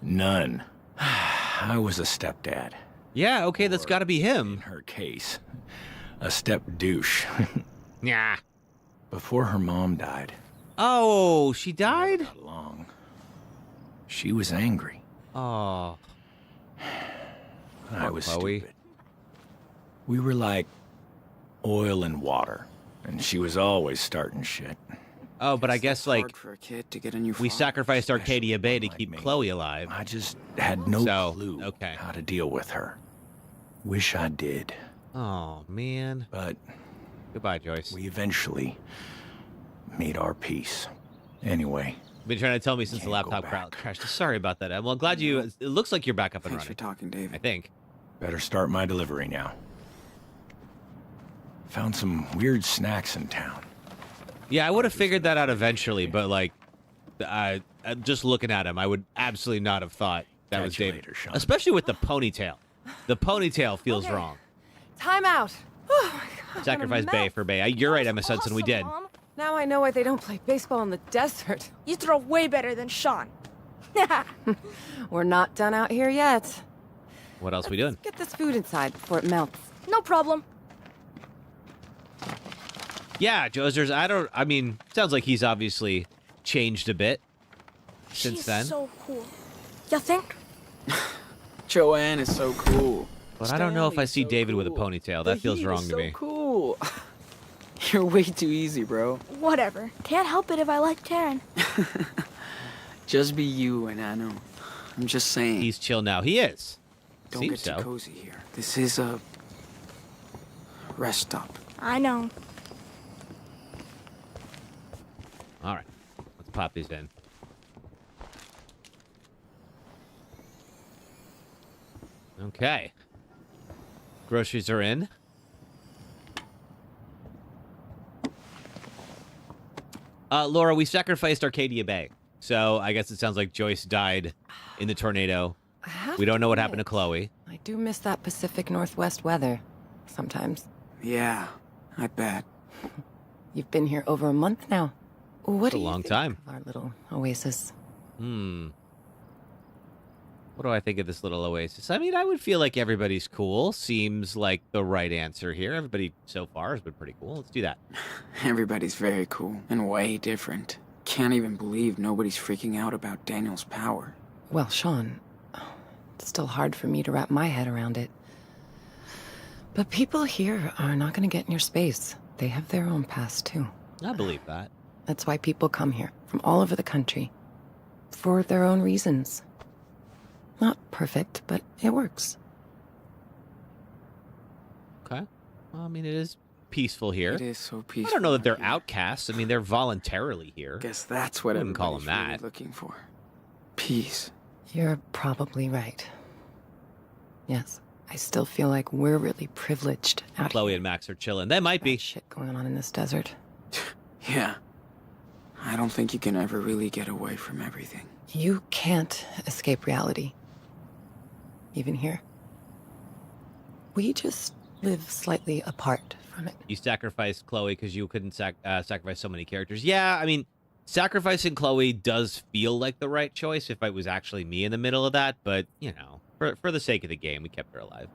None. I was a stepdad. Yeah, okay, that's got to be In him. her case, a step douche. Yeah. Before her mom died. Oh, she died? Not long. She was angry. Oh. I Poor was Chloe. stupid. We were like oil and water, and she was always starting shit. Oh, but I guess, That's like, hard for a kid to get a new we phone. sacrificed Arcadia Bay to like keep me. Chloe alive. I just had no So, clue okay. how to deal with her. Wish I did, Oh, man. but Goodbye, Joyce. we eventually made our peace. Anyway, You've been trying to tell me since the Can't go laptop back. crashed. Sorry about that, Em. Well, glad you... It looks like you're back up and Thanks for running, talking, I David. think. better start my delivery now. Found some weird snacks in town. Yeah, I would have figured that out eventually, but, like, just looking at him, I would absolutely not have thought that was Catch you David. later, Sean. Especially with the ponytail. The ponytail feels Okay. wrong. Time out. Oh my God, Sacrifice I'm gonna Bay melt. for Bay. You're right, Emma Sunson, we Awesome, did. Mom. Now I know why they don't play baseball in the desert. You throw way better than Sean. We're not done out here yet. What else we doing? Let's get this food inside before it melts. No problem. Yeah, Jozers, I mean, sounds like he's obviously changed a bit since She's then. so cool. You think? Joanne is so cool. But I don't know if I Stanley's see so David with a cool. ponytail. The That feels heat wrong is to so me. Cool. You're way too easy, bro. Whatever. Can't help it if I like Taryn. Just be you, and I know. I'm just saying. He's chill now. He is. Don't Seems get too so. cozy here. This is a rest stop. I know. All right. Let's pop these in. Okay. Groceries are in. Laura, we sacrificed Arcadia Bay. So I guess it sounds like Joyce died in the tornado. I have We don't know what happened to admit, Chloe. I do miss that Pacific Northwest weather. Sometimes. Yeah, I bet. You've been here over a month now. What It's a do you long think time. of our little oasis? What do I think of this little oasis? I mean, I would feel like everybody's cool. Seems like the right answer here. Everybody so far has been pretty cool. Let's do that. Everybody's very cool and way different. Can't even believe nobody's freaking out about Daniel's power. Well, Sean, it's still hard for me to wrap my head around it. But people here are not going to get in your space. They have their own past, too. I believe that. That's why people come here from all over the country. For their own reasons. Not perfect, but it works. Okay. Well, I mean, it is peaceful here. It is so peaceful. I don't know that they're out here. outcasts. I mean, they're voluntarily here. Guess that's what Wouldn't call everybody's them really that. looking for. Peace. You're probably right. Yes, I still feel like we're really privileged out Chloe here. and Max are chilling. They might be. Bad shit going on in this desert. Yeah. I don't think you can ever really get away from everything. You can't escape reality. Even here. We just live slightly apart from it. You sacrificed Chloe because you couldn't sacrifice so many characters. Yeah, I mean, sacrificing Chloe does feel like the right choice if it was actually me in the middle of that. But, you know, for the sake of the game, we kept her alive.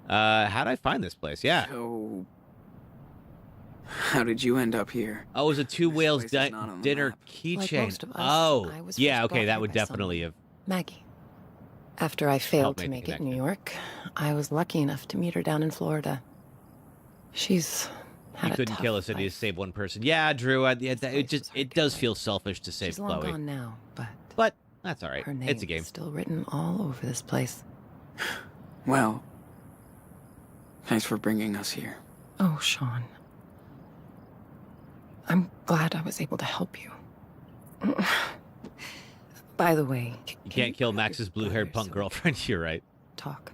How'd I find this place? Yeah. So, how did you end up here? Oh, it was a Two This Whales place is not on the dinner map. keychain. Like most of us, Oh, I was yeah, first okay, brought that here would by definitely someone. have... Maggie. After I failed make to the make it in New connection. York, I was lucky enough to meet her down in Florida. She's had You a couldn't tough kill a city to life. save one person. Yeah, Drew, it does feel selfish to save She's long Chloe. gone now, But that's all right. her name It's a game. is still written all over this place. Well, thanks for bringing us here. Oh, Sean. I'm glad I was able to help you. By the way, You can't kill Max's blue-haired punk so girlfriend. You're right. talk.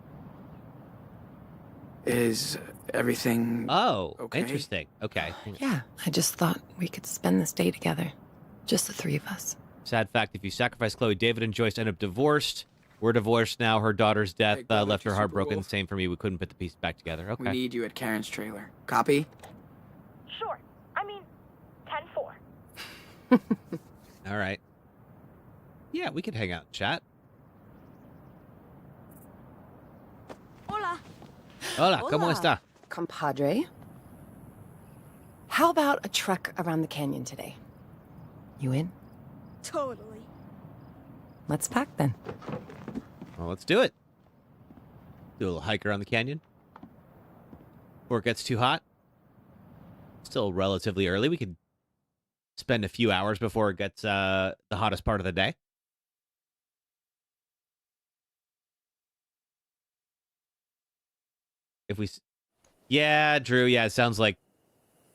Is everything Oh, okay? interesting. Okay. Yeah, I just thought we could spend this day together. Just the three of us. Sad fact, if you sacrifice Chloe, David and Joyce end up divorced. We're divorced now. Her daughter's death Hey, brother, left her to heartbroken. Superwolf. Same for me. We couldn't put the pieces back together. We Okay. need you at Karen's trailer. Copy? Sure. I mean, 10-4. All right. Yeah, we could hang out and chat. Hola. Hola, Hola. ¿cómo está? Compadre. How about a trek around the canyon today? You in? Totally. Let's pack then. Well, let's do it. Do a little hike around the canyon. Before it gets too hot. Still relatively early. We could spend a few hours before it gets the hottest part of the day. If we... Yeah, Drew, yeah, it sounds like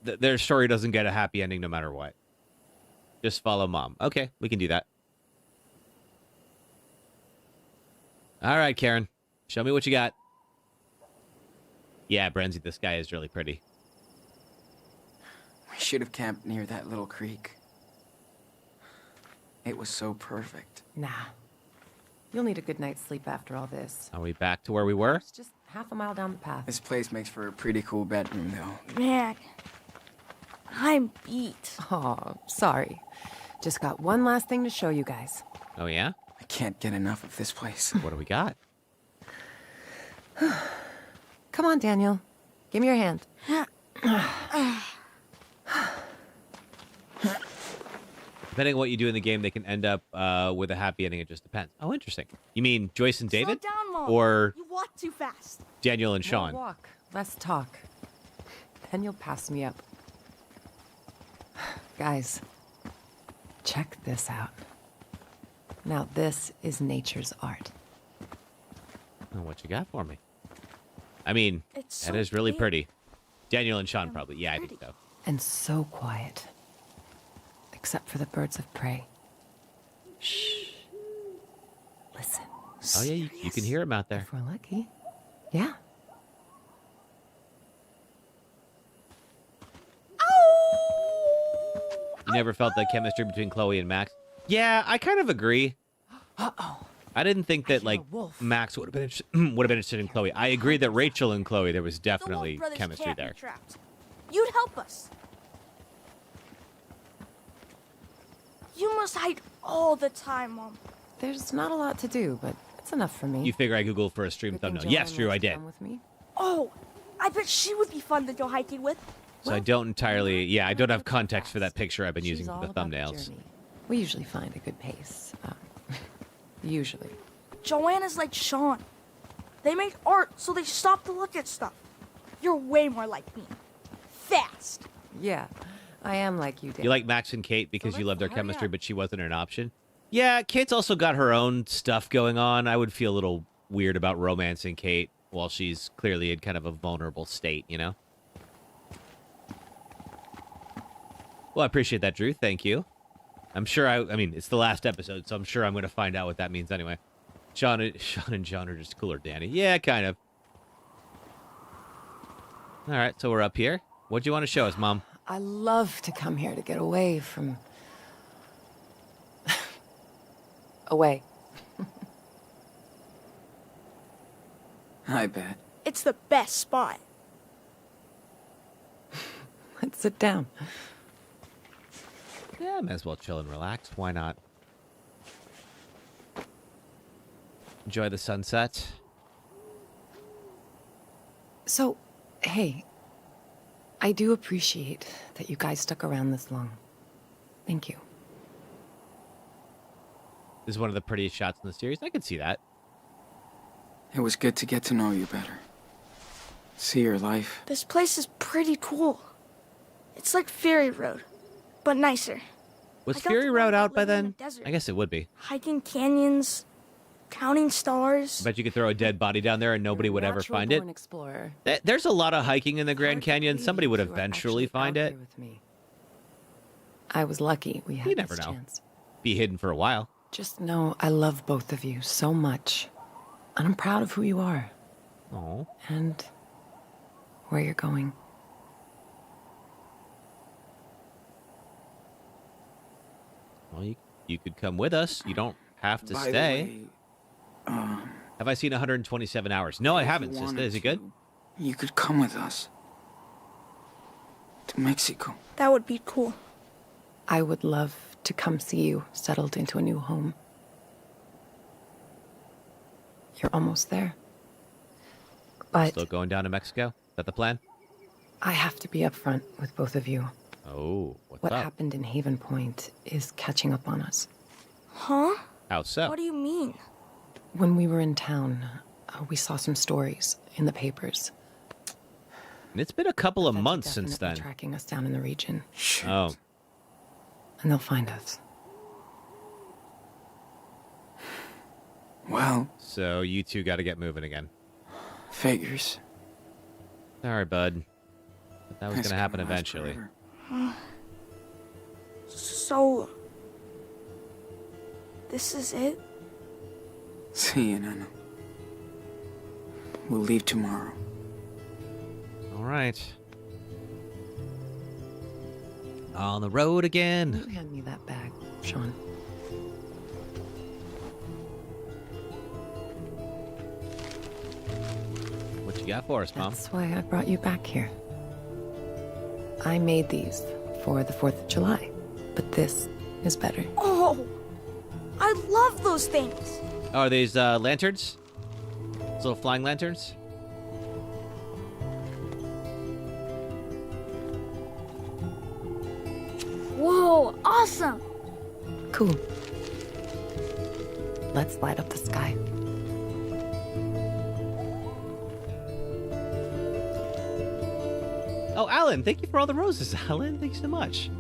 their story doesn't get a happy ending no matter what. Just follow mom. Okay, we can do that. All right, Karen. Show me what you got. Yeah, Brenzy, this guy is really pretty. We should have camped near that little creek. It was so perfect. Nah. You'll need a good night's sleep after all this. Are we back to where we were? It's just half a mile down the path. This place makes for a pretty cool bedroom, though. Man, I'm beat. Oh, sorry. Just got one last thing to show you guys. Oh, yeah? I can't get enough of this place. What do we got? Come on, Daniel. Give me your hand. Depending on what you do in the game, they can end up with a happy ending. It just depends. Oh, interesting. You mean Joyce and David? Slow down, Mom. Or You walk too fast. Daniel and Sean? More walk, less talk. Then you'll pass me up. Guys, check this out. Now this is nature's art. Oh, what you got for me? I mean, It's that so is really big pretty. Daniel and Sean probably. Yeah, I think pretty. so. And so quiet. Except for the birds of prey. Shh. Listen. Oh, yeah, you can hear him out there. If we're lucky. Yeah. You never felt that chemistry between Chloe and Max? Yeah, I kind of agree. Uh-oh. I didn't think that, hear like, a wolf. Max would have been interested in Chloe. I agree that Rachel and Chloe, there was The Wolf definitely brothers chemistry can't be there. trapped. You'd help us. You must hide all the time, Mom. There's not a lot to do, but it's enough for me. You figure I Googled for a stream Good thing thumbnail. Yes, Joanne Drew, I wants to did. come with me. Oh, I bet she would be fun to go hiking with. So I don't entirely, yeah, I don't have context for that picture I've been She's using for all the about thumbnails. journey. We usually find a good pace. Usually. Joanna's like Sean. They make art, so they stop to look at stuff. You're way more like me. Fast. Yeah, I am like you, Dan. You like Max and Kate because you let's love their hurry chemistry, up. but she wasn't an option? Yeah, Kate's also got her own stuff going on. I would feel a little weird about romancing Kate while she's clearly in kind of a vulnerable state, you know? Well, I appreciate that, Drew. Thank you. I'm sure I mean, it's the last episode, so I'm sure I'm going to find out what that means anyway. Sean and John are just cooler, Danny. Yeah, kind of. All right, so we're up here. What do you want to show us, Mom? I love to come here to get away from... away. I bet. It's the best spot. Let's sit down. Yeah, might as well chill and relax. Why not? Enjoy the sunset. So, hey, I do appreciate that you guys stuck around this long. Thank you. This is one of the prettiest shots in the series. I can see that. It was good to get to know you better. See your life. This place is pretty cool. It's like Ferry Road, but nicer. Was I got Fury to Road learn out about by living in then? the desert. I guess it would be. Hiking canyons, counting stars. Bet you could throw a dead body down there and nobody would ever find it. Natural-born explorer. There's a lot of hiking in the Grand Hard to Canyon. believe Somebody would you are eventually actually find out it. here with me. I was lucky we had You never this know. chance. Be hidden for a while. Just know I love both of you so much. And I'm proud of who you are. Oh, And where you're going. Well, you could come with us. You don't have to By stay. the way, Have I seen 127 hours? No, I if you haven't, sister. wanted Is it good? to, you could come with us. To Mexico. That would be cool. I would love to come see you settled into a new home. You're almost there. But Still going down to Mexico? Is that the plan? I have to be upfront with both of you. Oh, what's What up? happened in Haven Point is catching up on us. Huh? How so? What do you mean? When we were in town, we saw some stories in the papers. And it's been a couple of That's months since definitely then. tracking us down in the region, Shit. Oh, and they'll find us. Well, so you two got to get moving again. figures. Sorry, bud. But that was That's going to happen last eventually. forever. So... this is it? See you, Nana. We'll leave tomorrow. All right. On the road Can again. you hand me that bag, Sean? What you got for us, Mom? That's why I brought you back here. I made these for the 4th of July, but this is better. Oh! I love those things! Oh, are these lanterns? Those little flying lanterns? Whoa, awesome! Cool. Let's light up the sky. Oh, Alan, thank you for all the roses, Alan. Thanks so much.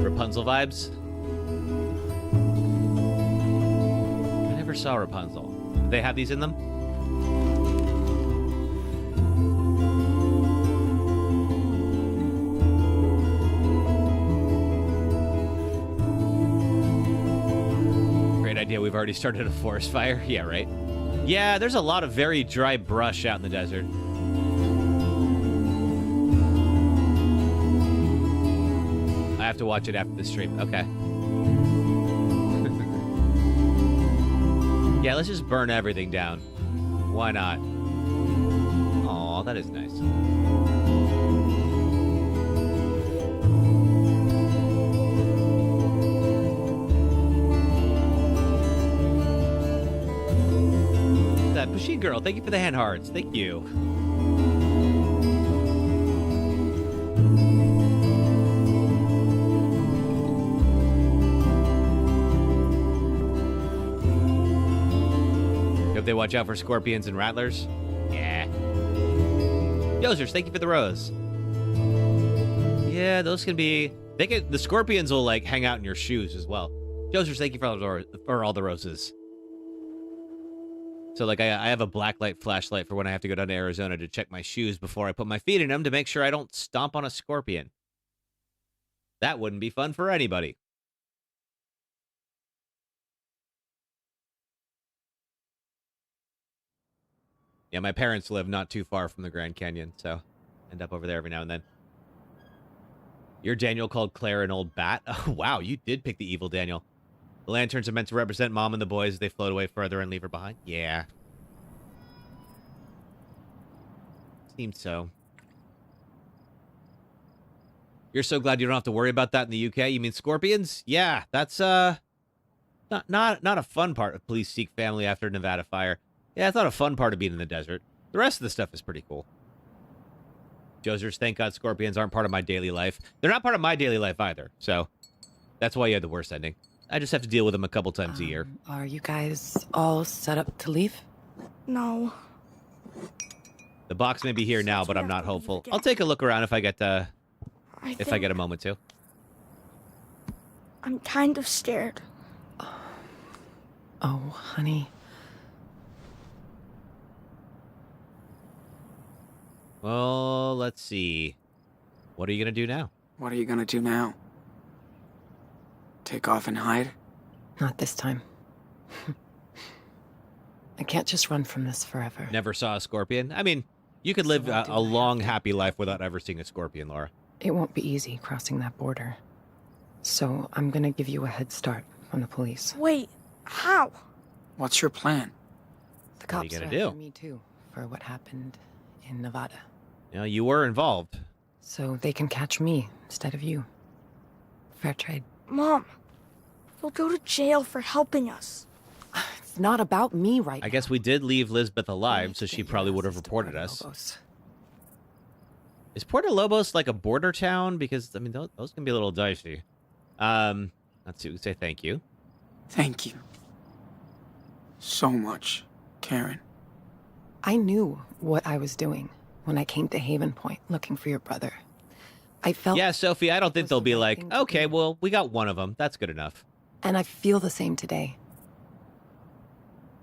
Rapunzel vibes. I never saw Rapunzel. Do they have these in them? Great idea. We've already started a forest fire. Yeah, right? Yeah, there's a lot of very dry brush out in the desert. I have to watch it after the stream. Okay. Yeah, let's just burn everything down. Why not? Aw, that is nice. That Bushy girl, thank you for the hand hearts. Thank you. Hope they watch out for scorpions and rattlers. Yeah. Yozers, thank you for the rose. Yeah, those can be. The scorpions will like hang out in your shoes as well. Yozers, thank you for all the roses. So like I have a blacklight flashlight for when I have to go down to Arizona to check my shoes before I put my feet in them to make sure I don't stomp on a scorpion. That wouldn't be fun for anybody. Yeah, my parents live not too far from the Grand Canyon, so end up over there every now and then. You're Daniel called Claire an old bat? Oh, wow, you did pick the evil Daniel. The lanterns are meant to represent Mom and the boys as they float away further and leave her behind? Yeah. Seems so. You're so glad you don't have to worry about that in the UK? You mean scorpions? Yeah, that's not a fun part of Police Seek Family after Nevada fire. Yeah, it's not a fun part of being in the desert. The rest of the stuff is pretty cool. Josers, thank God scorpions aren't part of my daily life. They're not part of my daily life either, so that's why you had the worst ending. I just have to deal with them a couple times a year. Are you guys all set up to leave? No. The box may be here now, but I'm not hopeful. I'll take a look around if I get I a moment to. I'm kind of scared. Oh, honey. Well, let's see. What are you gonna do now? What are you gonna do now? Take off and hide? Not this time. I can't just run from this forever. Never saw a scorpion? I mean, You could live So what do a I long, have to- happy life without ever seeing a scorpion, Laura. It won't be easy crossing that border. So I'm gonna give you a head start on the police. Wait, how? What's your plan? The What are you cops gonna are after do? me too for what happened in Nevada. You know, you were involved. So they can catch me instead of you. Fair trade. Mom, you'll go to jail for helping us. It's not about me right I now. guess we did leave Lisbeth You alive, need so to she get your probably would have asses to reported Puerto us. Lobos. Is Puerto Lobos like a border town? Because, I mean, those can be a little dicey. Let's see, we say thank you. Thank you. So much, Karen. I knew what I was doing when I came to Haven Point looking for your brother. I felt, Yeah, Sophie, I don't think was they'll the be right like, thing to okay, do. well, we got one of them. That's good enough. and I feel the same today.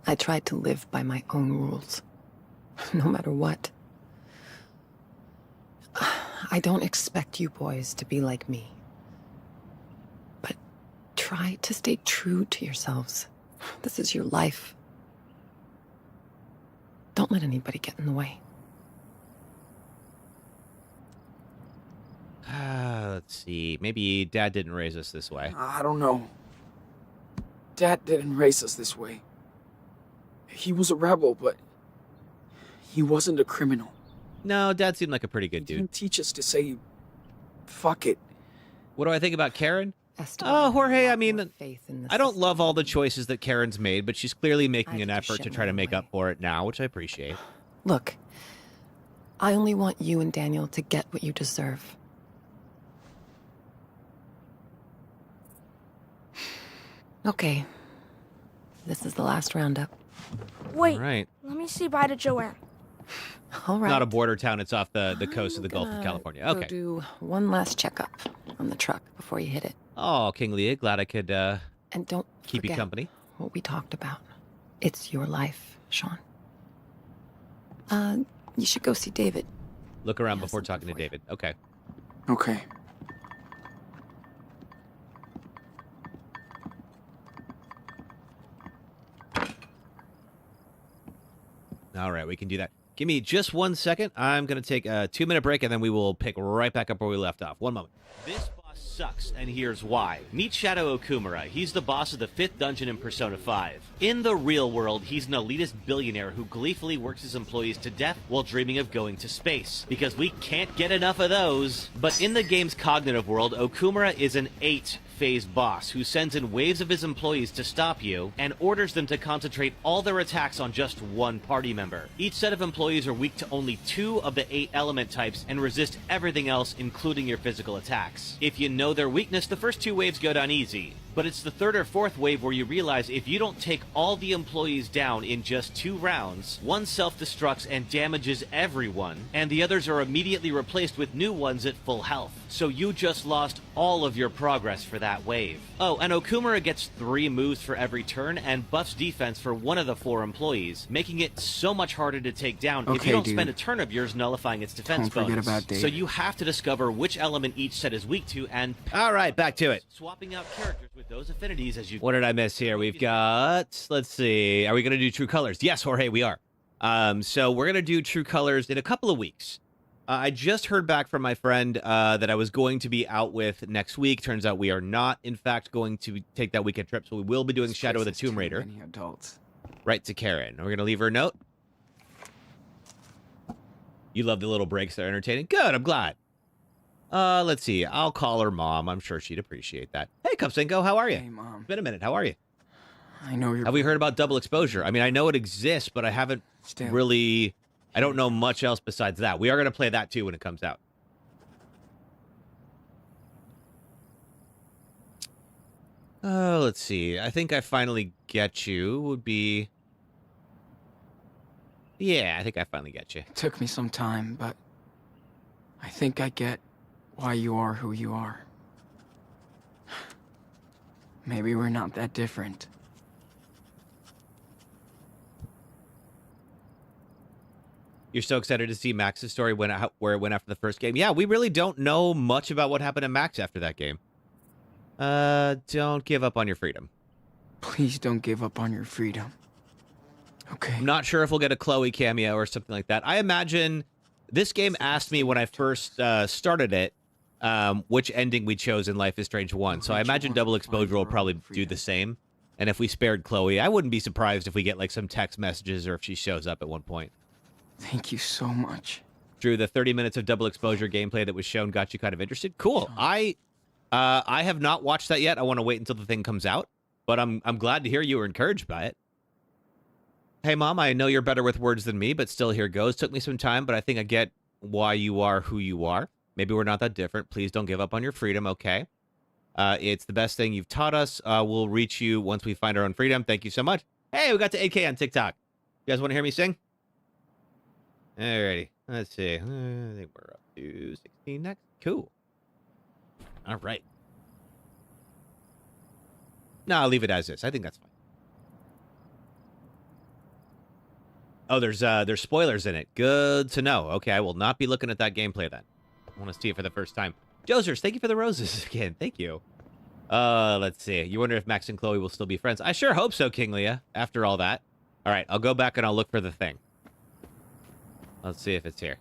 I tried to live by my own rules, no matter what. I don't expect you boys to be like me. But try to stay true to yourselves. This is your life. Don't let anybody get in the way. Let's see. Maybe Dad didn't raise us this way. I don't know. Dad didn't raise us this way. He was a rebel, but he wasn't a criminal. No, Dad seemed like a pretty He good dude. didn't teach us to say, fuck it. What do I think about Karen? Esteban Oh, had a Jorge, lot I mean, more faith in the I don't system love all the than me. choices that Karen's made, but she's clearly making I an have to effort to shit try to my make way. up for it now, which I appreciate. Look, I only want you and Daniel to get what you deserve. Okay. This is the last roundup. Wait, All right. let me say bye to Joanne. All right. Not a border town. It's off the coast of the I'm Gulf of gonna California. go Okay. do one last checkup on the truck before you hit it. Oh, King Leah, glad I could And don't keep you forget company. what we talked about. It's your life, Sean. You should go see David. Look around Yeah, before something talking to for you. David. Okay. Okay. All right, we can do that. Give me just 1 second. I'm going to take a 2-minute break, and then we will pick right back up where we left off. 1 moment. This boss sucks, and here's why. Meet Shadow Okumura. He's the boss of the 5th dungeon in Persona 5. In the real world, he's an elitist billionaire who gleefully works his employees to death while dreaming of going to space. Because we can't get enough of those. But in the game's cognitive world, Okumura is an 8-phase boss who sends in waves of his employees to stop you and orders them to concentrate all their attacks on just one party member. Each set of employees are weak to only 2 of the 8 element types and resist everything else, including your physical attacks. If you know their weakness, the first 2 waves go down easy. But it's the 3rd or 4th wave where you realize if you don't take all the employees down in just 2 rounds, one self-destructs and damages everyone, and the others are immediately replaced with new ones at full health. So you just lost all of your progress for that wave. Oh, and Okumura gets 3 moves for every turn and buffs defense for one of the 4 employees, making it so much harder to take down if Okay, you don't dude. spend a turn of yours nullifying its defense Don't forget bonus. about David. So you have to discover which element each set is weak to and... All right, back to it. Swapping out characters with those affinities as you... What did I miss here? We've got... Let's see. Are we going to do True Colors? Yes, Jorge, we are. So we're going to do True Colors in a couple of weeks. I just heard back from my friend that I was going to be out with next week. Turns out we are not, in fact, going to take that weekend trip. So we will be doing This Shadow of the place has Tomb too Raider. many adults. Right to Karen. We're going to leave her a note. You love the little breaks. They're entertaining. Good, I'm glad. Let's see. I'll call her mom. I'm sure she'd appreciate that. Hey, Cupsinko, how are you? Hey, Mom. It's been a minute. How are you? I know you're... Have we heard about double exposure? I mean, I know it exists, but I haven't Still. really... I don't know much else besides that. We are going to play that, too, when it comes out. Oh, let's see. I think I finally get you would be... Yeah, I think I finally get you. It took me some time, but I think I get why you are who you are. Maybe we're not that different. You're so excited to see Max's story where it went after the first game. Yeah, we really don't know much about what happened to Max after that game. Don't give up on your freedom. Please don't give up on your freedom. Okay. I'm not sure if we'll get a Chloe cameo or something like that. I imagine this game asked me when I first started it which ending we chose in Life is Strange 1. So I imagine Double Exposure will probably do the same. And if we spared Chloe, I wouldn't be surprised if we get like some text messages or if she shows up at one point. Thank you so much. Drew, the 30 minutes of Double Exposure gameplay that was shown got you kind of interested? Cool. I have not watched that yet. I want to wait until the thing comes out. But I'm glad to hear you were encouraged by it. Hey, Mom, I know you're better with words than me, but still, here goes. Took me some time, but I think I get why you are who you are. Maybe we're not that different. Please don't give up on your freedom, okay? It's the best thing you've taught us. We'll reach you once we find our own freedom. Thank you so much. Hey, we got to 8K on TikTok. You guys want to hear me sing? Alrighty. Let's see. I think we're up to 16 next. Cool. All right. No, I'll leave it as is. I think that's fine. Oh, there's spoilers in it. Good to know. Okay, I will not be looking at that gameplay then. I want to see it for the first time. Josers, thank you for the roses again. Thank you. Let's see. You wonder if Max and Chloe will still be friends. I sure hope so, King Leah, after all that. All right, I'll go back and I'll look for the thing. Let's see if it's here.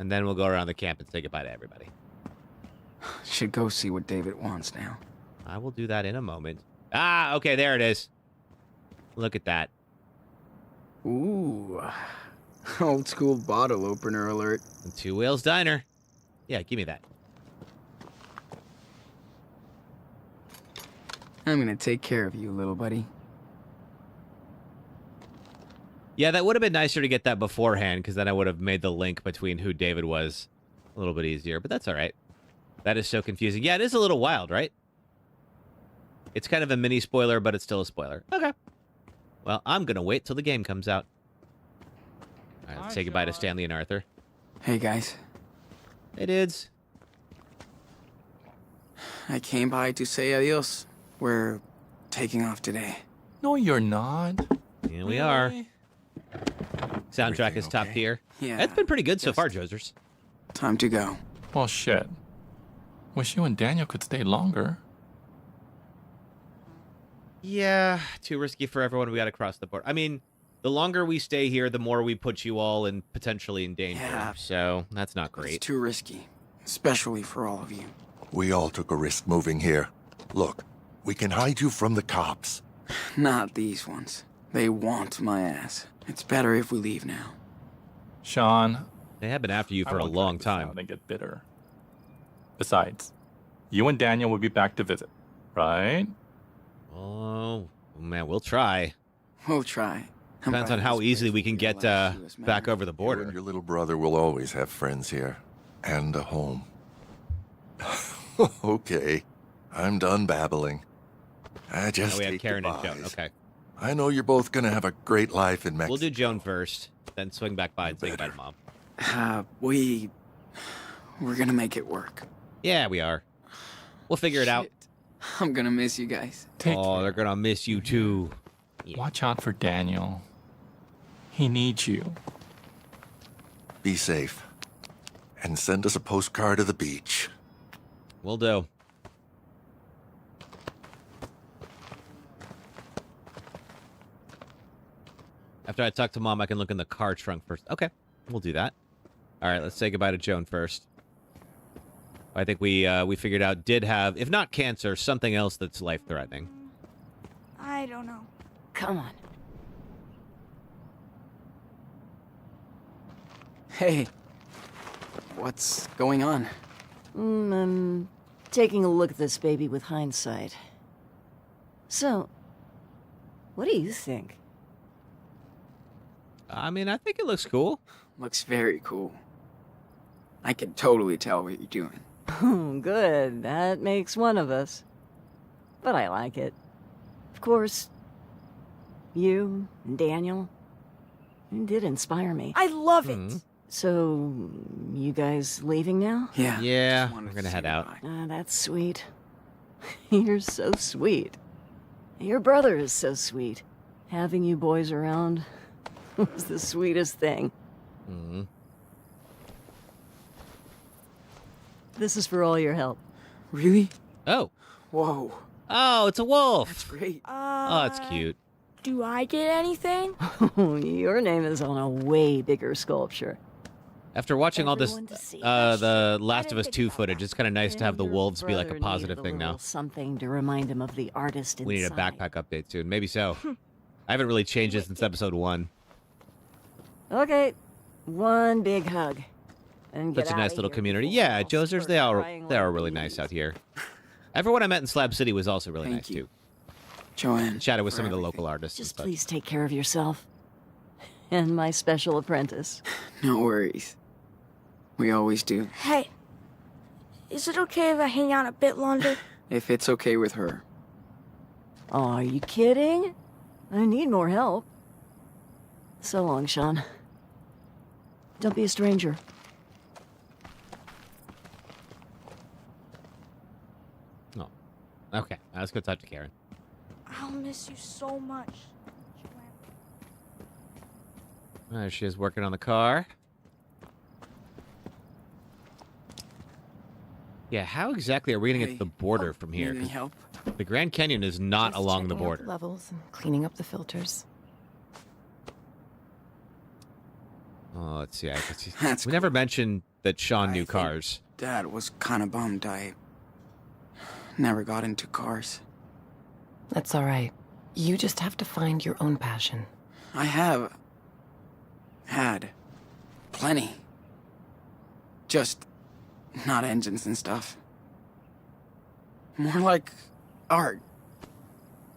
And then we'll go around the camp and say goodbye to everybody. Should go see what David wants now. I will do that in a moment. Ah, okay, there it is. Look at that. Ooh. Old school bottle opener alert. And Two Whales Diner. Yeah, give me that. I'm gonna take care of you, little buddy. Yeah, that would have been nicer to get that beforehand, because then I would have made the link between who David was a little bit easier, but that's all right. That is so confusing. Yeah, it is a little wild, right? It's kind of a mini spoiler, but it's still a spoiler. Okay. Well, I'm going to wait till the game comes out. All right, let's say goodbye to Stanley and Arthur. Hey, guys. Hey, dudes. I came by to say adios. We're taking off today. No, you're not. Here we are. Soundtrack Everything is top okay? tier. Yeah. It's been pretty good so far, Josers. Time to go. Well, shit. Wish you and Daniel could stay longer. Yeah, too risky for everyone. We got to cross the board. I mean, the longer we stay here, the more we put you all in potentially in danger. Yeah. So that's not It's great. too risky. Especially for all of you. We all took a risk moving here. Look, we can hide you from the cops. Not these ones. They want my ass. It's better if we leave now. Sean, They have been after you I for a won't long drag this out time. and get bitter. Besides, you and Daniel will be back to visit, right? Oh, man, we'll try. We'll try. I'm Depends proud on of how this easily place we for can being get the last US back member. over the You border. and your little brother will always have friends here. And a home. Okay. I'm done babbling. I just Oh, we have hate Karen and goodbyes. Joan. Okay. I know you're both gonna have a great life in Mexico. We'll do Joan first, then swing back by and say goodbye to Mom. We're gonna make it work. Yeah, we are. We'll figure it out. Shit. I'm gonna miss you guys. Take Oh, care. they're going to miss you too. Watch out for Daniel. He needs you. Be safe. And send us a postcard of the beach. Will do. After I talk to Mom, I can look in the car trunk first. Okay, we'll do that. All right, let's say goodbye to Joan first. I think we figured out did have, if not cancer, something else that's life-threatening. I don't know. Come on. Hey. What's going on? I'm taking a look at this baby with hindsight. So, what do you think? I mean, I think it looks cool. Looks very cool. I can totally tell what you're doing. Oh, good. That makes one of us. But I like it. Of course, you and Daniel, you did inspire me. I love it. Mhm. So, you guys leaving now? Yeah. Yeah, just wanted we're to gonna say head out. goodbye. Ah, that's sweet. You're so sweet. Your brother is so sweet. Having you boys around was the sweetest thing. Mhm. This is for all your help. Really? Oh. Whoa. Oh, it's a wolf. That's great. Oh, it's cute. Do I get anything? Your name is on a way bigger sculpture. After watching all this, Everyone to see. the Last I of Us didn't 2 think about footage, that. it's kind of nice to have the Your wolves be like a brother positive needed thing little now. Something to remind him of the artist inside. We need a backpack update soon. Maybe so. I haven't really changed it since episode 1. Okay, one big hug. And get Such a outta nice little here community. before Yeah, we all Josers, start they are crying really nice babies. out here. Everyone I met in Slab City was also really Thank nice you, too. Joanne. Chatted with for some of the everything. local artists. Just and such. please take care of yourself. And my special apprentice. No worries. We always do. Hey, is it okay if I hang out a bit longer? If it's okay with her. Oh, are you kidding? I need more help. So long, Sean. Don't be a stranger. Oh. Okay, let's go talk to Karen. I'll miss you so much. Joanne. There she is working on the car. Yeah, how exactly are we going to get to the border from here? Need any 'Cause help? the Grand Canyon is not Just along the checking out border. levels and cleaning up the filters. Oh, let's see. That's we never mentioned that Sean I knew think- cars. Dad was kind of bummed I never got into cars. That's all right. You just have to find your own passion. I have had plenty. Just not engines and stuff. More like art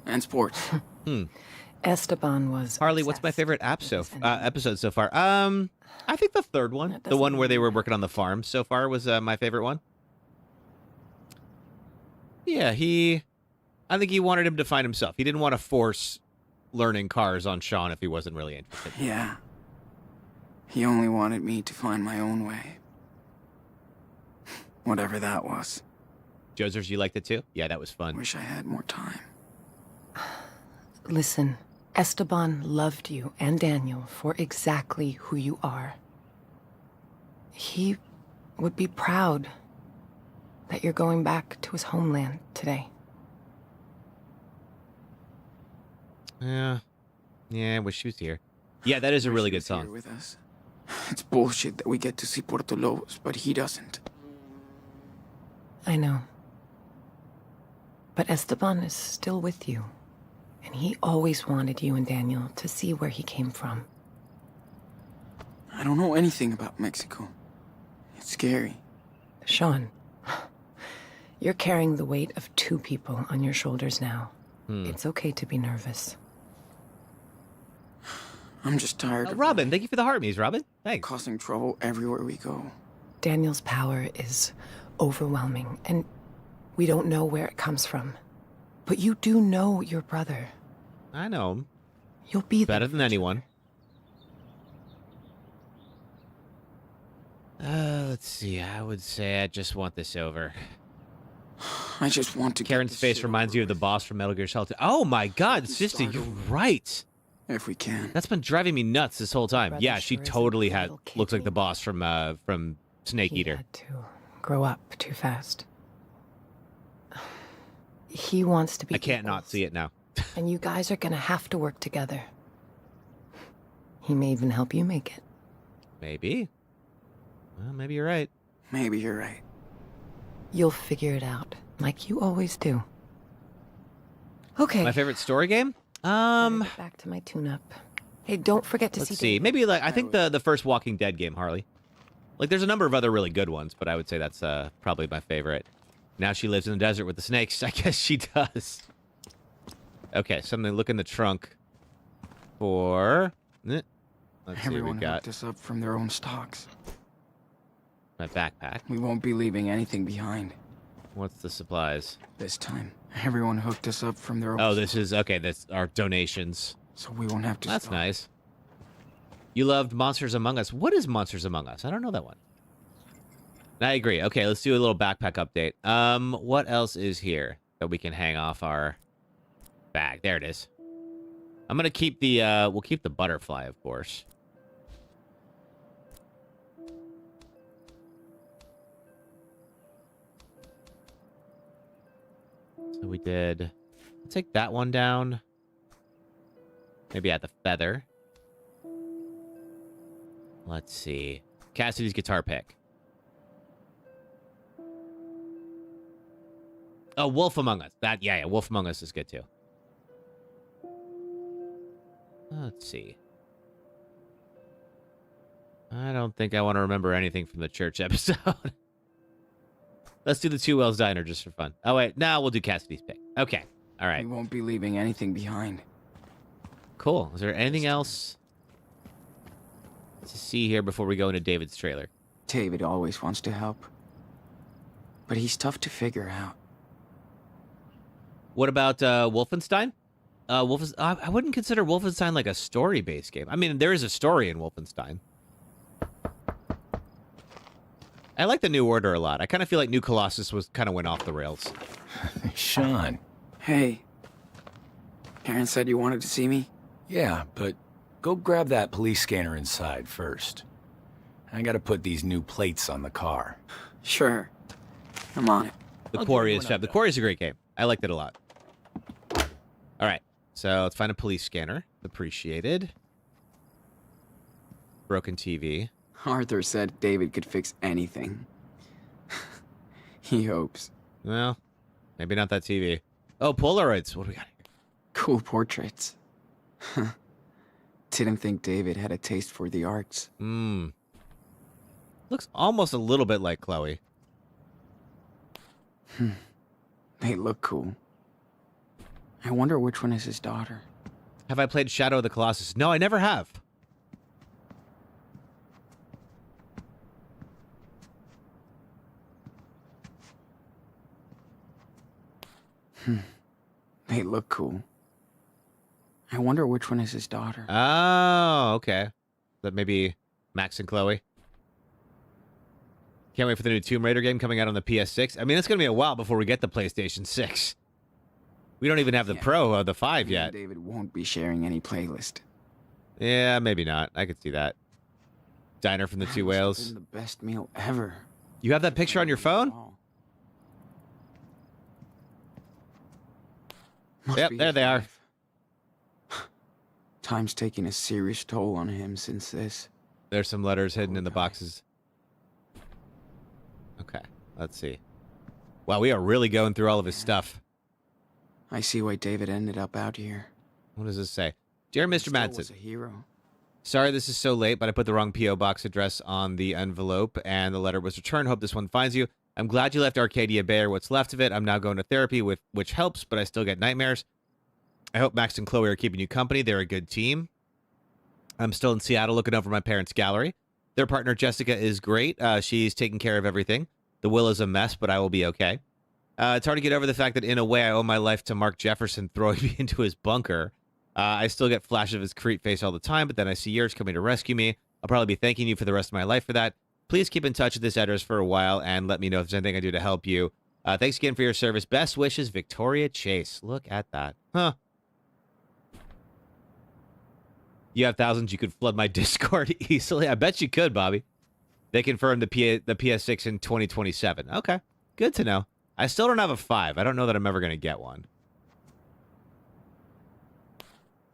and sports. Esteban was Harley, what's my obsessed favorite app with so his engine. episode so far? I think the third one, That the one doesn't where they were matter. working on the farm so far, was my favorite one. Yeah, I think he wanted him to find himself. He didn't want to force learning cars on Sean if he wasn't really interested. Yeah. He only wanted me to find my own way. Whatever that was. Josers, you liked it too? Yeah, that was fun. Wish I had more time. Listen, Esteban loved you and Daniel for exactly who you are. He would be proud that you're going back to his homeland today. Yeah, I wish she was here. Yeah, that is a Wish really he good was here song. with us. It's bullshit that we get to see Puerto Lobos, but he doesn't. I know. But Esteban is still with you. And he always wanted you and Daniel to see where he came from. I don't know anything about Mexico. It's scary. Sean, you're carrying the weight of two people on your shoulders now. It's okay to be nervous. I'm just tired of Robin, thank you for the heart, Robin. Thanks. causing trouble everywhere we go. Daniel's power is overwhelming, and we don't know where it comes from. But you do know your brother. I know him You'll be better there than for each anyone. Let's see. I would say I just want this over. I just want to. Karen's get this face shit reminds over you of the with, boss from Metal Gear Solid 2. Oh my God, can sister, start you're over. right. if we can. That's been driving me nuts this whole time. Brother Yeah, she sure is a totally good had little looks like the kitty. boss from Snake He Eater. had to grow up too fast. He wants to be I can't not equals, see it now. and you guys are gonna have to work together. He may even help you make it. Maybe. Well, maybe you're right. Maybe you're right. You'll figure it out, like you always do. Okay. My favorite story game? better get back to my tune-up. Hey, don't forget to Let's see. see. Maybe like I think the first Walking Dead game, Harley. Like there's a number of other really good ones, but I would say that's probably my favorite. Now she lives in the desert with the snakes. I guess she does. Okay, something look in the trunk for. Let's see what Everyone we got. hooked us up from their own stocks. My backpack. We won't be leaving anything behind What's the supplies? this time. Everyone hooked us up from their own. Oh, this is okay. That's our donations. So we won't have to. That's stop. nice. You loved Monsters Among Us. What is Monsters Among Us? I don't know that one. I agree. Okay, let's do a little backpack update. What else is here that we can hang off our bag? There it is. I'm gonna keep the we'll keep the butterfly, of course. So we did take that one down. Maybe at the feather. Let's see. Cassidy's guitar pick. Oh, Wolf Among Us. Yeah, Wolf Among Us is good too. Let's see. I don't think I want to remember anything from the church episode. Let's do the Two Wells Diner just for fun. Oh, wait. No, we'll do Cassidy's pick. Okay. All right. We won't be leaving anything behind. Cool. Is there anything else to see here before we go into David's trailer? David always wants to help. But he's tough to figure out. What about Wolfenstein? I wouldn't consider Wolfenstein like a story-based game. I mean, there is a story in Wolfenstein. I like the New Order a lot. I kind of feel like New Colossus kind of went off the rails. Sean. Hey. Aaron said you wanted to see me? Yeah, but go grab that police scanner inside first. I gotta put these new plates on the car. Sure. I'm on it. The Quarry is fab. The Quarry is a great game. I liked it a lot. All right. So let's find a police scanner. Appreciated. Broken TV. Arthur said David could fix anything. He hopes. Well, maybe not that TV. Oh, Polaroids. What do we got here? Cool portraits. Didn't think David had a taste for the arts. Looks almost a little bit like Chloe. They look cool. I wonder which one is his daughter. Have I played Shadow of the Colossus? No, I never have. They look cool. I wonder which one is his daughter. Oh, okay. That maybe Max and Chloe. Can't wait for the new Tomb Raider game coming out on the PS6. I mean, it's going to be a while before we get the PlayStation 6. We don't even have the Pro or the 5 yet. David won't be sharing any playlist. Yeah, maybe not. I could see that. Diner from the Two Whales. The best meal ever. You have that picture on your phone? Yep, there they are. Time's taking a serious toll on him since this. There's some letters hidden in the boxes. Okay, let's see. Wow, we are really going through all of his stuff. I see why David ended up out here. What does this say? Dear Mr. Madsen, Was a hero. sorry this is so late, but I put the wrong P.O. box address on the envelope, and the letter was returned. Hope this one finds you. I'm glad you left Arcadia Bay or what's left of it. I'm now going to therapy, which helps, but I still get nightmares. I hope Max and Chloe are keeping you company. They're a good team. I'm still in Seattle looking over my parents' gallery. Their partner, Jessica, is great. She's taking care of everything. The will is a mess, but I will be okay. It's hard to get over the fact that, in a way, I owe my life to Mark Jefferson throwing me into his bunker. I still get flashes of his creep face all the time, but then I see yours coming to rescue me. I'll probably be thanking you for the rest of my life for that. Please keep in touch with this address for a while and let me know if there's anything I do to help you. Thanks again for your service. Best wishes, Victoria Chase. Look at that. Huh. You have thousands. You could flood my Discord easily. I bet you could, Bobby. They confirmed the PS6 in 2027. Okay. Good to know. I still don't have a 5. I don't know that I'm ever going to get one.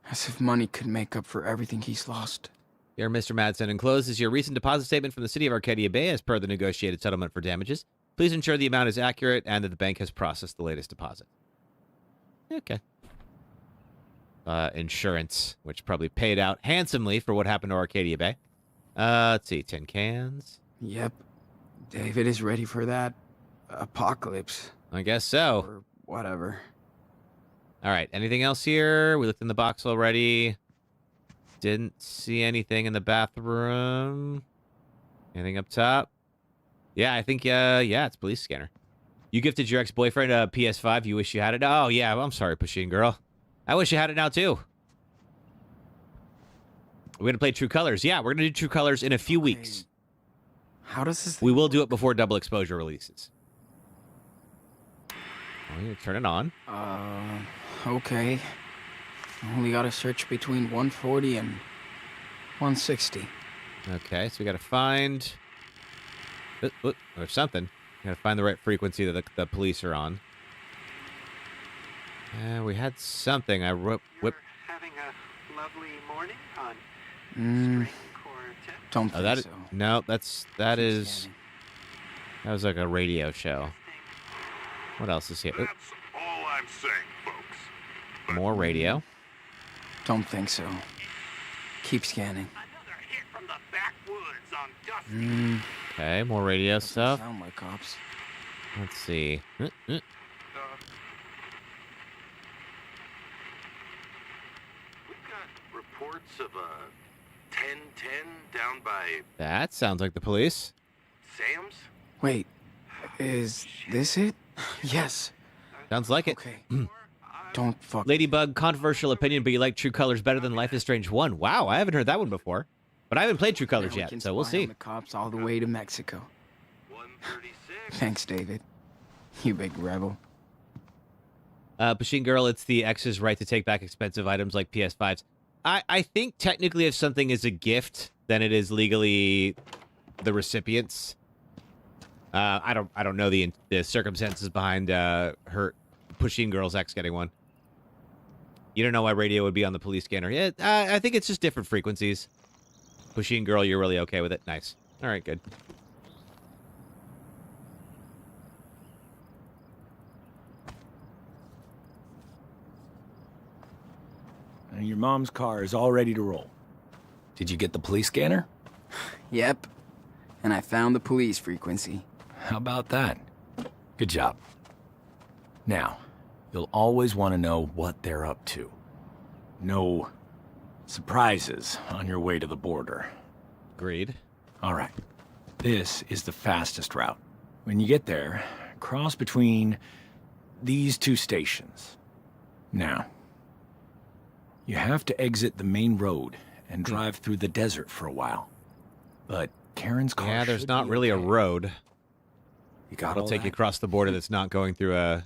As if money could make up for everything he's lost. Dear Mr. Madsen, enclosed is your recent deposit statement from the city of Arcadia Bay as per the negotiated settlement for damages. Please ensure the amount is accurate and that the bank has processed the latest deposit. Okay. Insurance, which probably paid out handsomely for what happened to Arcadia Bay. Let's see, 10 cans. Yep. David is ready for that apocalypse. I guess so. Or whatever. All right, anything else here? We looked in the box already. Didn't see anything in the bathroom. Anything up top? Yeah, I think, yeah, it's police scanner. You gifted your ex-boyfriend a PS5. You wish you had it? Oh, yeah, I'm sorry, Pusheen Girl. I wish you had it now, too. We're going to play True Colors. Yeah, we're going to do True Colors in a few weeks. How does this... We will do it before Double Exposure releases. I'm going to turn it on. Okay. Only got to search between 140 and 160. Okay, so we got to find... There's something. We got to find the right frequency that the police are on. We had something. I wrote... Having a lovely morning on Mm, string quartet. don't Oh, think so. no, that is that was like a radio show. What else is here? Oop, That's all I'm saying, folks. more radio. Don't think so. Keep scanning. Another hit from the backwoods on Dusty. Okay, more radio stuff. Sound like cops. Let's see. We've got reports of a 1010 down by That sounds like the police. Sam's. Wait, is this it? Yes. Sounds like it. Okay. Don't fuck. Ladybug, controversial opinion, but you like True Colors better than Life is Strange 1. Wow, I haven't heard that one before. But I haven't played True Colors Now we yet, can so we'll spy on see. The cops all the way to Mexico. 136. Thanks, David. You big rebel. Machine Girl, it's the ex's right to take back expensive items like PS5s. I think technically if something is a gift, then it is legally the recipient's. I don't know the circumstances behind her Pushing Girl's ex getting one. You don't know why radio would be on the police scanner. Yeah, I think it's just different frequencies. Pushing Girl, you're really okay with it. Nice. All right, good. And your mom's car is all ready to roll. Did you get the police scanner? Yep. And I found the police frequency. How about that? Good job. Now, you'll always want to know what they're up to. No surprises on your way to the border. Agreed. All right. This is the fastest route. When you get there, cross between these two stations. Now, you have to exit the main road and drive through the desert for a while. But Karen's car Yeah, there's should not be really a okay. road. You got It'll all take you that? across the border that's not going through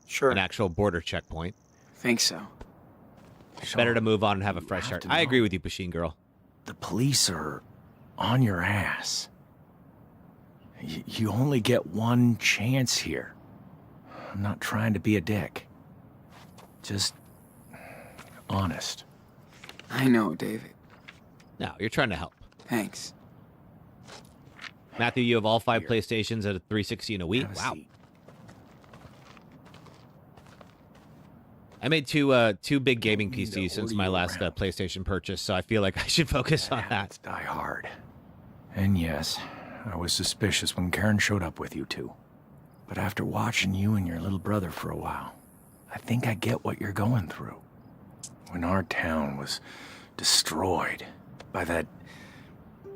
Sure. an actual border checkpoint. Think so. Better to move on and have a fresh have start. to I agree know. with you, Pushing Girl. The police are on your ass. You only get one chance here. I'm not trying to be a dick. Just honest. I know, David. No, you're trying to help. Thanks. Matthew, you have all 5 Here. PlayStations at a 360 in a week. Have a Wow. seat. I made two big gaming Don't need to PCs since order my you last around. PlayStation purchase, so I feel like I should focus on that. Habits die hard. And yes, I was suspicious when Karen showed up with you two. But after watching you and your little brother for a while, I think I get what you're going through. When our town was destroyed by that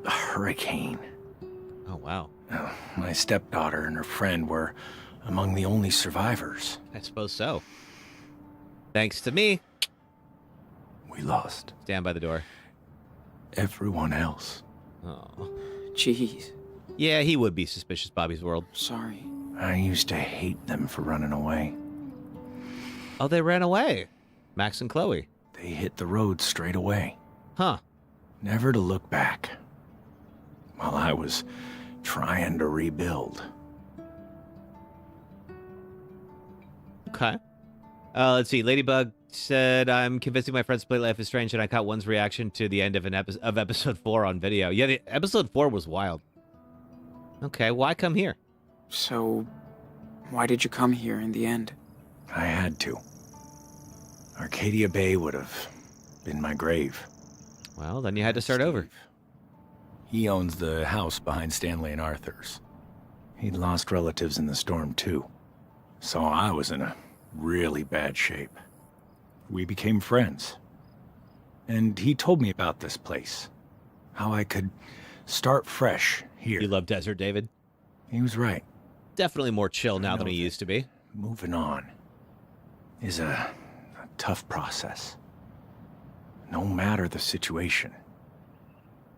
hurricane, Oh, wow. my stepdaughter and her friend were among the only survivors. I suppose so. Thanks to me. We lost Stand by the door. everyone else. Oh. Jeez. Yeah, he would be suspicious, Bobby's World. Sorry. I used to hate them for running away. Oh, they ran away. Max and Chloe. They hit the road straight away, Huh. never to look back. While I was trying to rebuild. Okay. Let's see. Ladybug said, I'm convincing my friends to play Life is Strange, and I caught one's reaction to the end of of episode 4 on video. Yeah, the episode 4 was wild. Okay, why come here? So, why did you come here in the end? I had to. Arcadia Bay would have been my grave. Well, then you had to start over. Steve. He owns the house behind Stanley and Arthur's. He'd lost relatives in the storm, too. So I was in a really bad shape. We became friends. And he told me about this place. How I could start fresh here. You love Desert, David? He was right. Definitely more chill now than know he that. used to be. Moving on is a tough process. No matter the situation.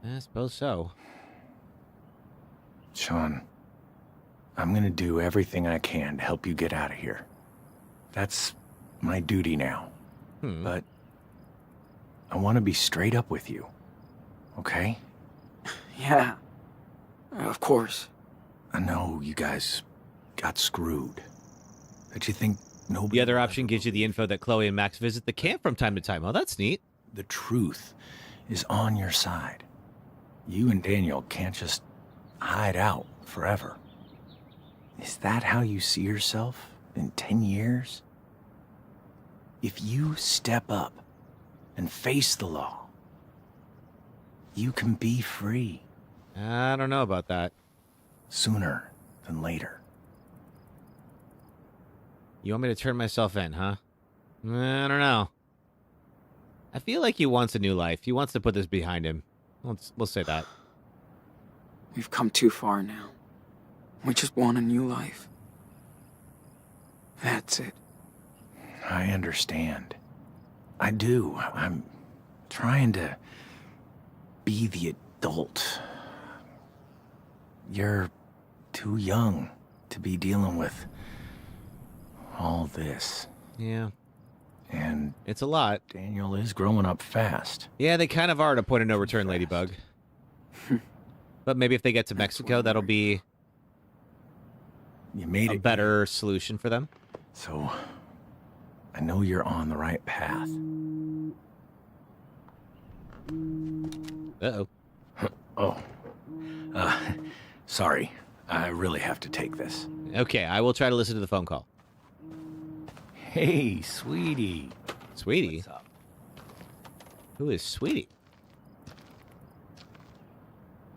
I suppose so. Sean, I'm gonna do everything I can to help you get out of here. That's my duty now. But I want to be straight up with you. Okay? Yeah. Of course. I know you guys got screwed. But you think nobody... The other will option ever gives you the info that Chloe and Max visit the camp from time to time. Oh, that's neat. The truth is on your side. You and Daniel can't just hide out forever. Is that how you see yourself in 10 years? If you step up and face the law, you can be free. I don't know about that. Sooner than later. You want me to turn myself in, huh? I don't know. I feel like he wants a new life. He wants to put this behind him. We'll say that. We've come too far now. We just want a new life. That's it. I understand. I do. I'm trying to be the adult. You're too young to be dealing with all this. Yeah. And it's a lot. Daniel is growing up fast. Yeah, they kind of are at a point of no return, Ladybug. But maybe if they get to Mexico, that'll be a better solution for them. So, I know you're on the right path. Uh-oh. Oh. Sorry. I really have to take this. Okay, I will try to listen to the phone call. Hey, sweetie. Sweetie? What's up? Who is Sweetie?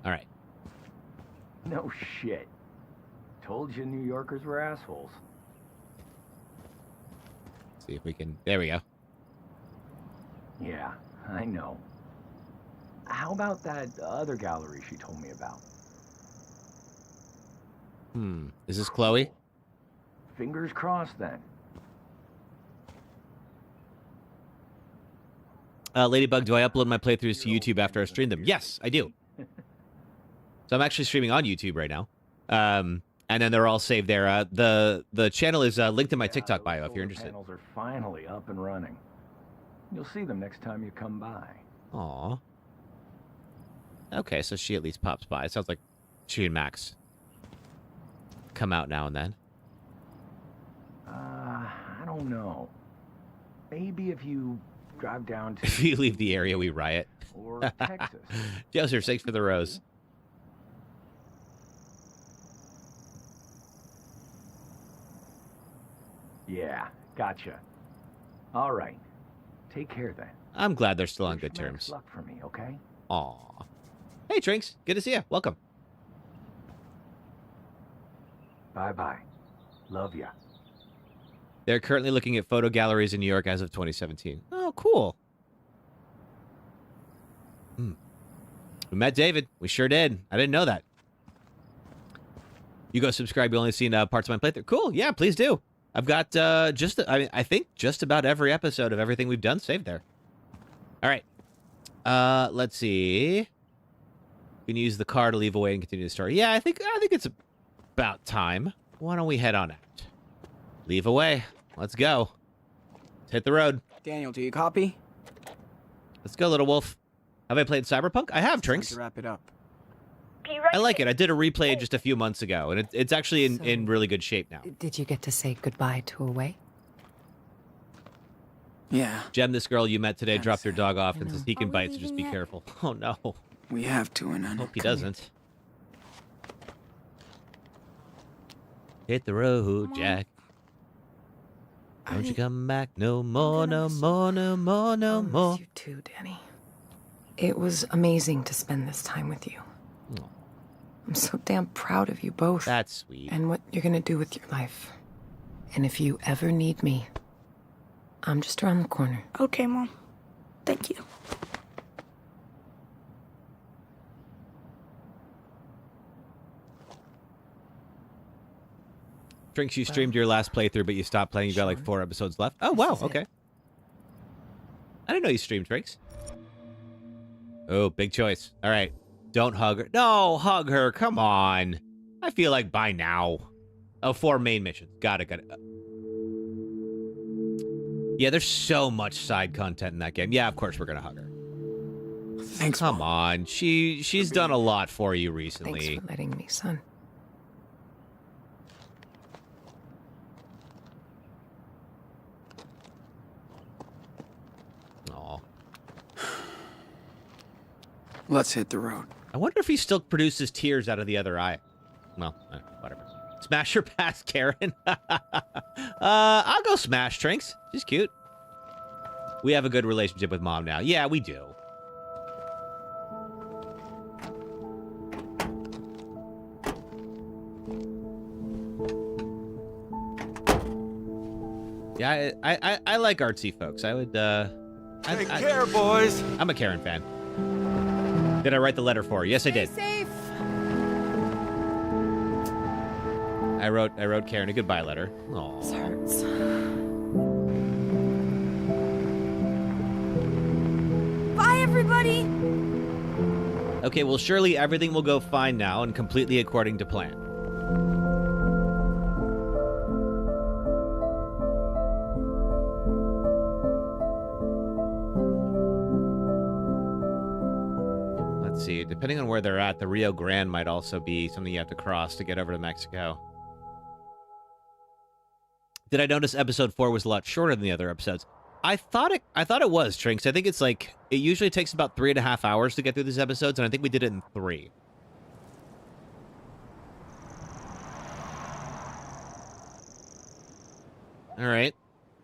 All right. No shit. Told you New Yorkers were assholes. See if we can... There we go. Yeah, I know. How about that other gallery she told me about? Is this Chloe? Fingers crossed, then. Ladybug, do I upload my playthroughs to YouTube after I stream them? Yes, I do. So I'm actually streaming on YouTube right now. And then they're all saved there. The channel is linked in my TikTok bio if you're interested. Panels are finally up and running. You'll see them next time you come by. Aw. Okay, so she at least pops by. It sounds like she and Max come out now and then. I don't know. Maybe if you drive down to... If you leave the area, we riot. Or Texas. Joseph, thanks for the rose. Yeah, gotcha. All right. Take care then. I'm glad they're still on good Wish Max terms. luck for me, okay? Aw. Hey, Trinks. Good to see you. Welcome. Bye-bye. Love ya. They're currently looking at photo galleries in New York as of 2017. Oh, cool. We met David. We sure did. I didn't know that. You go subscribe. You only seen parts of my playthrough. Cool. Yeah, please do. I've got I think just about every episode of everything we've done saved there. All right. Let's see. We can use the car to leave away and continue the story. Yeah, I think it's about time. Why don't we head on out? Leave away. Let's go. Let's hit the road. Daniel, do you copy? Let's go, little wolf. Have I played Cyberpunk? I have, Trinks. To wrap it up. Be right I like there. it. I did a replay just a few months ago, and it's actually in really good shape now. Did you get to say goodbye to Away? Yeah, Jem, this girl you met today, Kinda dropped her sad. dog off I and know. says he can Are we bite, so just leaving be yet? careful. Oh, no. we have to, and Hope he Come here. doesn't. Hit the road, Come on. Jack. Are Don't you they- come back no more, gonna no miss more, no more, no I'll miss more. you too, Danny. It was amazing to spend this time with you. Aw. I'm so damn proud of you both. That's sweet. And what you're gonna do with your life. And if you ever need me, I'm just around the corner. Okay, Mom. Thank you. Drinks, you streamed your last playthrough, but you stopped playing. You got like 4 episodes left. Oh, wow. This is it. Okay. I didn't know you streamed, Drinks. Oh, big choice. All right. Don't hug her. No, hug her. Come on. I feel like by now. Oh, 4 main missions. Got it. Yeah, there's so much side content in that game. Yeah, of course we're going to hug her. Thanks, Come Mom. on. She's done a lot for you Thanks recently. for letting me, son. Aw. Let's hit the road. I wonder if he still produces tears out of the other eye. Well, whatever. Smash or pass, Karen? I'll go smash, Trinks. She's cute. We have a good relationship with Mom now. Yeah, we do. Yeah, I like artsy folks. I would, Take care, boys. I'm a Karen fan. Did I write the letter for her? Yes, I did. Safe. I wrote Karen a goodbye letter. Aww. This hurts. Bye, everybody. Okay, well, surely everything will go fine now and completely according to plan. Let's see. Depending on where they're at, the Rio Grande might also be something you have to cross to get over to Mexico. Did I notice episode 4 was a lot shorter than the other episodes? I thought it was, Trinks. I think it's like, it usually takes about 3.5 hours to get through these episodes, and I think we did it in 3. All right.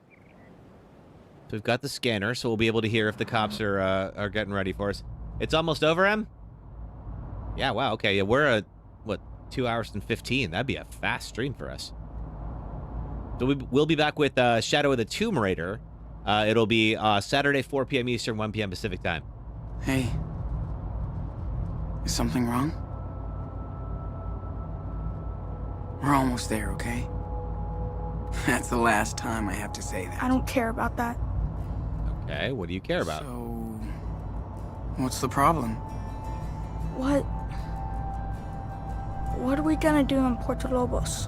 So we've got the scanner, so we'll be able to hear if the cops are getting ready for us. It's almost over, Em? Yeah, wow, okay. Yeah, we're at, 2 hours and 15. That'd be a fast stream for us. So we'll be back with Shadow of the Tomb Raider. It'll be Saturday, 4 p.m. Eastern, 1 p.m. Pacific time. Hey. Is something wrong? We're almost there, okay? That's the last time I have to say that. I don't care about that. Okay, what do you care about? So, what's the problem? What are we gonna do in Puerto Lobos?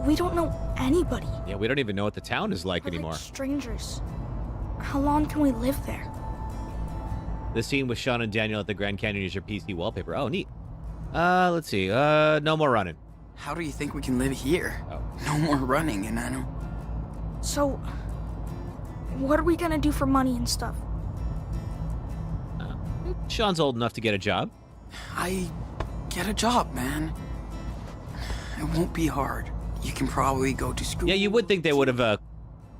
We don't know anybody. Yeah, we don't even know what the town is like We're anymore. like strangers. How long can we live there? The scene with Sean and Daniel at the Grand Canyon is your PC wallpaper. Oh, neat. Let's see. No more running. How do you think we can live here? Oh. No more running, and I don't... So, what are we gonna do for money and stuff? Sean's old enough to get a job. I get a job, man. It won't be hard. You can probably go to school. Yeah, you would think they would have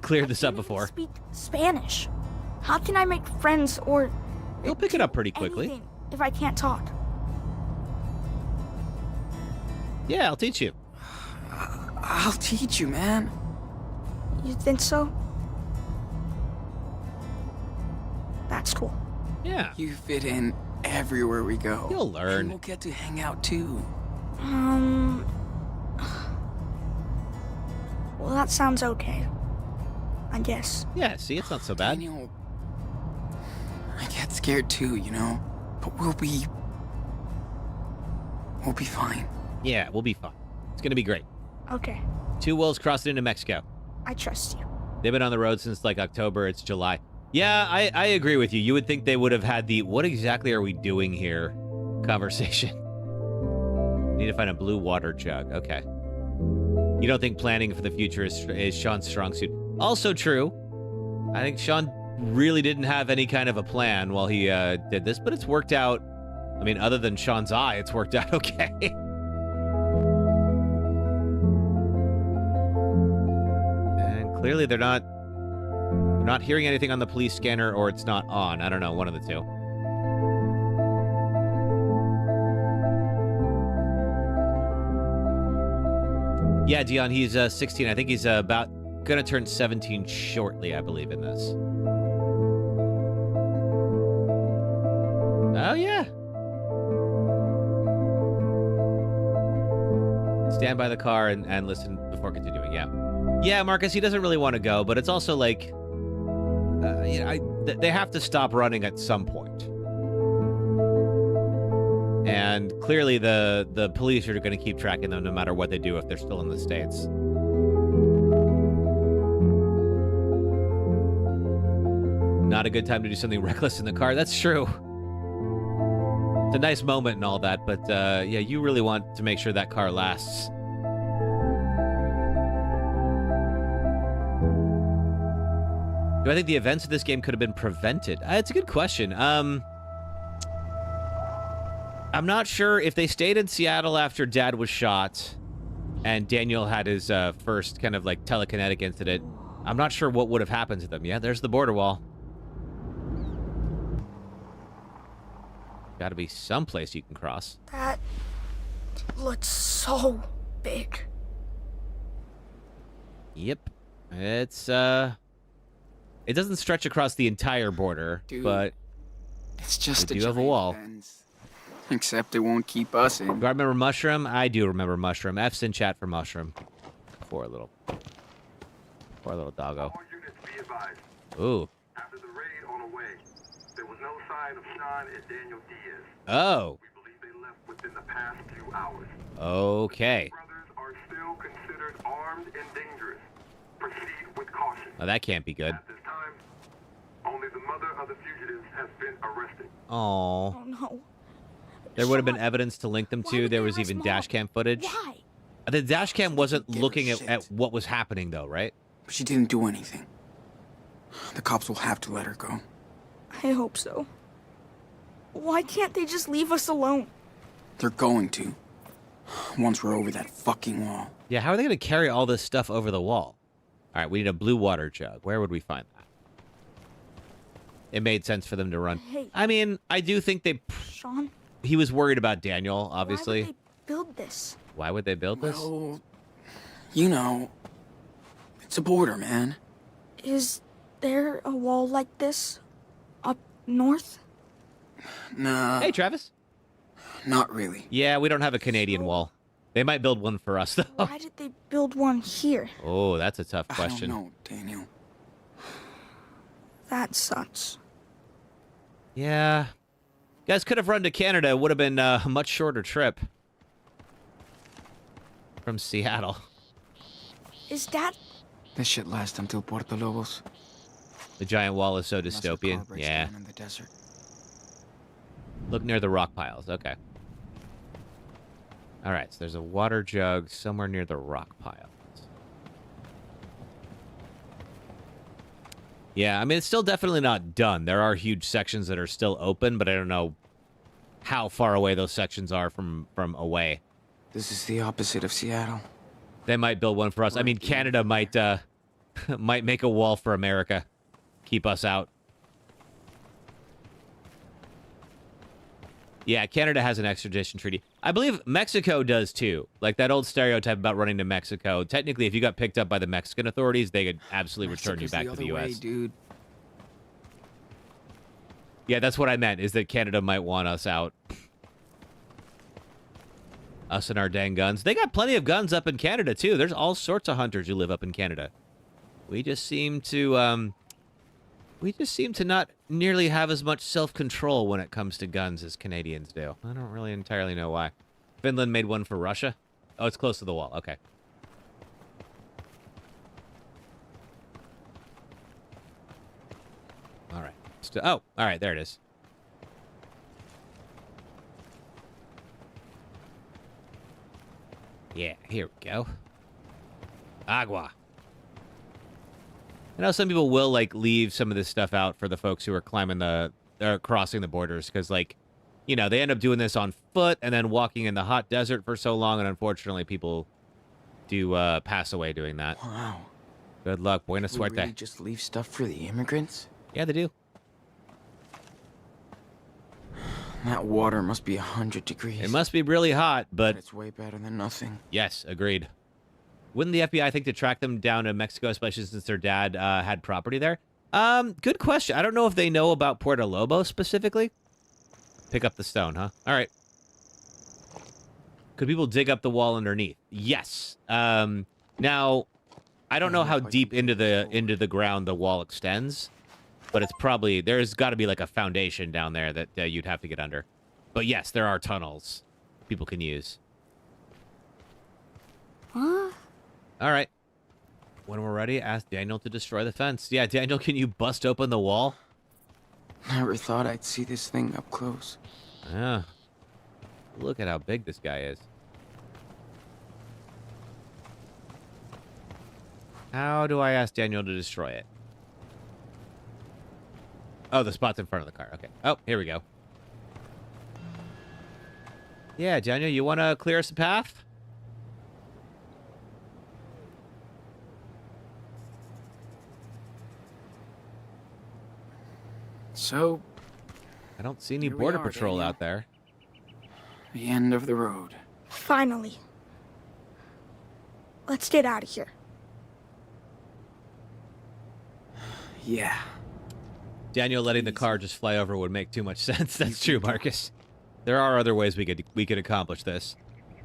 cleared this up I can't before. speak Spanish. How can I make friends or You'll pick it up pretty quickly. anything if I can't talk? Yeah, I'll teach you. I'll teach you, man. You think so? That's cool. Yeah. You fit in everywhere we go. You'll learn. And we'll get to hang out, too. Well, that sounds okay. I guess. Yeah, see, it's not so bad. Daniel, I get scared, too, you know? But we'll be fine. Yeah, we'll be fine. It's gonna be great. Okay. Two wolves crossing into Mexico. I trust you. They've been on the road since like October. It's July. Yeah, I agree with you. You would think they would have had the "what exactly are we doing here" conversation. Need to find a blue water jug. Okay. You don't think planning for the future is Sean's strong suit? Also true. I think Sean really didn't have any kind of a plan while he did this, but it's worked out. I mean, other than Sean's eye, it's worked out okay. And clearly they're not hearing anything on the police scanner, or it's not on. I don't know, one of the two. Yeah, Dion, he's 16. I think he's about gonna turn 17 shortly, I believe, in this. Oh, yeah. Stand by the car and listen before continuing, yeah. Yeah, Marcus, he doesn't really want to go, but it's also like, they have to stop running at some point. And clearly the police are going to keep tracking them no matter what they do if they're still in the States. Not a good time to do something reckless in the car. That's true. It's a nice moment and all that, but yeah, you really want to make sure that car lasts. Do I think the events of this game could have been prevented? It's a good question. I'm not sure if they stayed in Seattle after Dad was shot and Daniel had his first kind of like telekinetic incident. I'm not sure what would have happened to them. Yeah, there's the border wall. Gotta be someplace you can cross. That looks so big. Yep. It's, it doesn't stretch across the entire border, Dude, but it's just we a do have a giant wall. fence. Except it won't keep us in. Do I remember Mushroom? I do remember Mushroom. F's in chat for Mushroom. Poor little doggo. All units be advised. Ooh. After the raid on the way, there was no sign of Sean and Daniel Diaz. Oh. We believe they left within the past few hours. Okay. Brothers are still considered armed and dangerous. Proceed with caution. Oh, that can't be good. At this time, only the mother of the fugitives has been arrested. Oh. Oh no. There would have been Sean, evidence to link them why to. would There they was arrest even Mom? dash cam footage. Why? The dash cam wasn't Give her looking at shit. what was happening, though, right? But she didn't do anything. The cops will have to let her go. I hope so. Why can't they just leave us alone? They're going to. Once we're over that fucking wall. Yeah, how are they going to carry all this stuff over the wall? All right, we need a blue water jug. Where would we find that? It made sense for them to run. Hey. I mean, I do think Sean, he was worried about Daniel, obviously. why would they build this? Why would they build this? Well, you know, it's a border, man. Is there a wall like this up north? Nah, Hey, Travis. not really. Yeah, we don't have a Canadian wall. They might build one for us, though. Why did they build one here? Oh, that's a tough question. I don't know, Daniel. That sucks. Yeah. You guys could have run to Canada. It would have been a much shorter trip. From Seattle. Is that... This shit lasts until Puerto Lobos. The giant wall is so Unless the car dystopian. breaks Yeah. down in the desert. Look near the rock piles. Okay. All right, so there's a water jug somewhere near the rock piles. Yeah, I mean, it's still definitely not done. There are huge sections that are still open, but I don't know how far away those sections are from away. This is the opposite of Seattle. They might build one for us. I mean, Canada might might make a wall for America. Keep us out. Yeah, Canada has an extradition treaty. I believe Mexico does too. Like that old stereotype about running to Mexico. Technically, if you got picked up by the Mexican authorities, they could absolutely return you back to the U.S. Way, dude. Yeah, that's what I meant, is that Canada might want us out. Us and our dang guns. They got plenty of guns up in Canada, too. There's all sorts of hunters who live up in Canada. We just seem to not nearly have as much self-control when it comes to guns as Canadians do. I don't really entirely know why. Finland made one for Russia? Oh, it's close to the wall. Okay. All right. Oh, all right. There it is. Yeah, here we go. Agua. I know some people will, like, leave some of this stuff out for the folks who are crossing the borders, because, like, you know, they end up doing this on foot and then walking in the hot desert for so long, and unfortunately people do pass away doing that. Wow. Good luck. Buena We really suerte. just leave stuff for the immigrants? Yeah, they do. That water must be 100 degrees. It must be really hot, but It's way better than nothing. yes, agreed. Wouldn't the FBI think to track them down to Mexico, especially since their dad had property there? Good question. I don't know if they know about Puerto Lobos specifically. Pick up the stone, huh? All right. Could people dig up the wall underneath? Yes. Now, I don't know how deep into the ground the wall extends, but it's probably, there's got to be like a foundation down there that you'd have to get under. But yes, there are tunnels people can use. Huh? All right. When we're ready, ask Daniel to destroy the fence. Yeah, Daniel, can you bust open the wall? Never thought I'd see this thing up close. Yeah. Look at how big this guy is. How do I ask Daniel to destroy it? Oh, the spot's in front of the car. Okay. Oh, here we go. Yeah, Daniel, you want to clear us a path? So, I don't see any Here we border are, patrol Daniel. out there. the end of the road. Finally. Let's get out of here. Yeah. Daniel letting the car just fly over would make too much sense. That's true, Marcus. There are other ways we could accomplish this.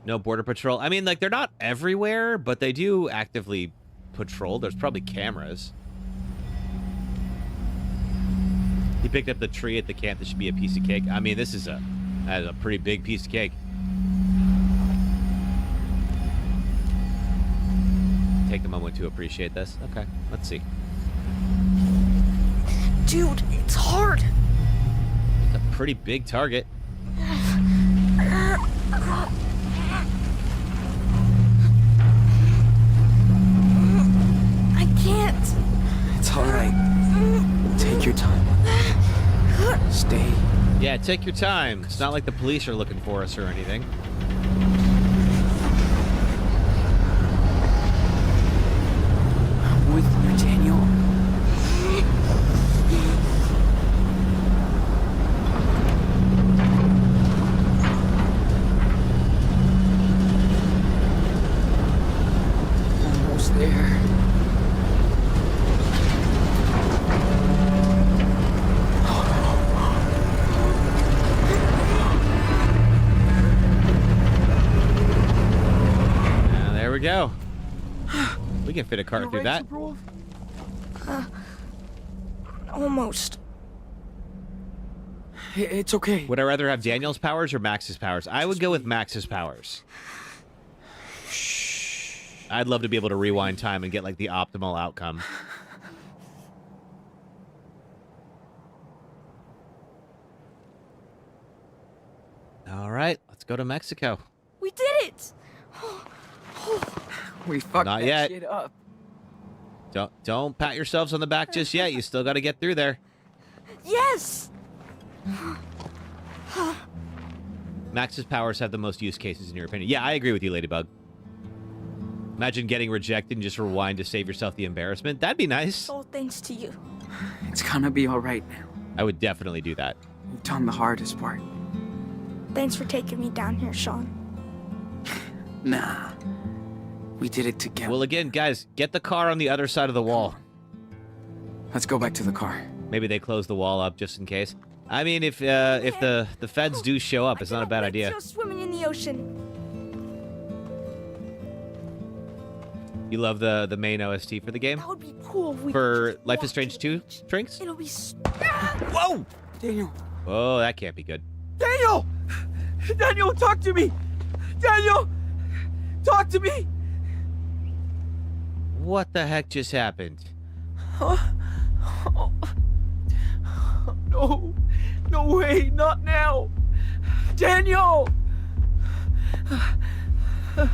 No border patrol. I mean, like, they're not everywhere, but they do actively patrol. There's probably cameras. He picked up the tree at the camp. This should be a piece of cake. I mean, that is a pretty big piece of cake. Take a moment to appreciate this. Okay, let's see. Dude, it's hard. It's a pretty big target. I can't. It's all right. Take your time. Stay. Yeah, take your time. It's not like the police are looking for us or anything. With you, Daniel. Almost there. There we go. We can fit a car through that. Almost. It's okay. Would I rather have Daniel's powers or Max's powers? I would go with Max's powers. I'd love to be able to rewind time and get, like, the optimal outcome. All right, let's go to Mexico. We did it! We fucked Not that yet. shit up. Don't pat yourselves on the back just yet. You still got to get through there. Yes! Max's powers have the most use cases in your opinion. Yeah, I agree with you, Ladybug. Imagine getting rejected and just rewind to save yourself the embarrassment. That'd be nice. All thanks to you. It's gonna be all right now. I would definitely do that. You've done the hardest part. Thanks for taking me down here, Sean. Nah. We did it together. Well, again, guys, get the car on the other side of the wall. Let's go back to the car. Maybe they close the wall up just in case. I mean, if the feds do show up, it's not a bad idea. Go swimming in the ocean. You love the main OST for the game? That would be cool if we For could just Life walk is Strange to the 2 beach. drinks? It'll be Whoa! Daniel. Oh, that can't be good. Daniel! Daniel, talk to me! Daniel! Talk to me! What the heck just happened? No. No way, not now. Daniel! The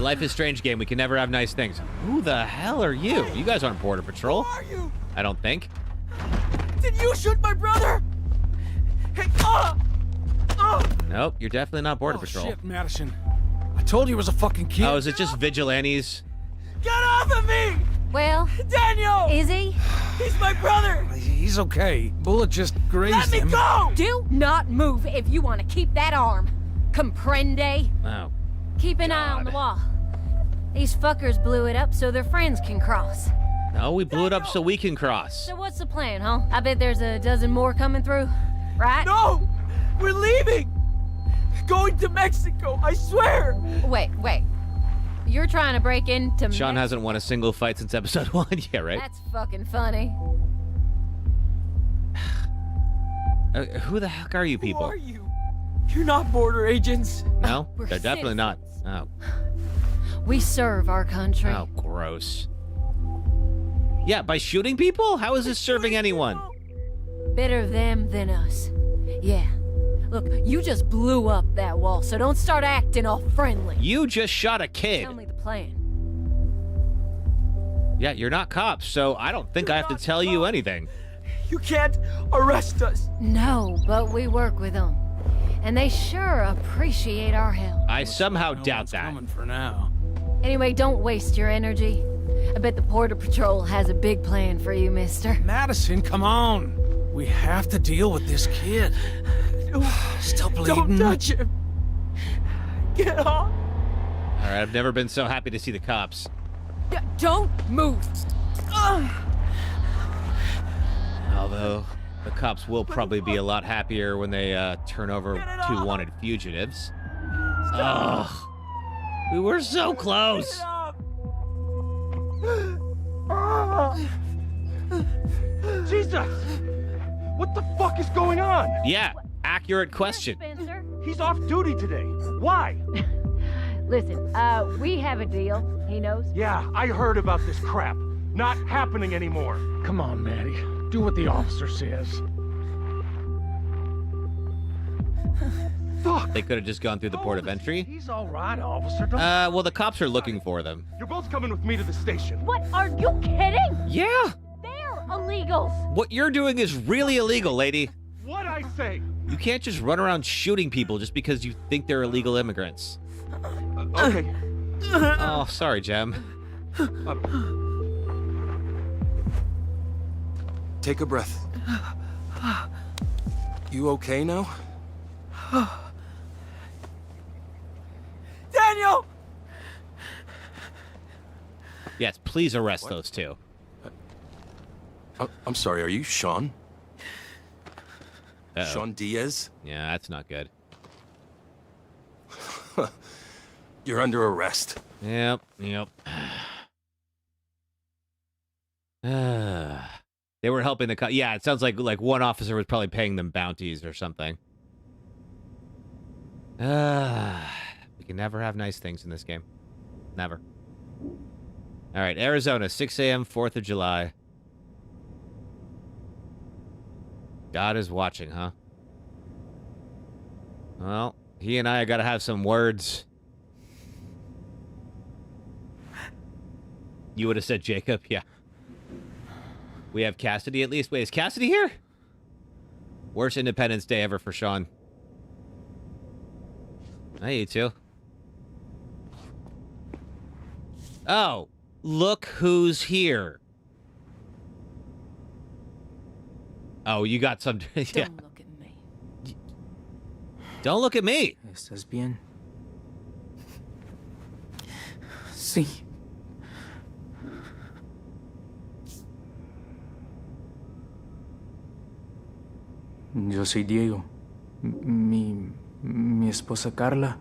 Life is Strange game. We can never have nice things. Who the hell are you? You guys aren't Border Patrol. Who are you? I don't think. Did you shoot my brother? Hey, Nope, you're definitely not Border Patrol. Shit, Madison. I told you it was a fucking kid. Oh, is it just vigilantes? Get off of me! Well, Daniel! is he? He's my brother! He's okay. Bullet just grazed Let me him. go! Do not move if you want to keep that arm. Comprende? Oh, Keep an eye on the God. wall. These fuckers blew it up so their friends can cross. no, we blew it up so we can cross. So what's the plan, huh? I bet there's a dozen more coming through, right? No! We're leaving! Going to Mexico, I swear! Wait. You're trying to break into Sean hasn't won a single fight since episode 1. Yeah, right? That's fucking funny. Who the heck are you people? Who are you? You're not border agents. No, We're they're definitely not. Oh, We serve our country. oh, gross. Yeah, by shooting people? How is this serving anyone? Better them than us. Yeah. Look, you just blew up that wall, so don't start acting all friendly. You just shot a kid. Tell me the plan. Yeah, you're not cops, so I don't think I have to tell you anything. You can't arrest us. No, but we work with them. and they sure appreciate our help. I somehow doubt that. Coming for now. Anyway, don't waste your energy. I bet the Border Patrol has a big plan for you, mister. Madison, come on. We have to deal with this kid. Still bleeding. Don't touch him. Get off. All right, I've never been so happy to see the cops. Don't move. Although the cops will probably be a lot happier when they turn over 2 wanted fugitives. Ugh. We were so close. Jesus! What the fuck is going on? Yeah, accurate question. Spencer. He's off duty today. Why? Listen, we have a deal. He knows. Yeah, I heard about this crap. Not happening anymore. Come on, Maddie. Do what the officer says. Fuck! They could have just gone through the port of entry. He's all right, officer. Don't... Well, the cops are looking for them. You're both coming with me to the station. What? Are you kidding? Yeah. They're illegals. What you're doing is really illegal, lady. What'd I say? You can't just run around shooting people just because you think they're illegal immigrants. Okay. Oh, sorry, Jem. Take a breath. You okay now? Daniel! Yes, please arrest those two. I'm sorry, are you Sean? Uh-oh. Sean Diaz? Yeah, that's not good. You're under arrest. Yep. They were helping the cops. Yeah, it sounds like one officer was probably paying them bounties or something. We can never have nice things in this game. Never. All right, Arizona, 6 a.m., 4th of July. God is watching, huh? Well, he and I got to have some words. You would have said Jacob, yeah. We have Cassidy at least. Wait, is Cassidy here? Worst Independence Day ever for Sean. Hey, you two. Oh, look who's here. Oh, you got some... yeah. Don't look at me. Don't look at me. ¿Estás bien? Sí. Yo soy Diego. Mi esposa Carla.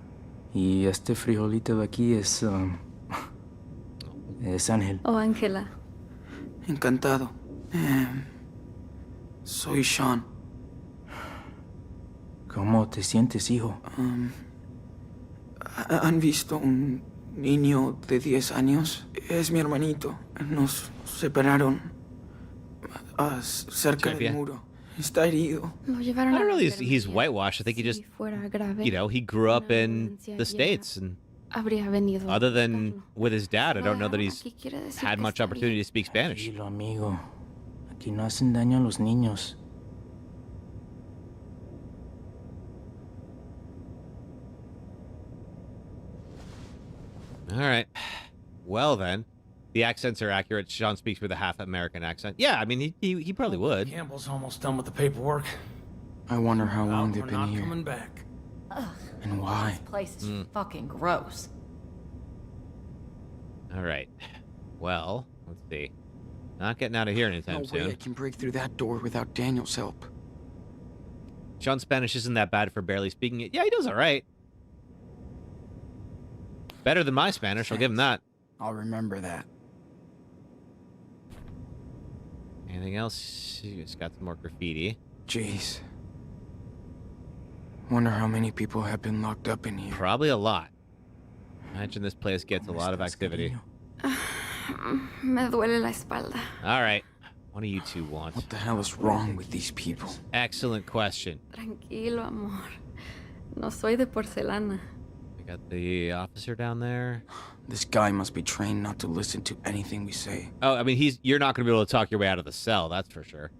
Y este frijolito de aquí es Ángel. Oh, Ángela. Encantado. Soy Sean. ¿Cómo te sientes, hijo? ¿Han visto un niño de 10 años? Es mi hermanito. Nos separaron cerca del muro. Está herido. Lo llevaron I don't a know la he's whitewashed. I think he just, Si fuera grave, you know, he grew up in ambulancia the States. And habría venido a other than buscarlo. with his dad, I don't know that he's Aquí quiere decir had que much está opportunity bien. to speak Spanish. Tranquilo, amigo. Aquí no hacen daño a los niños. All right. Well, then. The accents are accurate. Sean speaks with a half-American accent. Yeah, I mean, he probably would. Campbell's almost done with the paperwork. I wonder how long We're they've been not here. coming back. And why? This place is fucking gross. All right. Well, let's see. Not getting out of here anytime No way I soon. can break through that door without Daniel's help. Sean's Spanish isn't that bad for barely speaking it. Yeah, he does all right. Better than my Spanish, I'll give him that. I'll remember that. Anything else? He's got some more graffiti. Jeez. Wonder how many people have been locked up in here. Probably a lot. Imagine this place gets a lot of activity. Me duele la espalda. All right. What do you two want? What the hell is wrong with these people? Excellent question. Tranquilo, amor. No soy de porcelana. We got the officer down there. This guy must be trained not to listen to anything we say. Oh, I mean, you're not going to be able to talk your way out of the cell, that's for sure.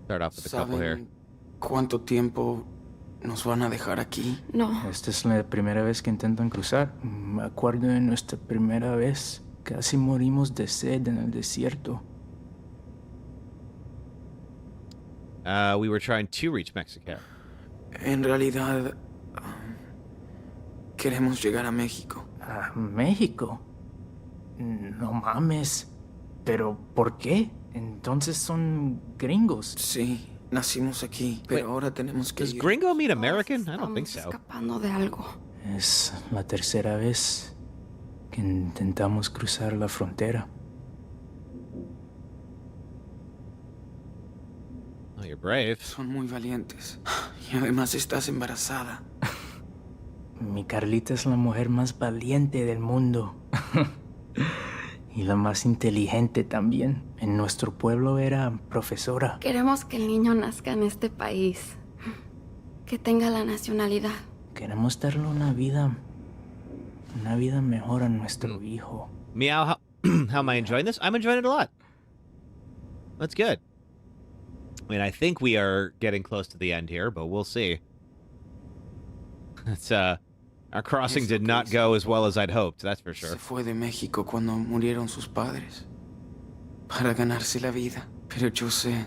Start off with a couple here. ¿Cuánto tiempo nos van a dejar aquí? No. Esta es la primera vez que intentan cruzar. Me acuerdo de nuestra primera vez. Casi morimos de sed en el desierto. We were trying to reach Mexico. En realidad, queremos llegar a México. ¿A México? No mames. ¿Pero por qué? Entonces son gringos. Sí, nacimos aquí, pero ahora tenemos que Does ir. gringo mean American? I don't think so. Escapando de algo. Es la tercera vez que intentamos cruzar la frontera. Oh, you're brave. Son muy valientes. Y además estás embarazada. Mi Carlita es la mujer más valiente del mundo. Y la más inteligente también. En nuestro pueblo era profesora. Queremos que el niño nazca en este país. Que tenga la nacionalidad. Queremos darle una vida mejor a nuestro hijo. Meow, how am I enjoying this? I'm enjoying it a lot. That's good. I mean, I think we are getting close to the end here, but we'll see. It's, our crossing did not go as well as I'd hoped, that's for sure. Se fue de México cuando murieron sus padres. Para ganarse la vida. Pero yo sé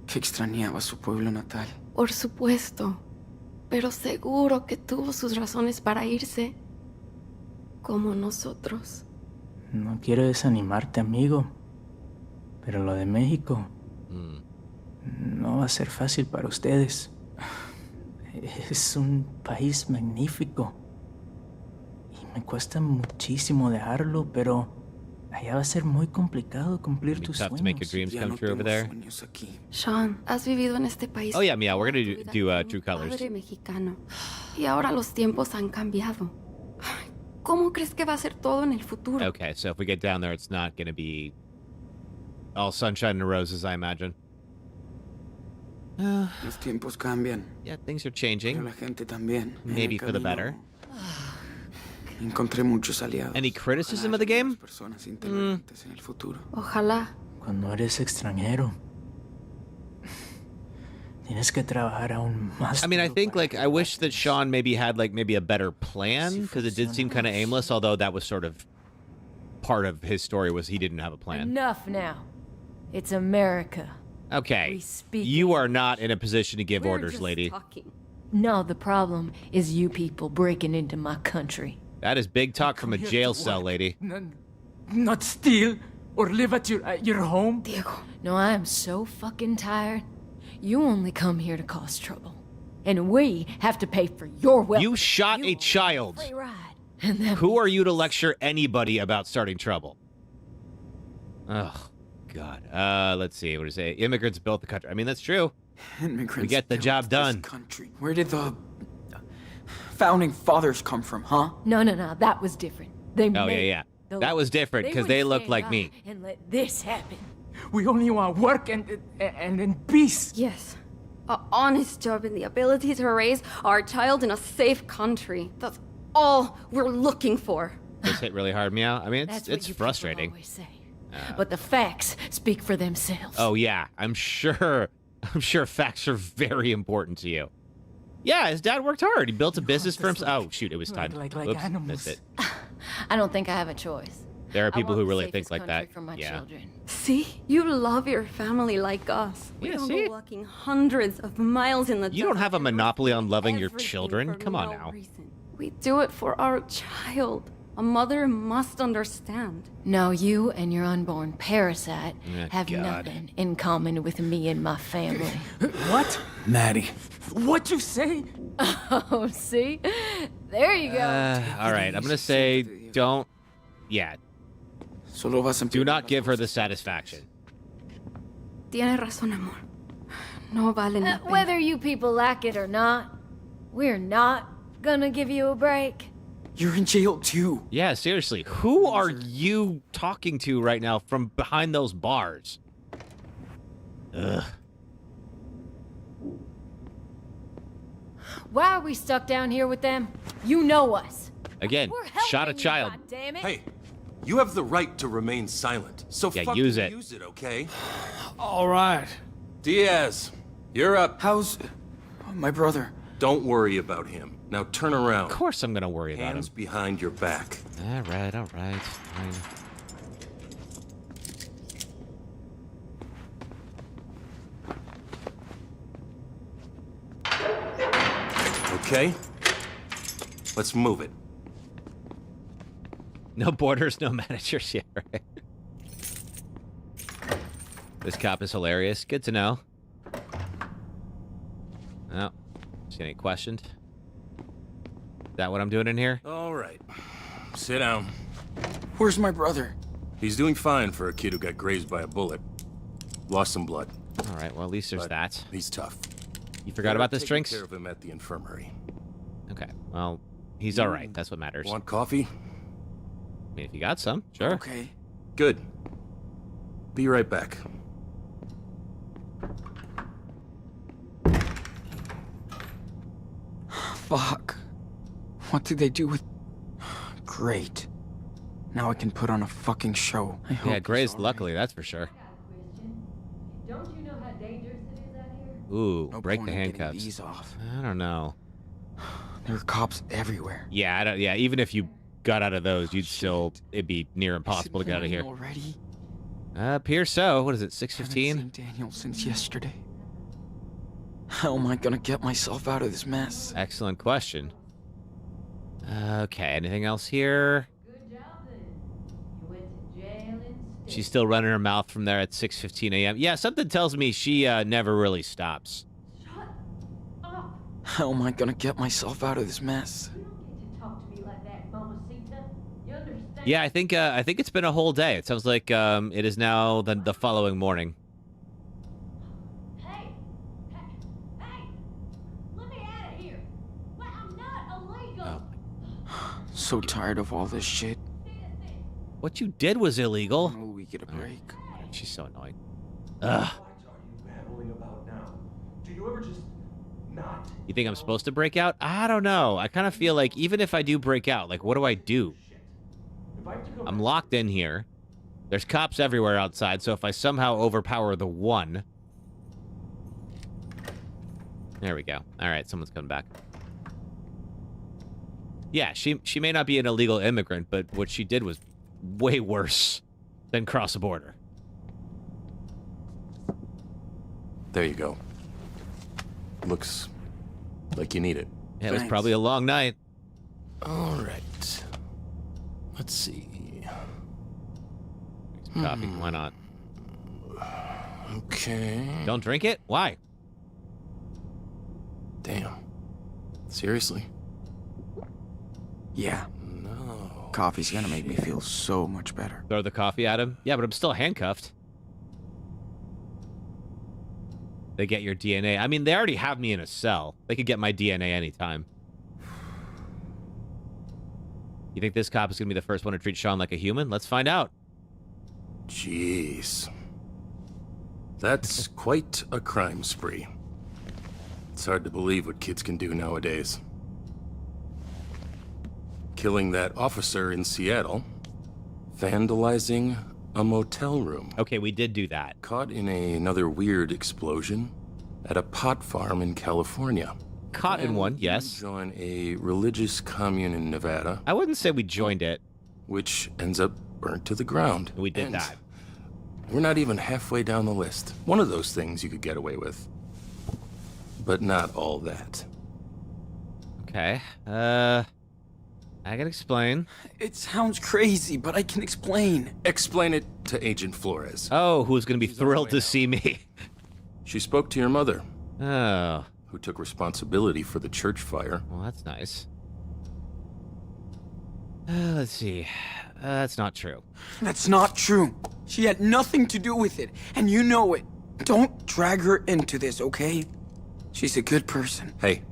que extrañaba su pueblo natal. Por supuesto. Pero seguro que tuvo sus razones para irse. Como nosotros. No quiero desanimarte, amigo. Pero lo de México no va a ser fácil para ustedes. Es un país magnífico. Y me cuesta muchísimo dejarlo, pero allá va a ser muy complicado cumplir tus Tough to make your sueños. dreams come true over there. Sean, has vivido en este país. Oh yeah, Meow, we're gonna do True Colors. Padre mexicano. Y ahora los tiempos han cambiado. ¿Cómo crees que va a ser todo en el futuro? Okay, so if we get down there, it's not gonna be all sunshine and roses, I imagine. Los tiempos cambian. Yeah, things are changing. Pero la gente también. En Maybe el for the camino, better. Encontré muchos aliados. Any criticism of the game? Personas inteligentes en el futuro. Ojalá. Cuando eres extranjero, tienes que trabajar aún más. I mean, I think, like, I wish that Sean maybe had, like, maybe a better plan, because it did seem kind of aimless, although that was sort of part of his story was he didn't have a plan. Enough now. It's America. Okay, We speak you are not in a position to give We're orders, just lady. talking. No, the problem is you people breaking into my country. That is big talk from a jail cell, lady. Not steal or live at your home. Diego. No, I am so fucking tired. You only come here to cause trouble. And we have to pay for your welfare. You shot a child. Free ride. And that Who are you to lecture anybody about starting trouble? Oh, God. Let's see. What do you say? Immigrants built the country. I mean, that's true. Immigrants We get the built job this done. Country. Where did the founding fathers come from, huh? No, that was different. They Oh, made yeah. the That law. was different because they wouldn't look stand like by me. And let this happen. We only want work and in peace. Yes. A honest job and the ability to raise our child in a safe country. That's all we're looking for. This hit really hard, Meow. I mean, That's it's what you frustrating. people always say. But the facts speak for themselves. Oh, yeah. I'm sure facts are very important to you. Yeah, his dad worked hard. He built a business for himself. Oh, shoot, it was time. like Oops, animals. missed it. I don't think I have a choice. There are I people want who the really safest think like country that. For my Yeah. children. See? You love your family like us. We Yeah, don't see? go walking hundreds of miles in the You don't desert have a and monopoly on loving your everything children. for Come on no now. reason. We do it for our child. A mother must understand. No, you and your unborn parasite Oh, have God. nothing in common with me and my family. What? Maddie. What you say? Oh, see? There you go. All right, I'm going to say don't. Yeah, Solo vas a do empeorar not las give her the cosas. satisfaction. Tiene razón, amor. No valen la pena. Whether you people like it or not, we're not gonna give you a break. You're in jail too. Yeah, seriously. Who are you talking to right now from behind those bars? Ugh. Why are we stuck down here with them? You know us. Again, We're helping shot a you, child. goddammit. Hey, you have the right to remain silent. So Yeah, fucking use it. okay? All right. Diaz, you're up. How's My brother. Don't worry about him. Now turn around. Of course I'm gonna worry about him. Hands behind your back. All right, fine. Okay? Let's move it. No borders, no managers yet, right? This cop is hilarious. Good to know. Oh, just getting questioned. Is that what I'm doing in here? All right. Sit down. Where's my brother? He's doing fine for a kid who got grazed by a bullet. Lost some blood. All right, well, at least there's that. He's tough. You forgot about this drinks? Care of him at the infirmary. Okay, well, he's all right. That's what matters. Want coffee? I mean, if you got some, sure. Okay. Good. Be right back. Fuck. What did they do with... Great. Now I can put on a fucking show. I hope Yeah, grazed, luckily, that's for sure. Don't you know how dangerous it is out here? Ooh, No break point the in getting handcuffs. these off. I don't know. There are cops everywhere. Yeah, yeah, even if you got out of those, you'd still... It'd be near impossible to get out of here. Already? Appears so. What is it, Haven't 6:15? seen Daniel since yesterday. How am I gonna get myself out of this mess? Excellent question. Okay, anything else here? Good job then. You went to jail instead. She's still running her mouth from there at 6:15 a.m. Yeah, something tells me she never really stops. Shut up. How am I gonna get myself out of this mess? You don't get to talk to me like that, Mamacita. You understand? Yeah, I think it's been a whole day. It sounds like it is now the following morning. Hey! Let me out of here! Well, I'm not illegal! So tired of all this shit. What you did was illegal. When will we get a break? She's so annoying. Ugh. What are you babbling about now? Do you ever just not? You think I'm supposed to break out? I don't know. I kind of feel like even if I do break out, like, what do I do? If I have to go I'm locked in here. There's cops everywhere outside, so if I somehow overpower the one... There we go. All right, someone's coming back. Yeah, she may not be an illegal immigrant, but what she did was way worse than cross a border. There you go. Looks like you need it. Yeah, it was Thanks. probably a long night. All right. Let's see. Coffee, why not? Okay. Don't drink it? Why? Damn. Seriously? Yeah, No. coffee's gonna make me feel so much better. Throw the coffee at him? Yeah, but I'm still handcuffed. They get your DNA. I mean, they already have me in a cell. They could get my DNA anytime. You think this cop is going to be the first one to treat Sean like a human? Let's find out. Jeez. That's quite a crime spree. It's hard to believe what kids can do nowadays. Killing that officer in Seattle. Vandalizing a motel room. Okay, we did do that. Caught in another weird explosion at a pot farm in California. Caught in And one, you yes. Join a religious commune in Nevada, I wouldn't say we joined it. which ends up burnt to the ground. We did And that. We're not even halfway down the list. One of those things you could get away with. But not all that. Okay. I can explain. It sounds crazy, but I can explain. Explain it to Agent Flores. Oh, who's going to be She's on her thrilled way to now. see me. She spoke to your mother, Oh, who took responsibility for the church fire. well, that's nice. Let's see. That's not true. That's not true. She had nothing to do with it, and you know it. Don't drag her into this, okay? She's a good person. Hey,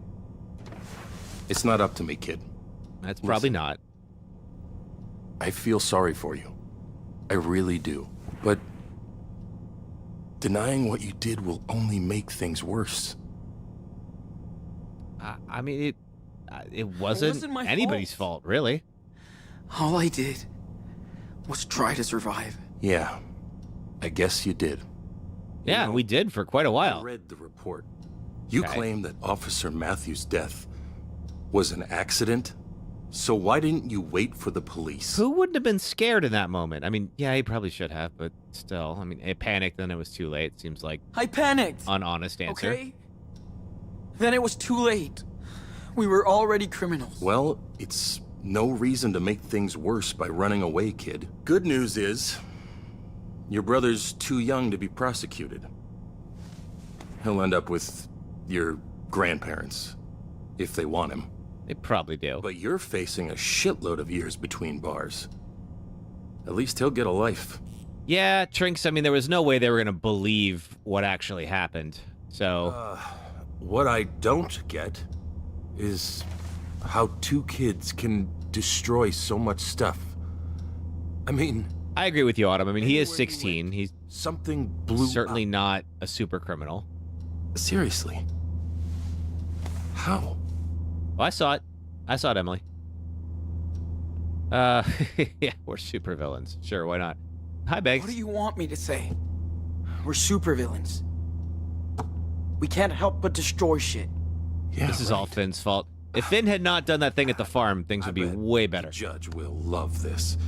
it's not up to me, kid. That's probably Listen. not. I feel sorry for you. I really do. But denying what you did will only make things worse. I mean, it wasn't my anybody's fault, really. All I did was try to survive. Yeah, I guess you did. Yeah, know, we did for quite a I while. read the report. You Okay. claim that Officer Matthews' death was an accident, so why didn't you wait for the police? Who wouldn't have been scared in that moment? I mean, yeah, he probably should have, but still. I mean, it panicked, then it was too late. Seems like I panicked. an honest answer. Okay? Then it was too late. We were already criminals. Well, it's no reason to make things worse by running away, kid. Good news is, your brother's too young to be prosecuted. He'll end up with your grandparents, if they want him. They probably do. But you're facing a shitload of years between bars. At least he'll get a life. Yeah, Trinks, I mean, there was no way they were going to believe what actually happened. So, What I don't get is how two kids can destroy so much stuff. I mean, I agree with you, Autumn. I mean, he is 16. He's something blew certainly up. not a super criminal. Seriously. How? Oh, I saw it. I saw it, Emily. Yeah, we're super villains. Sure, why not? Hi, Beggs. What do you want me to say? We're supervillains. We can't help but destroy shit. Yeah, this is all Finn's fault. If Finn had not done that thing at the farm, things would be way better. The judge will love this.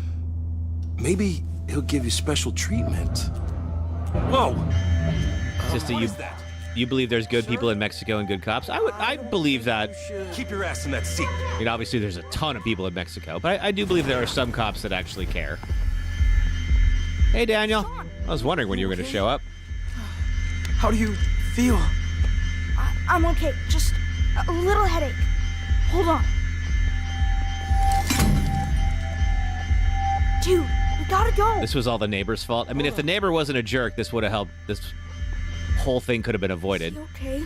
Maybe he'll give you special treatment. Whoa! Sister, you believe there's good people in Mexico and good cops? I believe that. Keep your ass in that seat. I mean, obviously there's a ton of people in Mexico, but I do believe there are some cops that actually care. Hey, Daniel. I was wondering when you were going to show up. How do you feel? I'm okay. Just a little headache. Hold on. Dude, we gotta go. This was all the neighbor's fault. I mean, if the neighbor wasn't a jerk, this would have helped. This whole thing could have been avoided. You okay?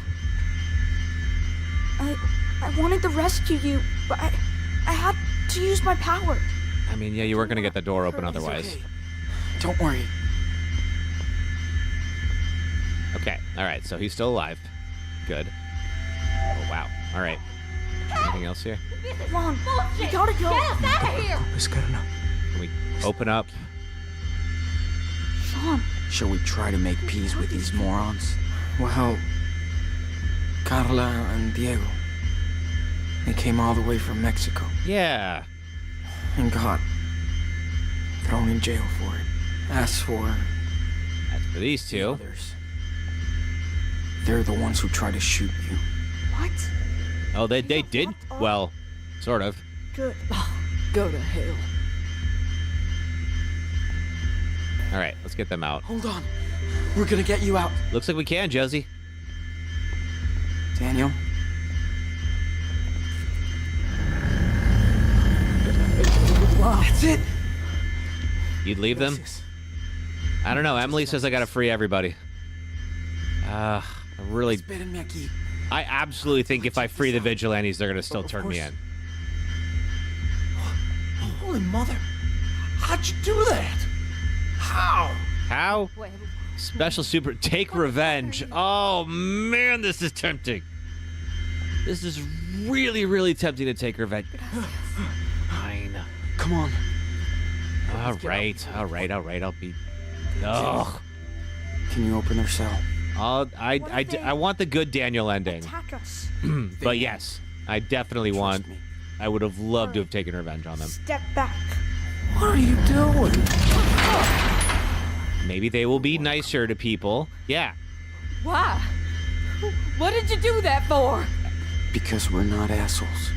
I wanted to rescue you, but I had to use my power. I mean, yeah, you weren't going to get the door open otherwise. Okay. Don't worry. Okay, all right, so he's still alive. Good. Oh, wow. All right. Anything else here? Come on, we gotta go. Get us out of here! It's good enough. Can we open up? Sean. Shall we try to make peace with these morons? Well, Carla and Diego, they came all the way from Mexico Yeah. and got thrown in jail for it. As for these two, others, they're the ones who tried to shoot you. What? oh, they did? Well, sort of. Good. Go to hell. All right, let's get them out. Hold on. We're gonna get you out. Looks like we can, Josie. Daniel? That's it. You'd leave them? I don't know. Emily says I gotta free everybody. I really... I absolutely think if I free the vigilantes, they're gonna still turn me in. Holy mother. How'd you do that? How? How? Special super... Take revenge. Oh, man, this is tempting. This is really, really tempting to take revenge. Fine. Come on. All right. I'll be... Ugh. Can you open their cell? I want the good Daniel ending. Attack us. But yes, I definitely want... I would have loved to have taken revenge on them. Step back. What are you doing? Maybe they will be nicer to people. Yeah. Why? What did you do that for? Because we're not assholes.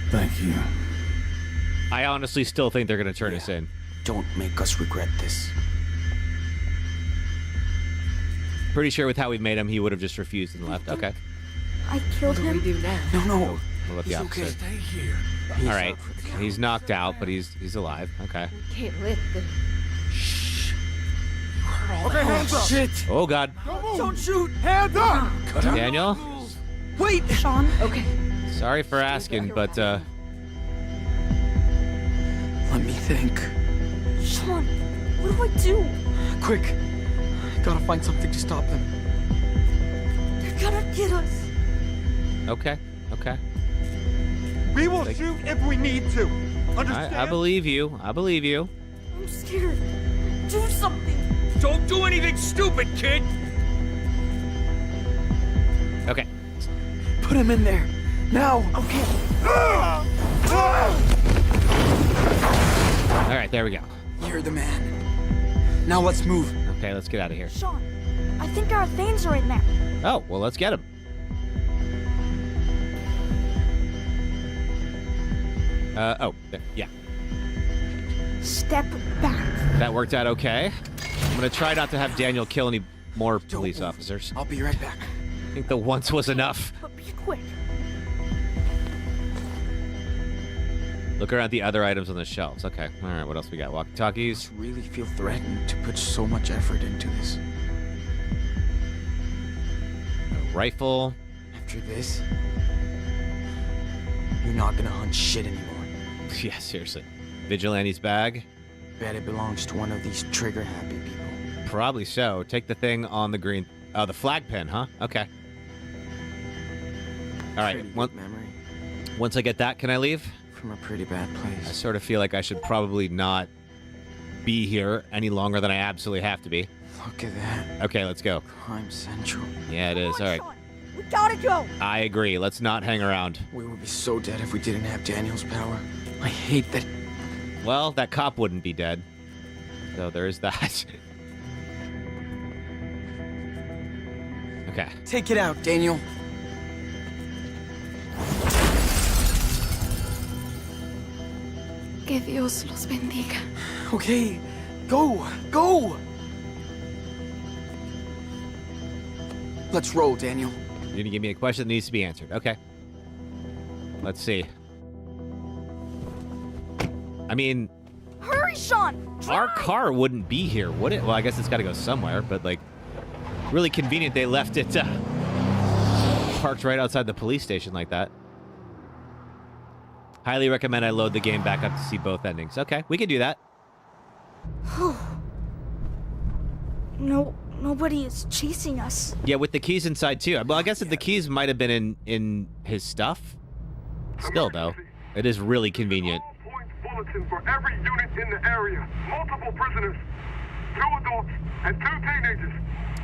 Thank you. I honestly still think they're going to turn us in. Don't make us regret this. Pretty sure with how we've made him, he would have just refused and left. Okay. I killed him. What do we do now? No. What about the He's opposite? okay. Stay here. All right. He's knocked out, but he's alive. Okay. We can't let the... Okay, hands up. Shit. Oh, God. Don't shoot. Hands up. Daniel, Wait. Sean. Okay. sorry for asking, but, Let me think. Sean, what do I do? Quick. Gotta find something to stop them. They're gonna get us. okay. We will shoot if we need to. Understand? I believe you. I'm scared. Do something. Don't do anything stupid, kid. Put him in there. Now. Okay. All right, there we go. You're the man. Now let's move. Okay, let's get out of here. Sean, I think our things are in there. Oh, well, let's get him. Oh, there, yeah. Step back. That worked out okay. I'm gonna try not to have Daniel kill any more police officers. I'll be right back. I think the once was enough. But be quick. Look around the other items on the shelves. Okay, all right, what else we got? Walkie-talkies. I really feel threatened to put so much effort into this. A rifle. After this, you're not gonna hunt shit anymore. Yeah, seriously. Vigilante's bag. Bet it belongs to one of these trigger-happy people. Probably so. Take the thing on the green. Oh, the flag pin, huh? Okay. All right. Pretty good memory. Once I get that, can I leave? From a pretty bad I place. sort of feel like I should probably not be here any longer than I absolutely have to be. Look at that. Okay, let's go. Crime Central. Yeah, it is. All right. Sean, we gotta go. I agree. Let's not hang around. We would be so dead if we didn't have Daniel's power. I hate that. Well, that cop wouldn't be dead. So there is that. Okay. Take it out, Daniel. Que Dios los bendiga. Okay, go, go! Let's roll, Daniel. You're going to give me a question that needs to be answered. Okay. Let's see. I mean, Hurry, Sean. our car wouldn't be here, would it? Well, I guess it's got to go somewhere, but like, really convenient they left it parked right outside the police station like that. Highly recommend I load the game back up to see both endings. Okay, we can do that. No, nobody is chasing us. Yeah, with the keys inside too. Well, I guess that the keys might have been in his stuff. Still, though, it is really convenient. All-point bulletin for every unit in the area. Multiple prisoners, 2 adults, and 2 teenagers.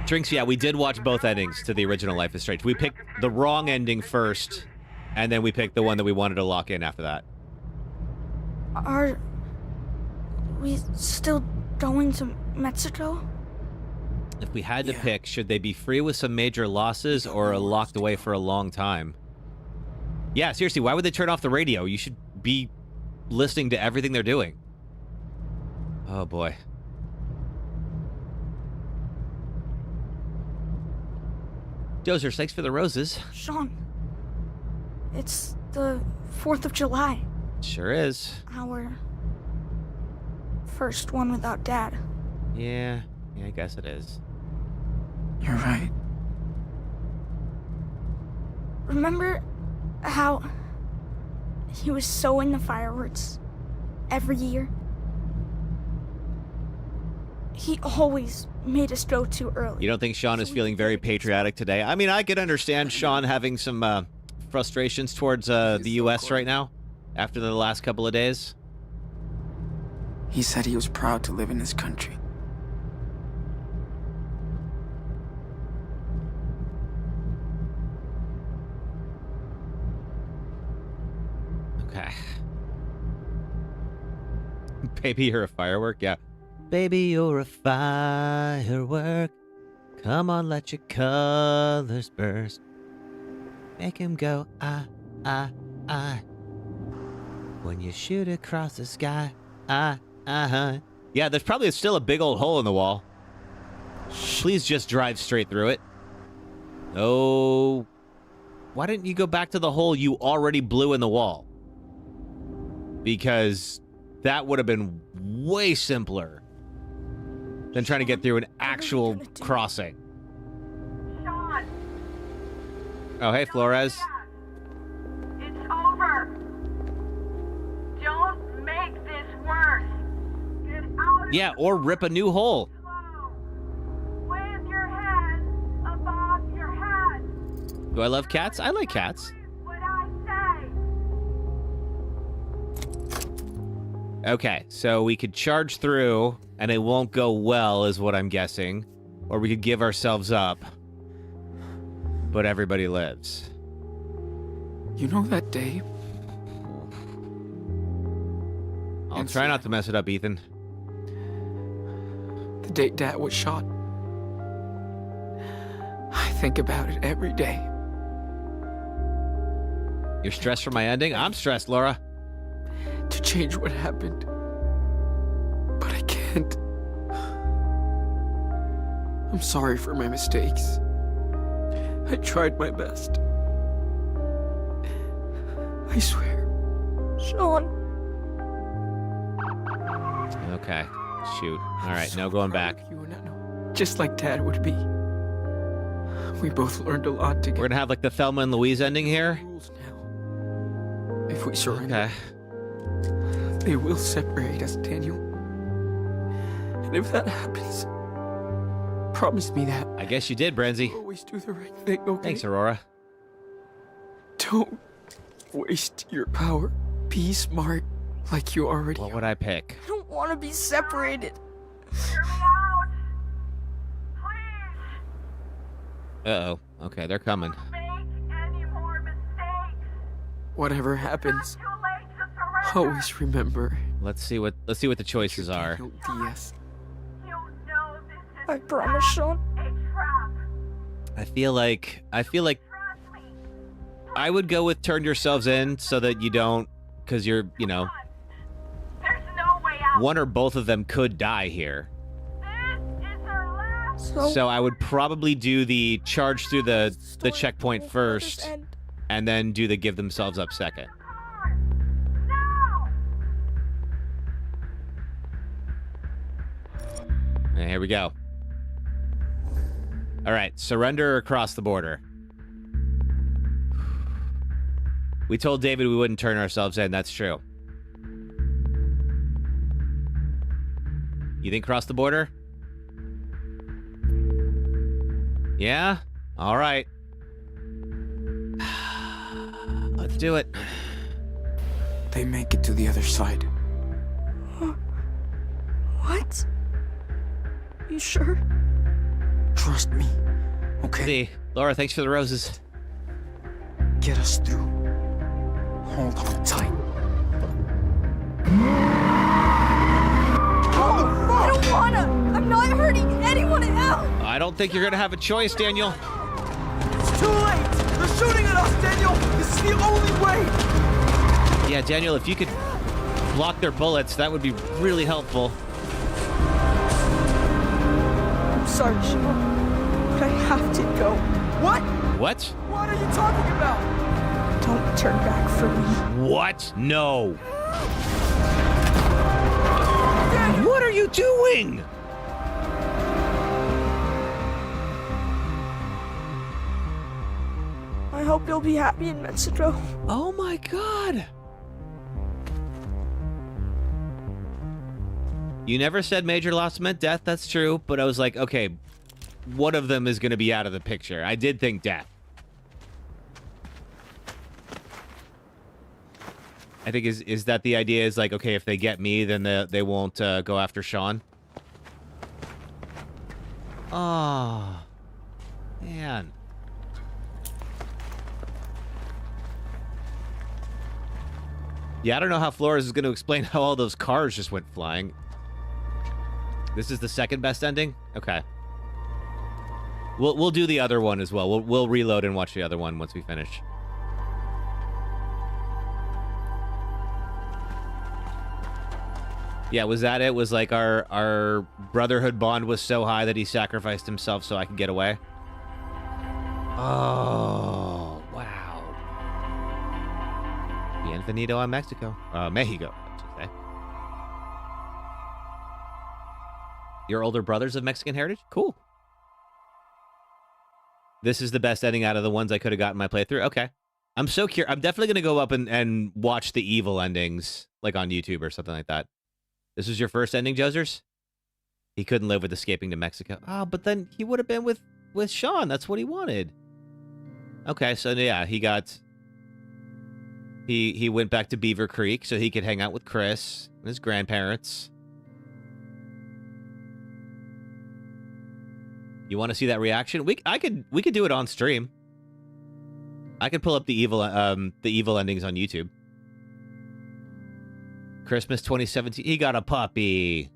Drinks, yeah, we did watch both endings to the original Life is Strange. We picked the wrong ending first, and then we picked the one that we wanted to lock in after that. Are we still going to Mexico? If we had to pick, should they be free with some major losses or locked away for a long time? Yeah, seriously, why would they turn off the radio? You should be listening to everything they're doing. Oh, boy. Dozers, thanks for the roses. Sean, it's the 4th of July. Sure is. Our first one without Dad. Yeah, I guess it is. You're right. Remember how he was so into fireworks every year? He always made us go too early. You don't think Sean is feeling very patriotic today? I mean, I could understand Sean having some frustrations towards the U.S. right now after the last couple of days. He said he was proud to live in this country. Okay. Baby, you're a firework? Yeah. Baby, you're a firework. Come on, let your colors burst. Make him go, ah, ah, ah. When you shoot across the sky, ah, ah. Yeah, there's probably still a big old hole in the wall. Please just drive straight through it. Oh. Why didn't you go back to the hole you already blew in the wall? Because that would have been way simpler than trying to get through an actual crossing. Sean! Oh, hey, Flores. It's over! Don't make this worse! Get out of Yeah, or rip a new hole. slow! Wave your hand above your head! Do I love cats? I like cats. What I say! Okay, so we could charge through, and it won't go well, is what I'm guessing. Or we could give ourselves up, but everybody lives. You know that day? I'll try not to mess it up, Ethan. The day Dad was shot. I think about it every day. You're stressed for my ending? I'm stressed, Laura. To change what happened. But I can't. I'm sorry for my mistakes. I tried my best. I swear. Sean. Okay. Shoot. All right, no going back. Just like Dad would be. We both learned a lot together. We're gonna have like the Thelma and Louise ending here. If we surrender, they will separate us, Daniel. And if that happens, promise me that. I guess you did, Brenzy. Always do the right thing, okay? Thanks, Aurora. Don't waste your power. Be smart, like you already What would I pick? I don't want to be separated. Uh-oh. Okay, they're coming. Whatever happens, always remember. Let's see what the choices are. DS. I promise, Sean. I feel like I would go with turn yourselves in so that you don't, because you're, you know, one or both of them could die here. So I would probably do the charge through the checkpoint first, and then do the give themselves up second. And here we go. All right, surrender or cross the border. We told David we wouldn't turn ourselves in. That's true. You think cross the border? Yeah? All right. Let's do it. They make it to the other side. What? You sure? Trust me, okay? See, Laura, thanks for the roses. Get us through. Hold on tight. I don't wanna! I'm not hurting anyone else! I don't think you're gonna have a choice, Daniel. It's too late! They're shooting at us, Daniel! This is the only way! Yeah, Daniel, if you could block their bullets, that would be really helpful. I'm sorry, Sean, but I have to go. What? What? What are you talking about? Don't turn back for me. What? No. What are you doing? I hope you'll be happy in Mexico. Oh my god. You never said major loss meant death, that's true, but I was like, okay, one of them is going to be out of the picture. I did think death. I think is that the idea is like, okay, if they get me, then they won't go after Sean. Oh, man. Yeah, I don't know how Flores is going to explain how all those cars just went flying. This is the second best ending? Okay. We'll do the other one as well. We'll reload and watch the other one once we finish. Yeah, was that it? Was like our brotherhood bond was so high that he sacrificed himself so I could get away? Oh, wow. Bienvenido a Mexico. Mexico, I should say. Your older brothers of Mexican heritage? Cool. This is the best ending out of the ones I could have gotten my playthrough? Okay. I'm so curious. I'm definitely going to go up and watch the evil endings, like on YouTube or something like that. This is your first ending, Josers? He couldn't live with escaping to Mexico. Oh, but then he would have been with Sean. That's what he wanted. Okay, so yeah, he got... He went back to Beaver Creek so he could hang out with Chris and his grandparents. You want to see that reaction? We could do it on stream. I could pull up the evil endings on YouTube. Christmas 2017. He got a puppy.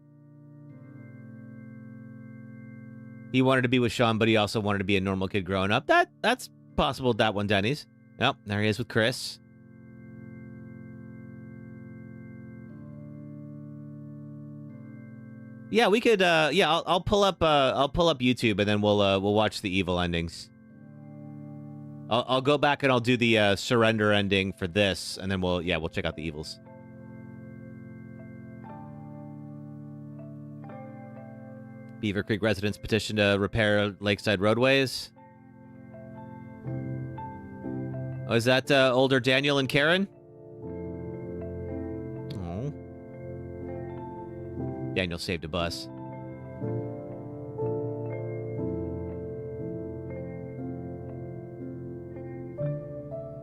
He wanted to be with Sean, but he also wanted to be a normal kid growing up. That's possible. That one, Denny's. Yep, there he is with Chris. Yeah, we could. Yeah, I'll pull up YouTube, and then we'll watch the evil endings. I'll go back and I'll do the surrender ending for this, and then we'll check out the evils. Beaver Creek residents petition to repair lakeside roadways. Oh, is that older Daniel and Karen? Oh. Daniel saved a bus.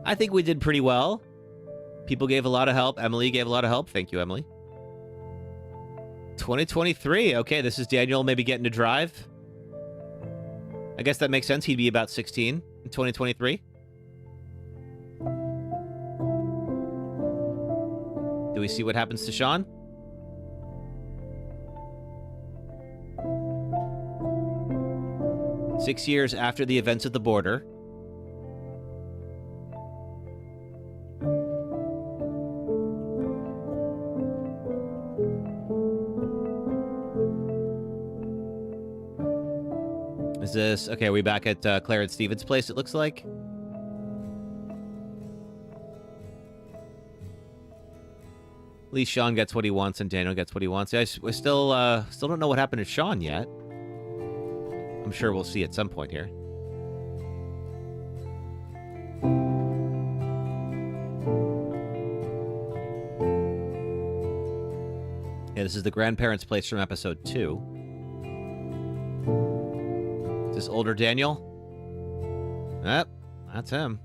I think we did pretty well. People gave a lot of help. Emily gave a lot of help. Thank you, Emily. 2023. Okay, this is Daniel maybe getting to drive. I guess that makes sense. He'd be about 16 in 2023. Do we see what happens to Sean? Six years after the events at the border. Is this... Okay, are we back at Claire and Steven's place, it looks like? At least Sean gets what he wants and Daniel gets what he wants. I still don't know what happened to Sean yet. I'm sure we'll see at some point here. Yeah, this is the grandparents' place from episode 2. Is this older Daniel? Yep, that's him.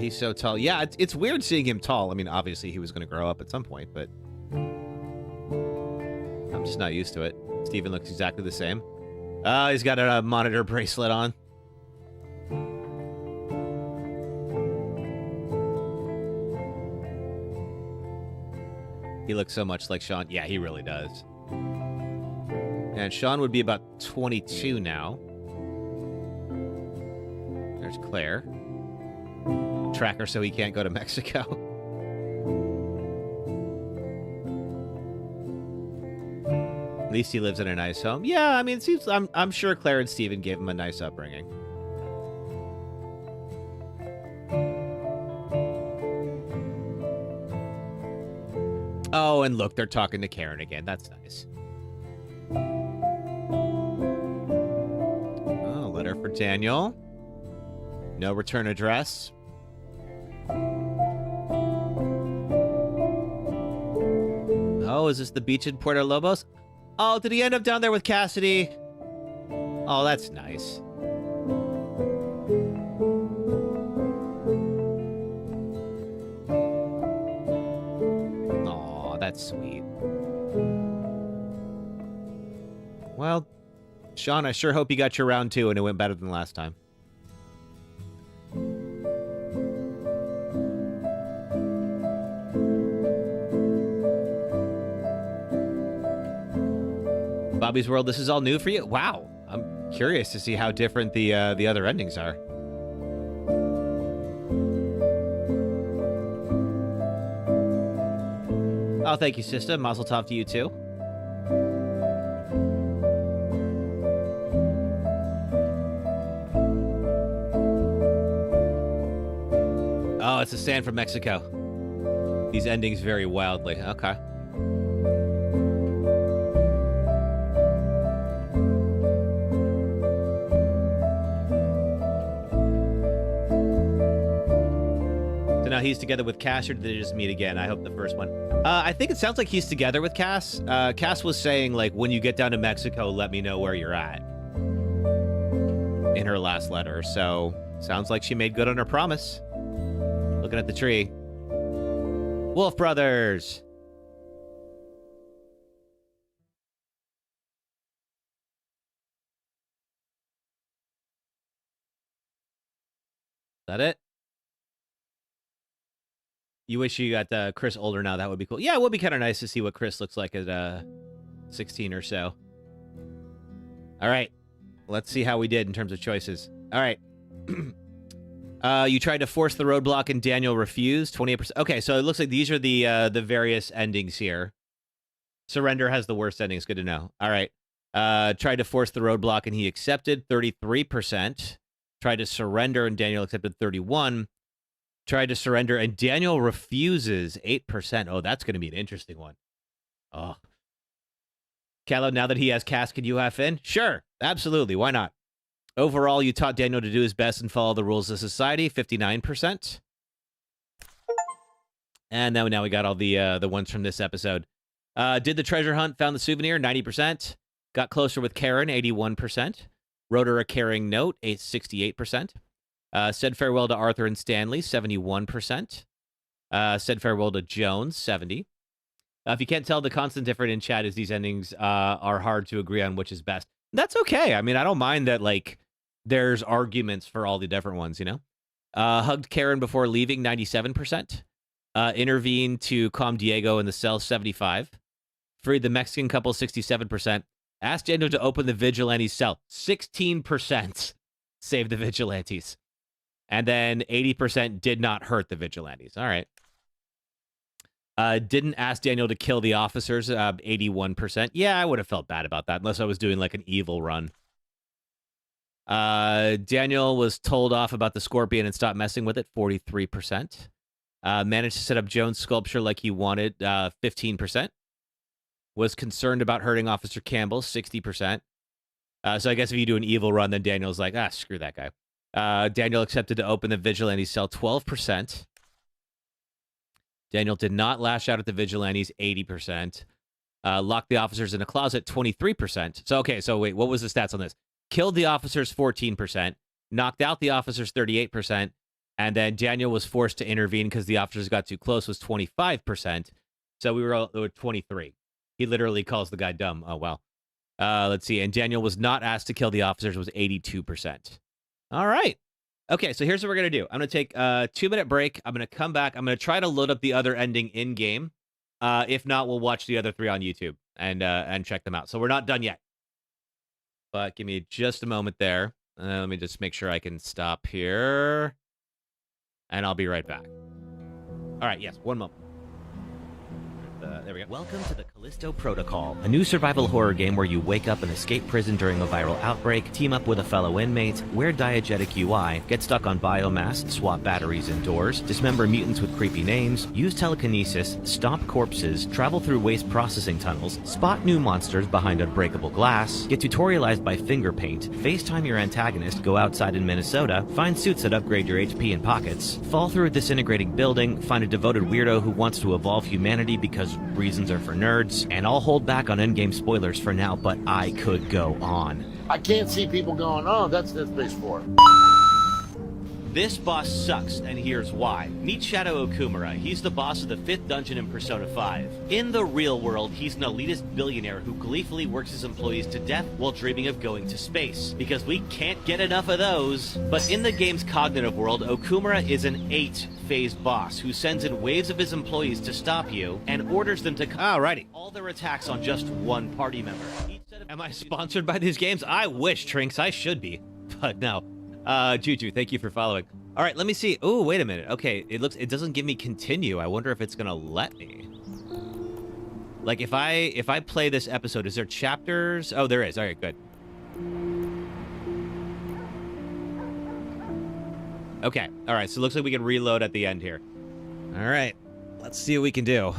He's so tall. Yeah, it's weird seeing him tall. I mean, obviously he was going to grow up at some point, but I'm just not used to it. Steven looks exactly the same. He's got a monitor bracelet on. He looks so much like Sean. Yeah, he really does. And Sean would be about 22 now. There's Claire. Tracker so he can't go to Mexico. At least he lives in a nice home. Yeah, I mean, it seems I'm sure Claire and Steven gave him a nice upbringing. Oh, and look, they're talking to Karen again. That's nice. Oh, letter for Daniel. No return address. Oh, is this the beach in Puerto Lobos? Oh, did he end up down there with Cassidy? Oh, that's nice. Oh, that's sweet. Well, Sean, I sure hope you got your round 2 and it went better than last time. Bobby's World, this is all new for you? Wow. I'm curious to see how different the other endings are. Oh, thank you, sister. Mazel tov to you, too. Oh, it's a stand from Mexico. These endings vary wildly. Okay. Now he's together with Cass, or did they just meet again? I hope the first one. I think it sounds like he's together with Cass. Cass was saying, like, when you get down to Mexico, let me know where you're at. In her last letter. So, sounds like she made good on her promise. Looking at the tree. Wolf Brothers! that it? You wish you got Chris older now. That would be cool. Yeah, it would be kind of nice to see what Chris looks like at 16 or so. All right. Let's see how we did in terms of choices. All right. You tried to force the roadblock and Daniel refused. 28%. Okay, so it looks like these are the various endings here. Surrender has the worst endings. Good to know. All right. Tried to force the roadblock and he accepted. 33%. Tried to surrender and Daniel accepted. 31%. Tried to surrender and Daniel refuses. 8%. Oh, that's going to be an interesting one. Oh. Callow, now that he has Cass, can you have in? Sure. Absolutely. Why not? Overall, you taught Daniel to do his best and follow the rules of society. 59%. And now we got all the ones from this episode. Did the treasure hunt, found the souvenir. 90%. Got closer with Karen. 81%. Wrote her a caring note. 68%. Said farewell to Arthur and Stanley, 71%. Said farewell to Jones, 70%. If you can't tell, the constant difference in chat is these endings are hard to agree on which is best. That's okay. I mean, I don't mind that, like, there's arguments for all the different ones, you know? Hugged Karen before leaving, 97%. Intervened to calm Diego in the cell, 75%. Freed the Mexican couple, 67%. Asked Daniel to open the vigilante's cell, 16%. Saved the vigilantes. And then 80% did not hurt the vigilantes. All right. Didn't ask Daniel to kill the officers, 81%. Yeah, I would have felt bad about that, unless I was doing like an evil run. Daniel was told off about the scorpion and stopped messing with it, 43%. Managed to set up Jones' sculpture like he wanted, 15%. Was concerned about hurting Officer Campbell, 60%. So I guess if you do an evil run, then Daniel's like, screw that guy. Daniel accepted to open the vigilante cell, 12%. Daniel did not lash out at the vigilantes, 80%. Locked the officers in a closet, 23%. So, okay, so wait, what was the stats on this? Killed the officers, 14%. Knocked out the officers, 38%. And then Daniel was forced to intervene because the officers got too close, was 25%. So we were 23. He literally calls the guy dumb. Oh, wow. Let's see. And Daniel was not asked to kill the officers, was 82%. All right. Okay, so here's what we're going to do. I'm going to take a 2-minute break. I'm going to come back. I'm going to try to load up the other ending in-game. If not, we'll watch the other 3 on YouTube and check them out. So we're not done yet. But give me just a moment there. Let me just make sure I can stop here. And I'll be right back. All right, yes, one moment. There we go. Welcome to the Callisto Protocol, a new survival horror game where you wake up and escape prison during a viral outbreak, team up with a fellow inmate, wear diegetic UI, get stuck on biomass, swap batteries indoors, dismember mutants with creepy names, use telekinesis, stomp corpses, travel through waste processing tunnels, spot new monsters behind unbreakable glass, get tutorialized by finger paint, FaceTime your antagonist, go outside in Minnesota, find suits that upgrade your HP and pockets, fall through a disintegrating building, find a devoted weirdo who wants to evolve humanity because reasons are for nerds, and I'll hold back on endgame spoilers for now, but I could go on. I can't see people going, oh, that's Space 4. This boss sucks, and here's why. Meet Shadow Okumura. He's the boss of the 5th dungeon in Persona 5. In the real world, he's an elitist billionaire who gleefully works his employees to death while dreaming of going to space, because we can't get enough of those. But in the game's cognitive world, Okumura is an 8-phase boss who sends in waves of his employees to stop you and orders them to alrighty all their attacks on just one party member. Am I sponsored by these games? I wish, Trinks, I should be, but no. Juju, thank you for following. All right, let me see. Oh, wait a minute. Okay, it doesn't give me continue. I wonder if it's gonna let me. Like if I play this episode, is there chapters? Oh, there is. All right, good. Okay. All right. So it looks like we can reload at the end here. All right. Let's see what we can do.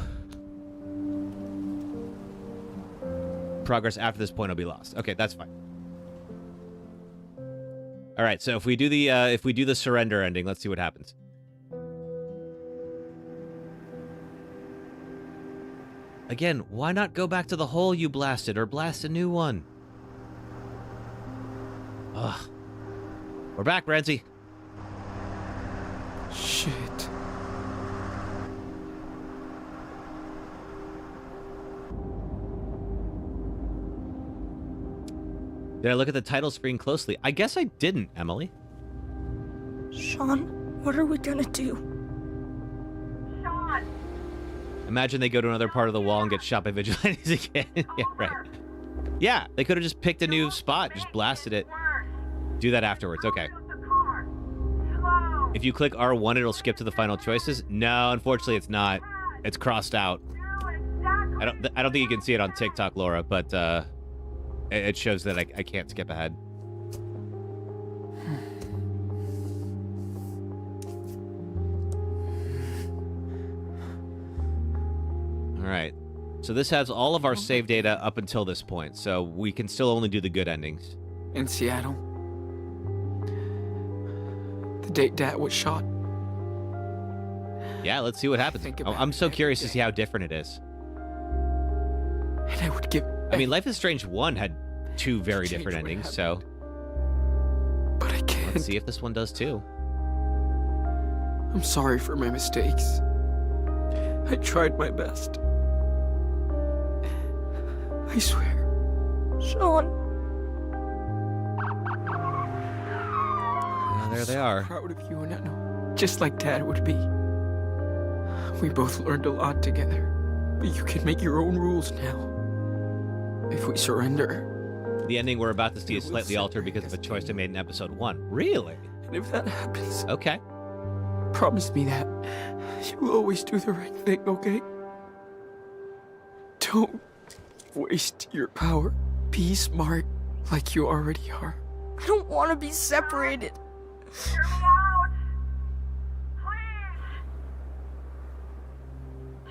Progress after this point will be lost. Okay, that's fine. All right, so if we do the surrender ending, let's see what happens. Again, why not go back to the hole you blasted or blast a new one? Ugh. We're back, Renzi. Shit. Did I look at the title screen closely? I guess I didn't, Emily. Sean, what are we gonna do? Sean! Imagine they go to another part of the wall and get shot by vigilantes again. Yeah, right. Yeah, they could have just picked a new spot, just blasted it. Do that afterwards. Okay. If you click R1, it'll skip to the final choices. No, unfortunately, it's not. It's crossed out. I don't think you can see it on TikTok, Laura, but it shows that I can't skip ahead. All right. So this has all of our save data up until this point, so we can still only do the good endings. In Seattle. The date Dad was shot. Yeah, let's see what happens. I'm so curious to see how different it is. And I would give... I mean, Life is Strange 1 had 2 very different endings, so... But I can't. Let's see if this one does too. I'm sorry for my mistakes. I tried my best. I swear. Sean. There they are. I'm proud of you, and I know, just like Dad would be. We both learned a lot together, but you can make your own rules now. If we surrender. The ending we're about to see is slightly altered because of a choice I made in episode 1. Really? And if that happens... Okay. Promise me that you'll always do the right thing, okay? Don't waste your power. Be smart like you already are. I don't want to be separated. Hear me out! Please!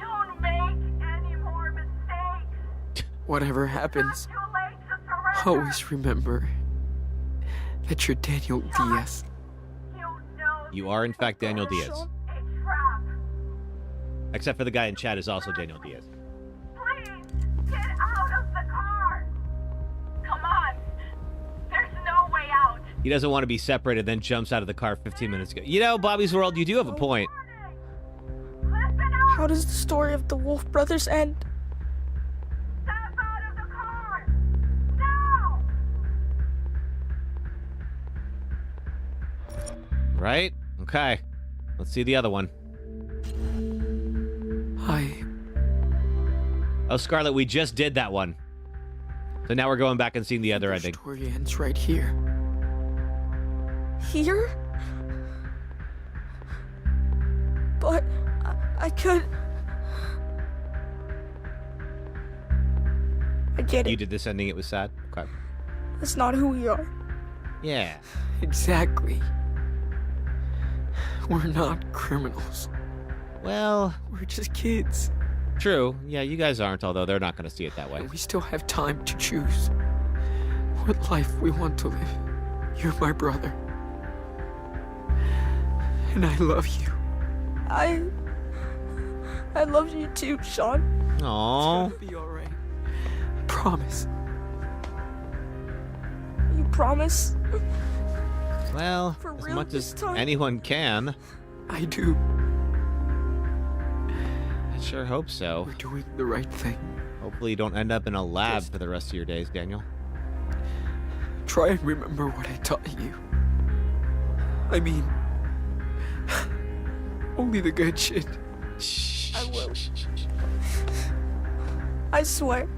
Don't make any more mistakes! Whatever happens, always remember that you're Daniel Diaz. You are, in fact, Daniel Diaz. Except for the guy in chat is also Daniel Diaz. Please, get out of the car! Come on! There's no way out! He doesn't want to be separated, then jumps out of the car 15 minutes ago. You know, Bobby's World, you do have a point. How does the story of the Wolf Brothers end? Step out of the car! Now! Right? Okay. Let's see the other one. Oh, Scarlet, we just did that one. So now we're going back and seeing the other ending. The story ends right here. Here? But I could... I get it. You did this ending, it was sad? Okay. That's not who we are. Yeah. Exactly. We're not criminals. Well... We're just kids. True. Yeah, you guys aren't, although they're not going to see it that way. And we still have time to choose what life we want to live. You're my brother. And I love you. I love you too, Sean. Aww. It's gonna be alright. Promise. You promise? Well, For as real much this as time? anyone can. I do. I sure hope so. We're doing the right thing. Hopefully you don't end up in a lab for the rest of your days, Daniel. Try and remember what I taught you. I mean, only the good shit. I will. I swear.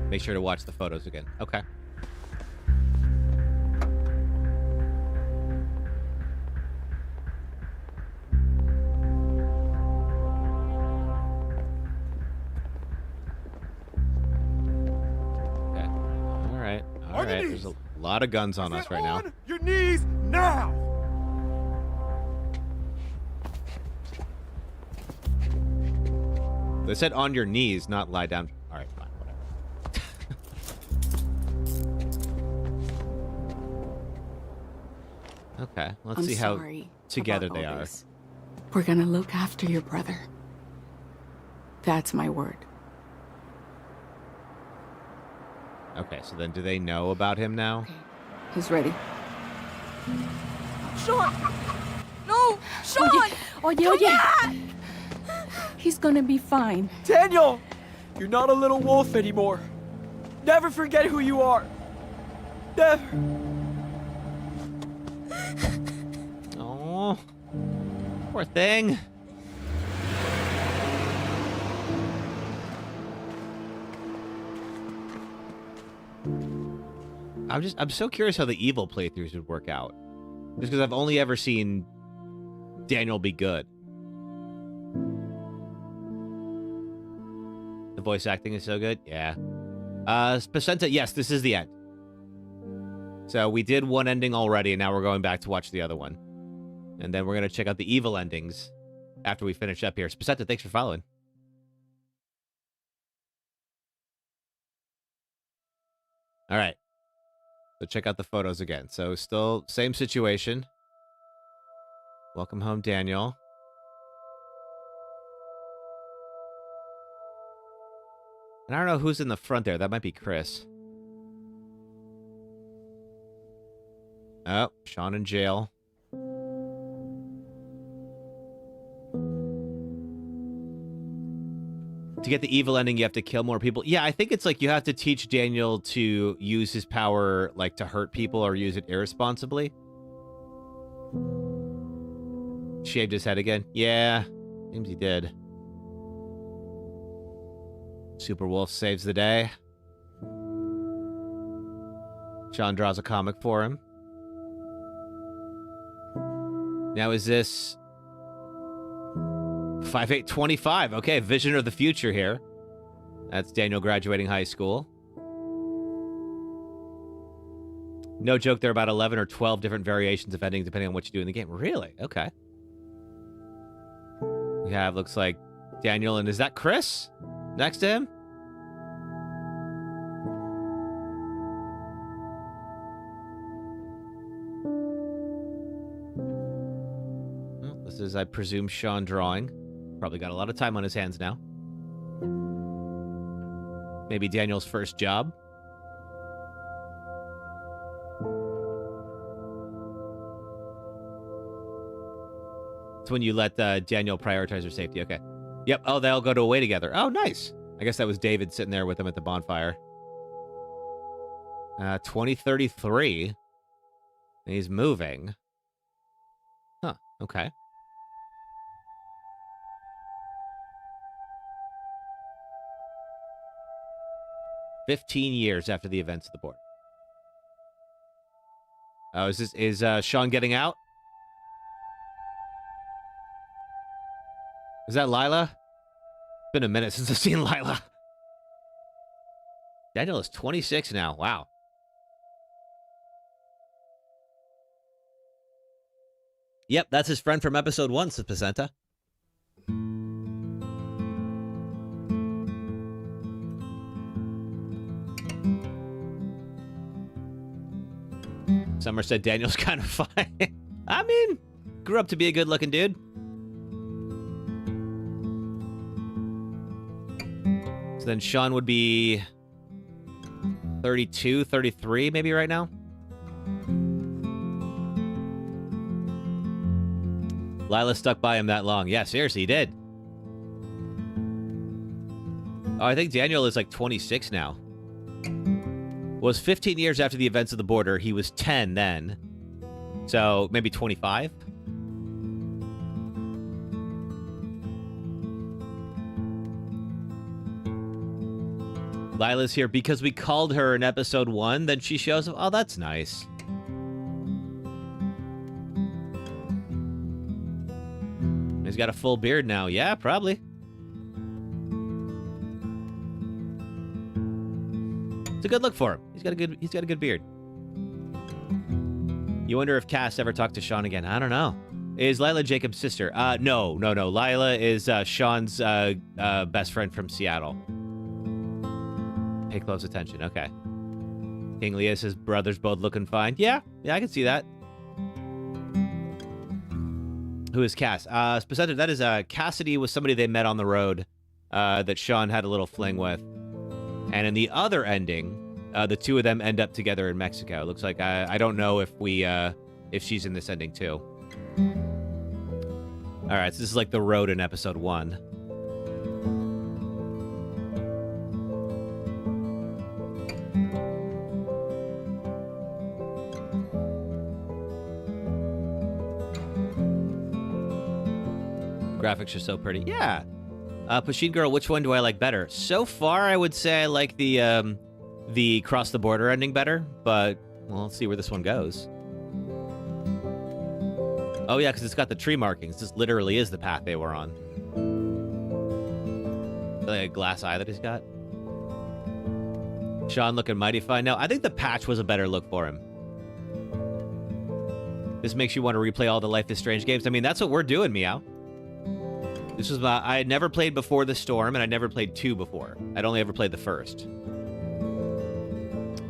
Make sure to watch the photos again. Okay. All right. There's a lot of guns on us right now. Your knees now! They said on your knees, not lie down. All right, fine, whatever. Okay, let's see how together they are. We're gonna look after your brother. That's my word. Okay, so then do they know about him now? Okay. He's ready. Sean! No! Sean! Oh yeah. He's gonna be fine. Daniel! You're not a little wolf anymore. Never forget who you are. Oh, poor thing. I'm so curious how the evil playthroughs would work out. Just because I've only ever seen Daniel be good. The voice acting is so good. Yeah. Placenta, yes, this is the end. So we did one ending already, and now we're going back to watch the other one. And then we're going to check out the evil endings after we finish up here. Placenta, thanks for following. All right. So check out the photos again. So still same situation. Welcome home, Daniel. And I don't know who's in the front there. That might be Chris. Oh, Sean in jail. To get the evil ending, you have to kill more people. Yeah, I think it's like you have to teach Daniel to use his power, like, to hurt people or use it irresponsibly. Shaved his head again. Yeah, seems he did. Super Wolf saves the day. Sean draws a comic for him. Now is this 5825? Okay, vision of the future here. That's Daniel graduating high school. No joke, there are about 11 or 12 different variations of endings depending on what you do in the game. Really? Okay. We have, looks like, Daniel, and is that Chris next to him? Well, this is, I presume, Sean drawing. Probably got a lot of time on his hands now. Maybe Daniel's first job. It's when you let Daniel prioritize her safety. Okay. Yep. Oh, they all go to away together. Oh, nice. I guess that was David sitting there with him at the bonfire. 2033. He's moving. Huh. Okay. "15 years after the events of the border." Oh, is Sean getting out? Is that Lila? It's been a minute since I've seen Lila. Daniel is 26 now. Wow. Yep, that's his friend from episode 1, says Placenta. Summer said Daniel's kind of fine. I mean, grew up to be a good-looking dude. So then Sean would be 32, 33 maybe right now. Lila stuck by him that long. Yeah, seriously, he did. Oh, I think Daniel is like 26 now. Was 15 years after the events of the border. He was 10 then. So maybe 25? Lila's here because we called her in episode 1. Then she shows up. Oh, that's nice. He's got a full beard now. Yeah, probably. It's a good look for him. He's got a good beard. You wonder if Cass ever talked to Sean again. I don't know. Is Lila Jacob's sister? No. Lila is Sean's best friend from Seattle. Pay close attention. Okay. King Leah says brothers both looking fine. Yeah, I can see that. Who is Cass? Placenta, that is Cassidy was somebody they met on the road that Sean had a little fling with. And in the other ending, the two of them end up together in Mexico. It looks like I don't know if if she's in this ending too. All right, so this is like the road in episode 1. graphics are so pretty. Yeah. Pusheen Girl, which one do I like better? So far, I would say I like the Cross the Border ending better, but well, let's see where this one goes. Oh yeah, because it's got the tree markings. This literally is the path they were on. Like a glass eye that he's got. Sean looking mighty fine. No, I think the patch was a better look for him. This makes you want to replay all the Life is Strange games. I mean, that's what we're doing, Meow. This was I had never played before the Storm, and I never played 2 before. I'd only ever played the first.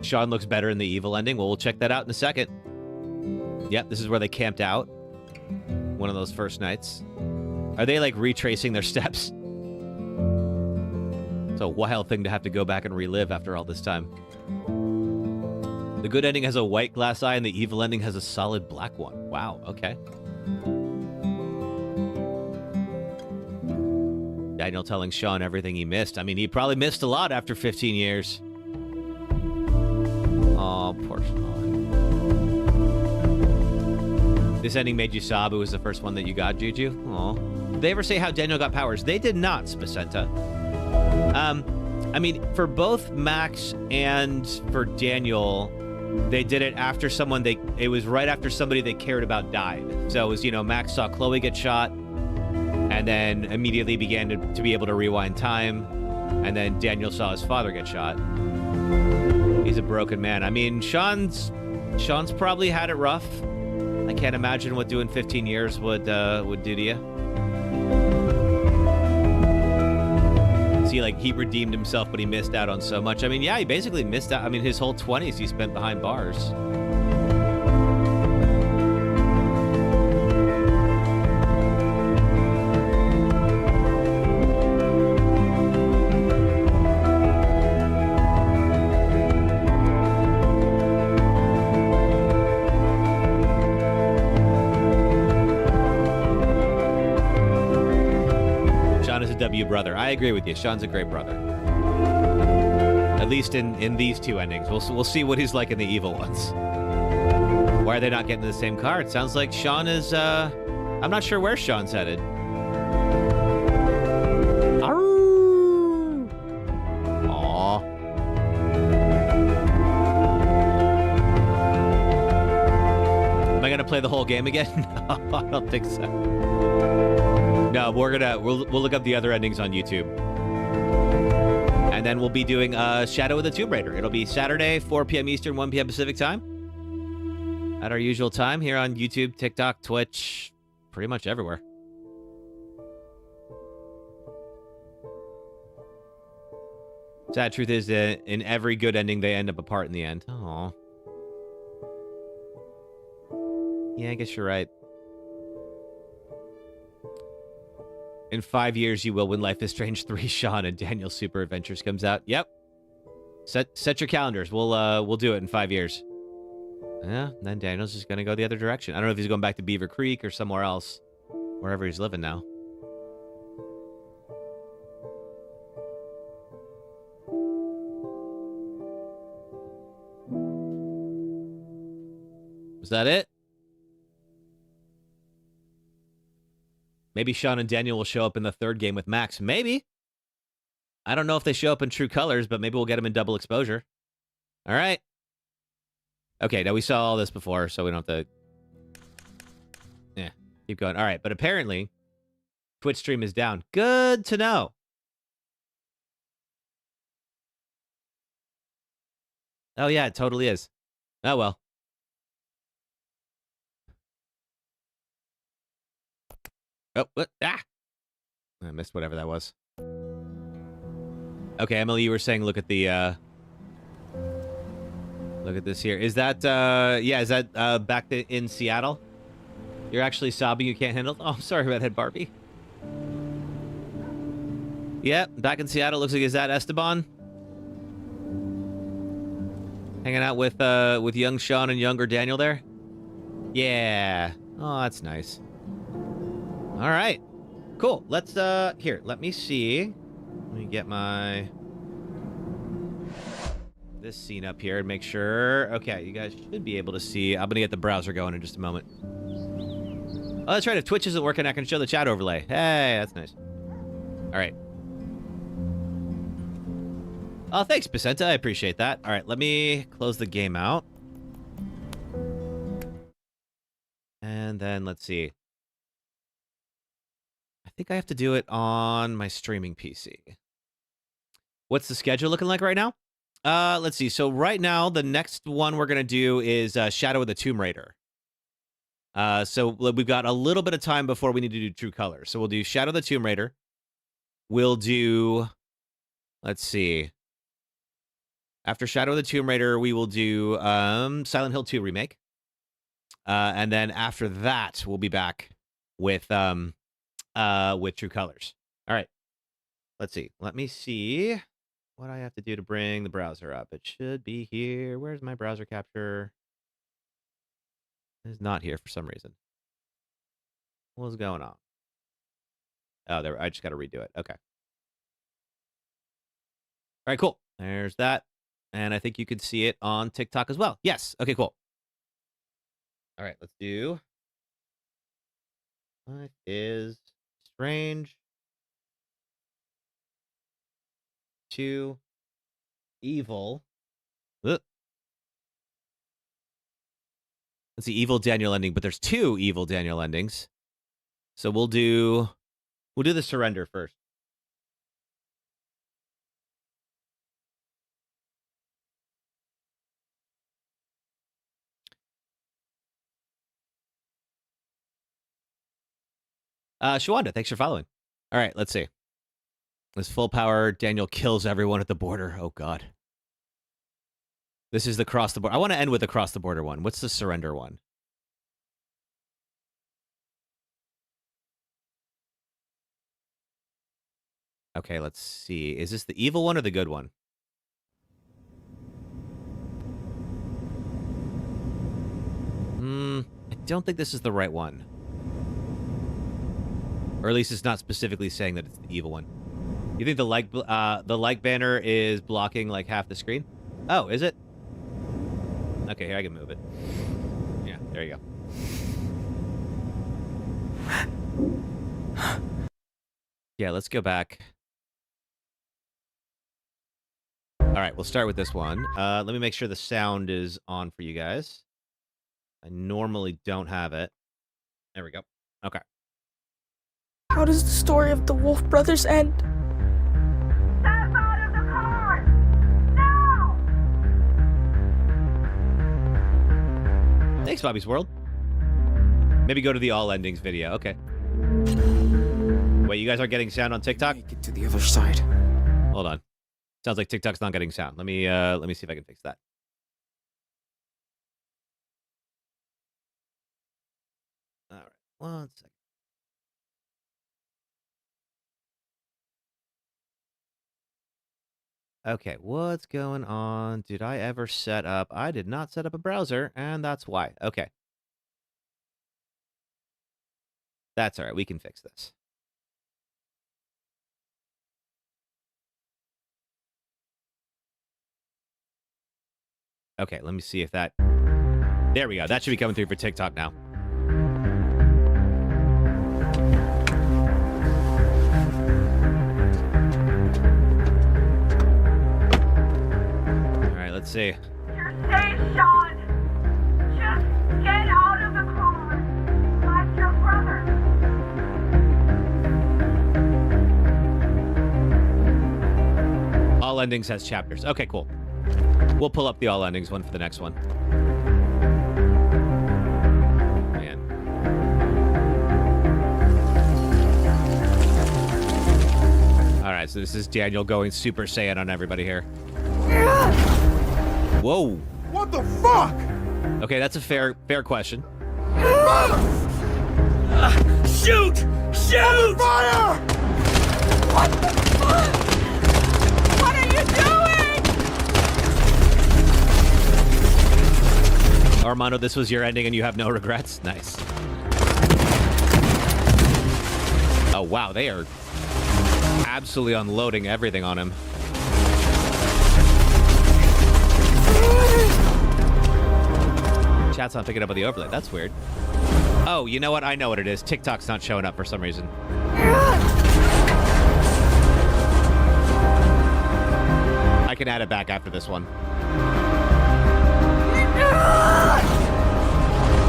Sean looks better in the evil ending. Well, we'll check that out in a second. Yep, this is where they camped out. One of those first nights. Are they, like, retracing their steps? It's a wild thing to have to go back and relive after all this time. The good ending has a white glass eye, and the evil ending has a solid black one. Wow, okay. Daniel telling Sean everything he missed. I mean, he probably missed a lot after 15 years. Oh, poor Sean. This ending made you sob. It was the first one that you got, Juju. Aw. Did they ever say how Daniel got powers? They did not, Spacenta. I mean, for both Max and for Daniel, they did it after someone it was right after somebody they cared about died. So it was, you know, Max saw Chloe get shot and then immediately began to be able to rewind time. And then Daniel saw his father get shot. He's a broken man. I mean, Sean's probably had it rough. I can't imagine what doing 15 years would do to you. See, like, he redeemed himself, but he missed out on so much. I mean, yeah, he basically missed out. I mean, his whole 20s he spent behind bars. W brother. I agree with you. Sean's a great brother. At least in these 2 endings. We'll see what he's like in the evil ones. Why are they not getting the same car? It sounds like Sean is, I'm not sure where Sean's headed. Arrgh. Aw. Am I gonna play the whole game again? No, I don't think so. No, we'll look up the other endings on YouTube. And then we'll be doing Shadow of the Tomb Raider. It'll be Saturday, 4 p.m. Eastern, 1 p.m. Pacific time. At our usual time here on YouTube, TikTok, Twitch, pretty much everywhere. Sad truth is that in every good ending, they end up apart in the end. Aww. Yeah, I guess you're right. In 5 years, you will when Life is Strange 3 Sean and Daniel's Super Adventures comes out. Yep. Set your calendars. We'll do it in 5 years. Yeah, then Daniel's just gonna go the other direction. I don't know if he's going back to Beaver Creek or somewhere else. Wherever he's living now. Was that it? Maybe Sean and Daniel will show up in the 3rd game with Max. Maybe. I don't know if they show up in true colors, but maybe we'll get them in double exposure. All right. Okay, now we saw all this before, so we don't have to... Yeah, keep going. All right, but apparently, Twitch stream is down. Good to know. Oh, yeah, it totally is. Oh, well. Oh, what? Ah! I missed whatever that was. Okay, Emily, you were saying look at the, look at this here. Is that, yeah, is that, back in Seattle? You're actually sobbing you can't handle? Oh, I'm sorry about that, Barbie. Yeah, back in Seattle. Looks like, is that Esteban? Hanging out with young Sean and younger Daniel there? Yeah. Oh, that's nice. All right, cool. Let's, here, let me see. Let me get this scene up here and make sure. Okay, you guys should be able to see. I'm gonna get the browser going in just a moment. Oh, that's right. If Twitch isn't working, I can show the chat overlay. Hey, that's nice. All right. Oh, thanks, Pacenta. I appreciate that. All right, let me close the game out. And then let's see. I think I have to do it on my streaming PC. What's the schedule looking like right now? Let's see. So right now, the next one we're going to do is Shadow of the Tomb Raider. So we've got a little bit of time before we need to do True Colors. So we'll do Shadow of the Tomb Raider. We'll do... Let's see. After Shadow of the Tomb Raider, we will do Silent Hill 2 Remake. And then after that, we'll be back with True Colors. All right. Let's see. Let me see what I have to do to bring the browser up. It should be here. Where's my browser capture? It's not here for some reason. What's going on? Oh, there. I just got to redo it. Okay. All right, cool. There's that. And I think you can see it on TikTok as well. Yes. Okay, cool. All right, let's do... What is strange to evil? Ugh. Let's see, evil Daniel ending, but there's 2 evil Daniel endings. So we'll do the surrender first. Shawanda, thanks for following. All right, let's see. This full power, Daniel kills everyone at the border. Oh, God. This is the cross the border. I want to end with the cross the border one. What's the surrender one? Okay, let's see. Is this the evil one or the good one? I don't think this is the right one. Or at least it's not specifically saying that it's the evil one. You think the like banner is blocking like half the screen? Oh, is it? Okay, here I can move it. Yeah, there you go. Yeah, let's go back. All right, we'll start with this one. Let me make sure the sound is on for you guys. I normally don't have it. There we go. Okay. How does the story of the Wolf brothers end? Step out of the car! Now! Thanks, Bobby's World. Maybe go to the all endings video. Okay. Wait, you guys aren't getting sound on TikTok? Make it to the other side. Hold on. Sounds like TikTok's not getting sound. Let me see if I can fix that. All right. 1 second. Okay, what's going on? Did I ever set up? I did not set up a browser, and that's why. Okay. That's all right. We can fix this. Okay, let me see if that... There we go. That should be coming through for TikTok now. Let's see. You're safe, Sean. Just get out of the car. Like your brother. All endings has chapters. Okay, cool. We'll pull up the all endings one for the next one. Man. All right, so this is Daniel going Super Saiyan on everybody here. Whoa. What the fuck? Okay, that's a fair question. Shoot! Shoot! Fire! What the fuck? What are you doing? Armando, this was your ending and you have no regrets? Nice. Oh, wow, they are absolutely unloading everything on him. Chat's not picking up on the overlay. That's weird. Oh, you know what? I know what it is. TikTok's not showing up for some reason. I can add it back after this one.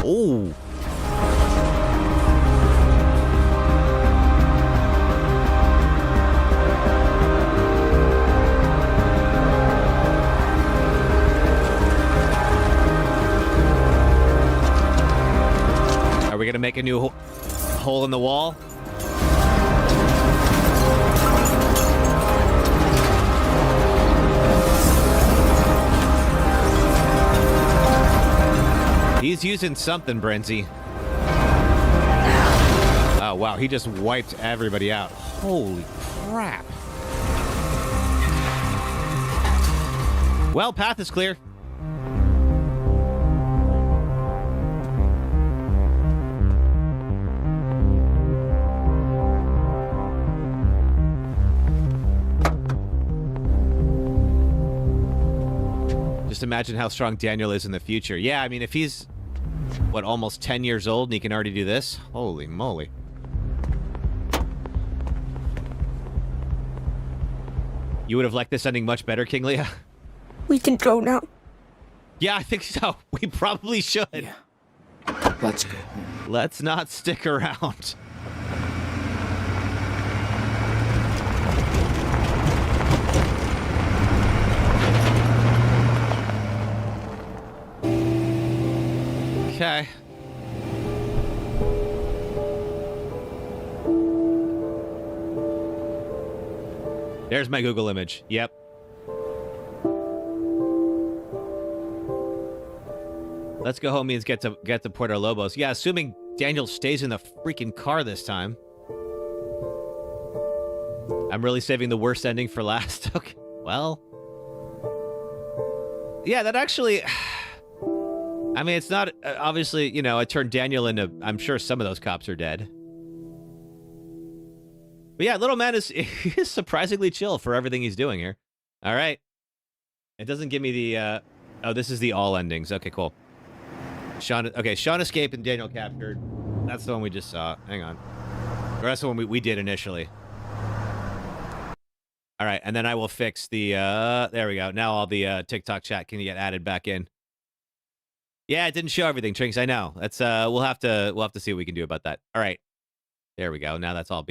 Oh. Are we gonna make a new hole in the wall? He's using something, Brenzy. Oh, wow. He just wiped everybody out. Holy crap. Well, path is clear. Just imagine how strong Daniel is in the future. Yeah, I mean, if he's, what, almost 10 years old and he can already do this? Holy moly. You would have liked this ending much better, King Leah? We can go now. Yeah, I think so. We probably should. Yeah. Let's go. Let's not stick around. Okay. There's my Google image. Yep. Let's go home and get to Puerto Lobos. Yeah, assuming Daniel stays in the freaking car this time. I'm really saving the worst ending for last. Okay. Well. Yeah, that actually... I mean, it's not, obviously, you know, it turned Daniel into, I'm sure some of those cops are dead. But yeah, little man is surprisingly chill for everything he's doing here. All right. It doesn't give me the, oh, this is the all endings. Okay, cool. Sean escaped and Daniel captured. That's the one we just saw. Hang on. Or that's the one we did initially. All right, and then I will fix the, there we go. Now all the TikTok chat can get added back in. Yeah, it didn't show everything, Trinks. I know. That's we'll have to see what we can do about that. All right, there we go. Now that's all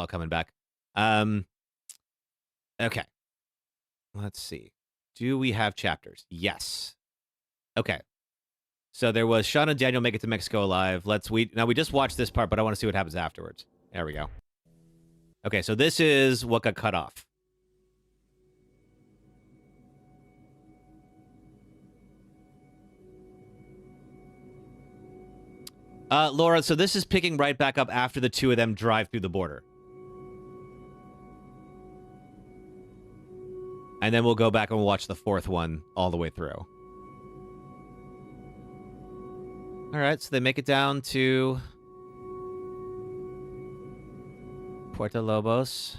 coming back. Okay. Let's see. Do we have chapters? Yes. Okay. So there was Sean and Daniel make it to Mexico alive. Now we just watched this part, but I want to see what happens afterwards. There we go. Okay, so this is what got cut off. Laura, so this is picking right back up after the two of them drive through the border. And then we'll go back and we'll watch the fourth one all the way through. All right, so they make it down to Puerto Lobos.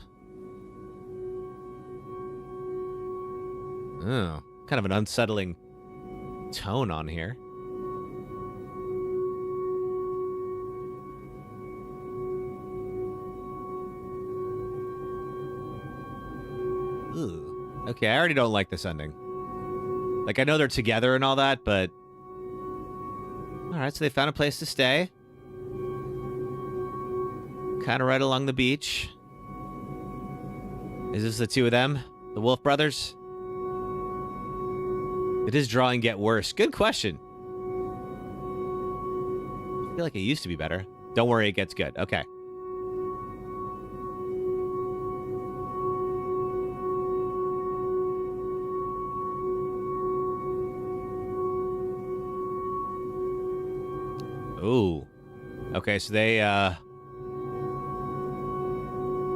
Oh, kind of an unsettling tone on here. Ooh. Okay, I already don't like this ending. Like, I know they're together and all that, but... Alright, so they found a place to stay. Kind of right along the beach. Is this the two of them? The Wolf brothers? Did his drawing get worse? Good question. I feel like it used to be better. Don't worry, it gets good. Okay. Ooh. Okay, so they, all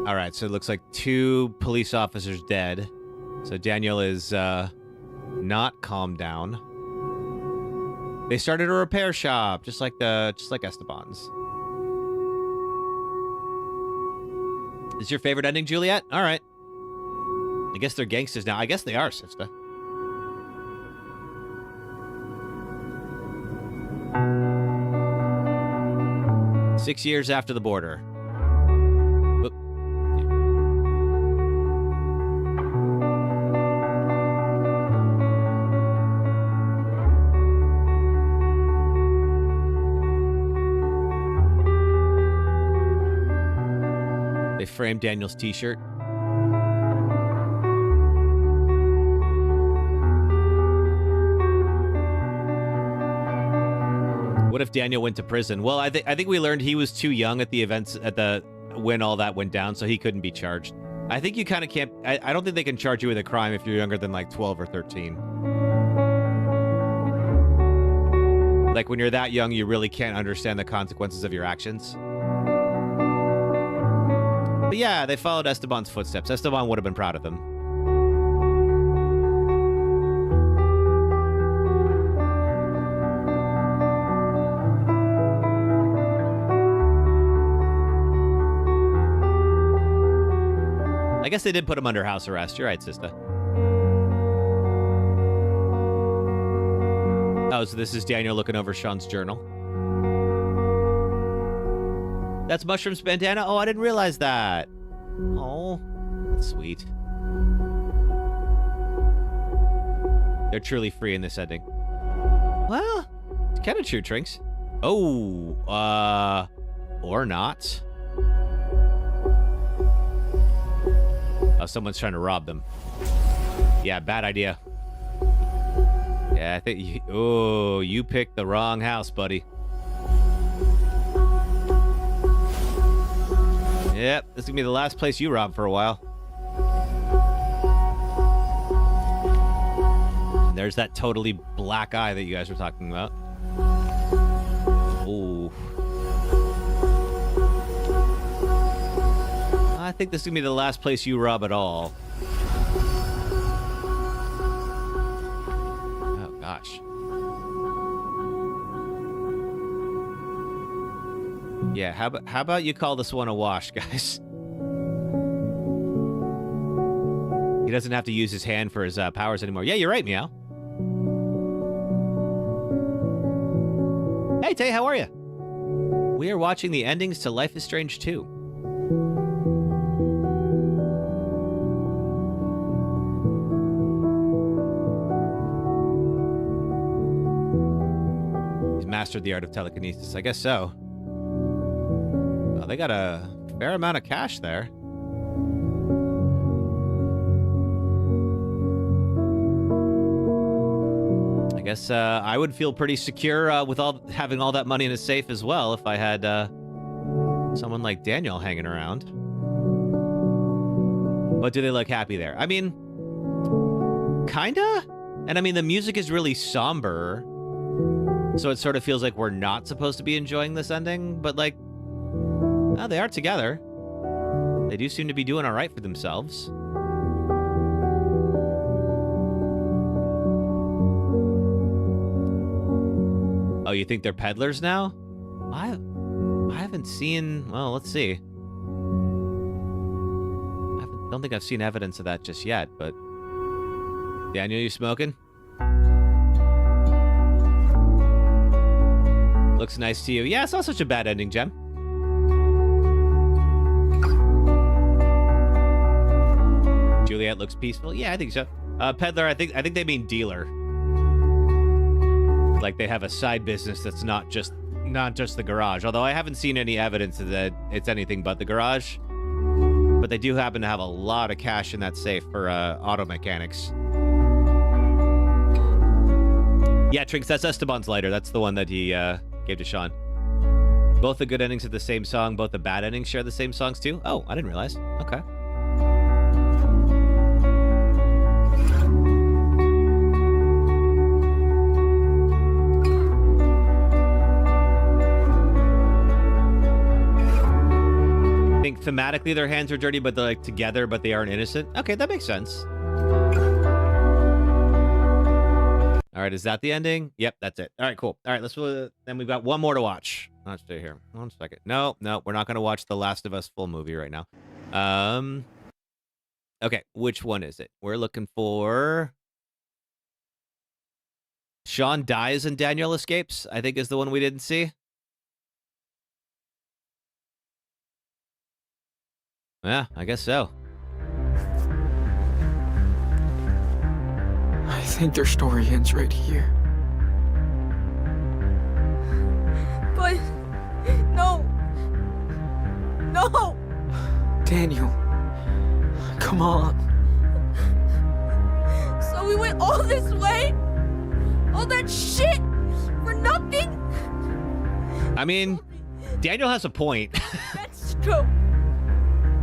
right, so it looks like 2 police officers dead. So Daniel is, not calmed down. They started a repair shop, just like Esteban's. Is your favorite ending, Juliet? All right. I guess they're gangsters now. I guess they are, sister. 6 years after the border. Oop. They framed Daniel's t-shirt. What if Daniel went to prison? Well, I think we learned he was too young at the events when all that went down, so he couldn't be charged. I think you kind of can't. I don't think they can charge you with a crime if you're younger than like 12 or 13. Like when you're that young, you really can't understand the consequences of your actions. But yeah, they followed Esteban's footsteps. Esteban would have been proud of them. I guess they did put him under house arrest. You're right, sister. Oh, so this is Daniel looking over Sean's journal. That's Mushroom's bandana? Oh, I didn't realize that. Oh, that's sweet. They're truly free in this ending. Well, it's kind of true, Trinks. Oh, or not. Oh, someone's trying to rob them. Yeah, bad idea. Yeah, I think you picked the wrong house, buddy. Yep, this is gonna be the last place you rob for a while. And there's that totally black eye that you guys were talking about. Ooh. I think this is gonna be the last place you rob at all. Oh gosh. Yeah, how about you call this one a wash, guys? He doesn't have to use his hand for his powers anymore. Yeah, you're right, Meow. Hey, Tay, how are you? We are watching the endings to Life is Strange 2. He's mastered the art of telekinesis. I guess so. Oh, they got a fair amount of cash there. I guess I would feel pretty secure with having all that money in a safe as well if I had someone like Daniel hanging around. But do they look happy there? I mean, kinda. And I mean, the music is really somber, so it sort of feels like we're not supposed to be enjoying this ending. But like, oh, they are together. They do seem to be doing all right for themselves. Oh, you think they're peddlers now? I haven't seen... Well, let's see. Don't think I've seen evidence of that just yet, but... Daniel, you smoking? Looks nice to you. Yeah, it's not such a bad ending, Gem. Juliet looks peaceful. Yeah, I think so. Peddler, I think they mean dealer. Like they have a side business that's not just the garage. Although I haven't seen any evidence that it's anything but the garage. But they do happen to have a lot of cash in that safe for auto mechanics. Yeah, Trinks, that's Esteban's lighter. That's the one that he gave to Sean. Both the good endings of the same song, both the bad endings share the same songs too? Oh, I didn't realize. Okay. I think thematically their hands are dirty, but they're like together, but they aren't innocent. Okay, that makes sense. All right, is that the ending? Yep, that's it. All right, cool. All right, let's. Then we've got one more to watch. Let's stay here. 1 second. No, we're not going to watch The Last of Us full movie right now. Okay, which one is it? We're looking for. Sean dies and Daniel escapes, I think is the one we didn't see. Yeah, I guess so. I think their story ends right here. But... No! No! Daniel, come on. So we went all this way? All that shit? For nothing? I mean, Daniel has a point. That's true.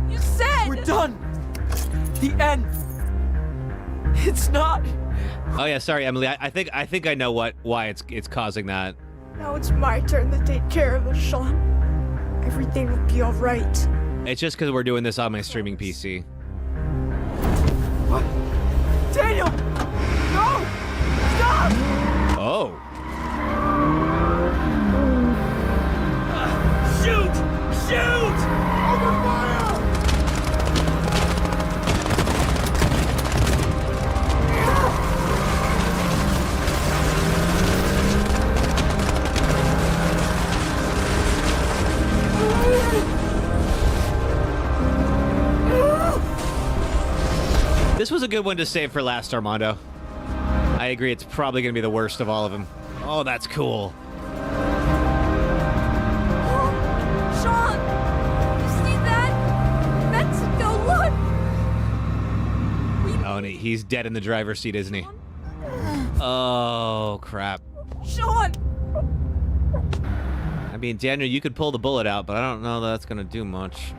You said... We're done! The end! It's not... Oh yeah, sorry, Emily. I think I know why it's causing that. Now it's my turn to take care of it, Sean. Everything will be alright. It's just because we're doing this on my streaming PC. What? Daniel! No! Stop! Oh. Shoot! Shoot! Open fire! This was a good one to save for last, Armando. I agree, it's probably going to be the worst of all of them. Oh, that's cool. Sean! You see that? Mexico, look! Oh, and he's dead in the driver's seat, isn't he? Oh, crap. Sean! I mean, Daniel, you could pull the bullet out, but I don't know that's going to do much.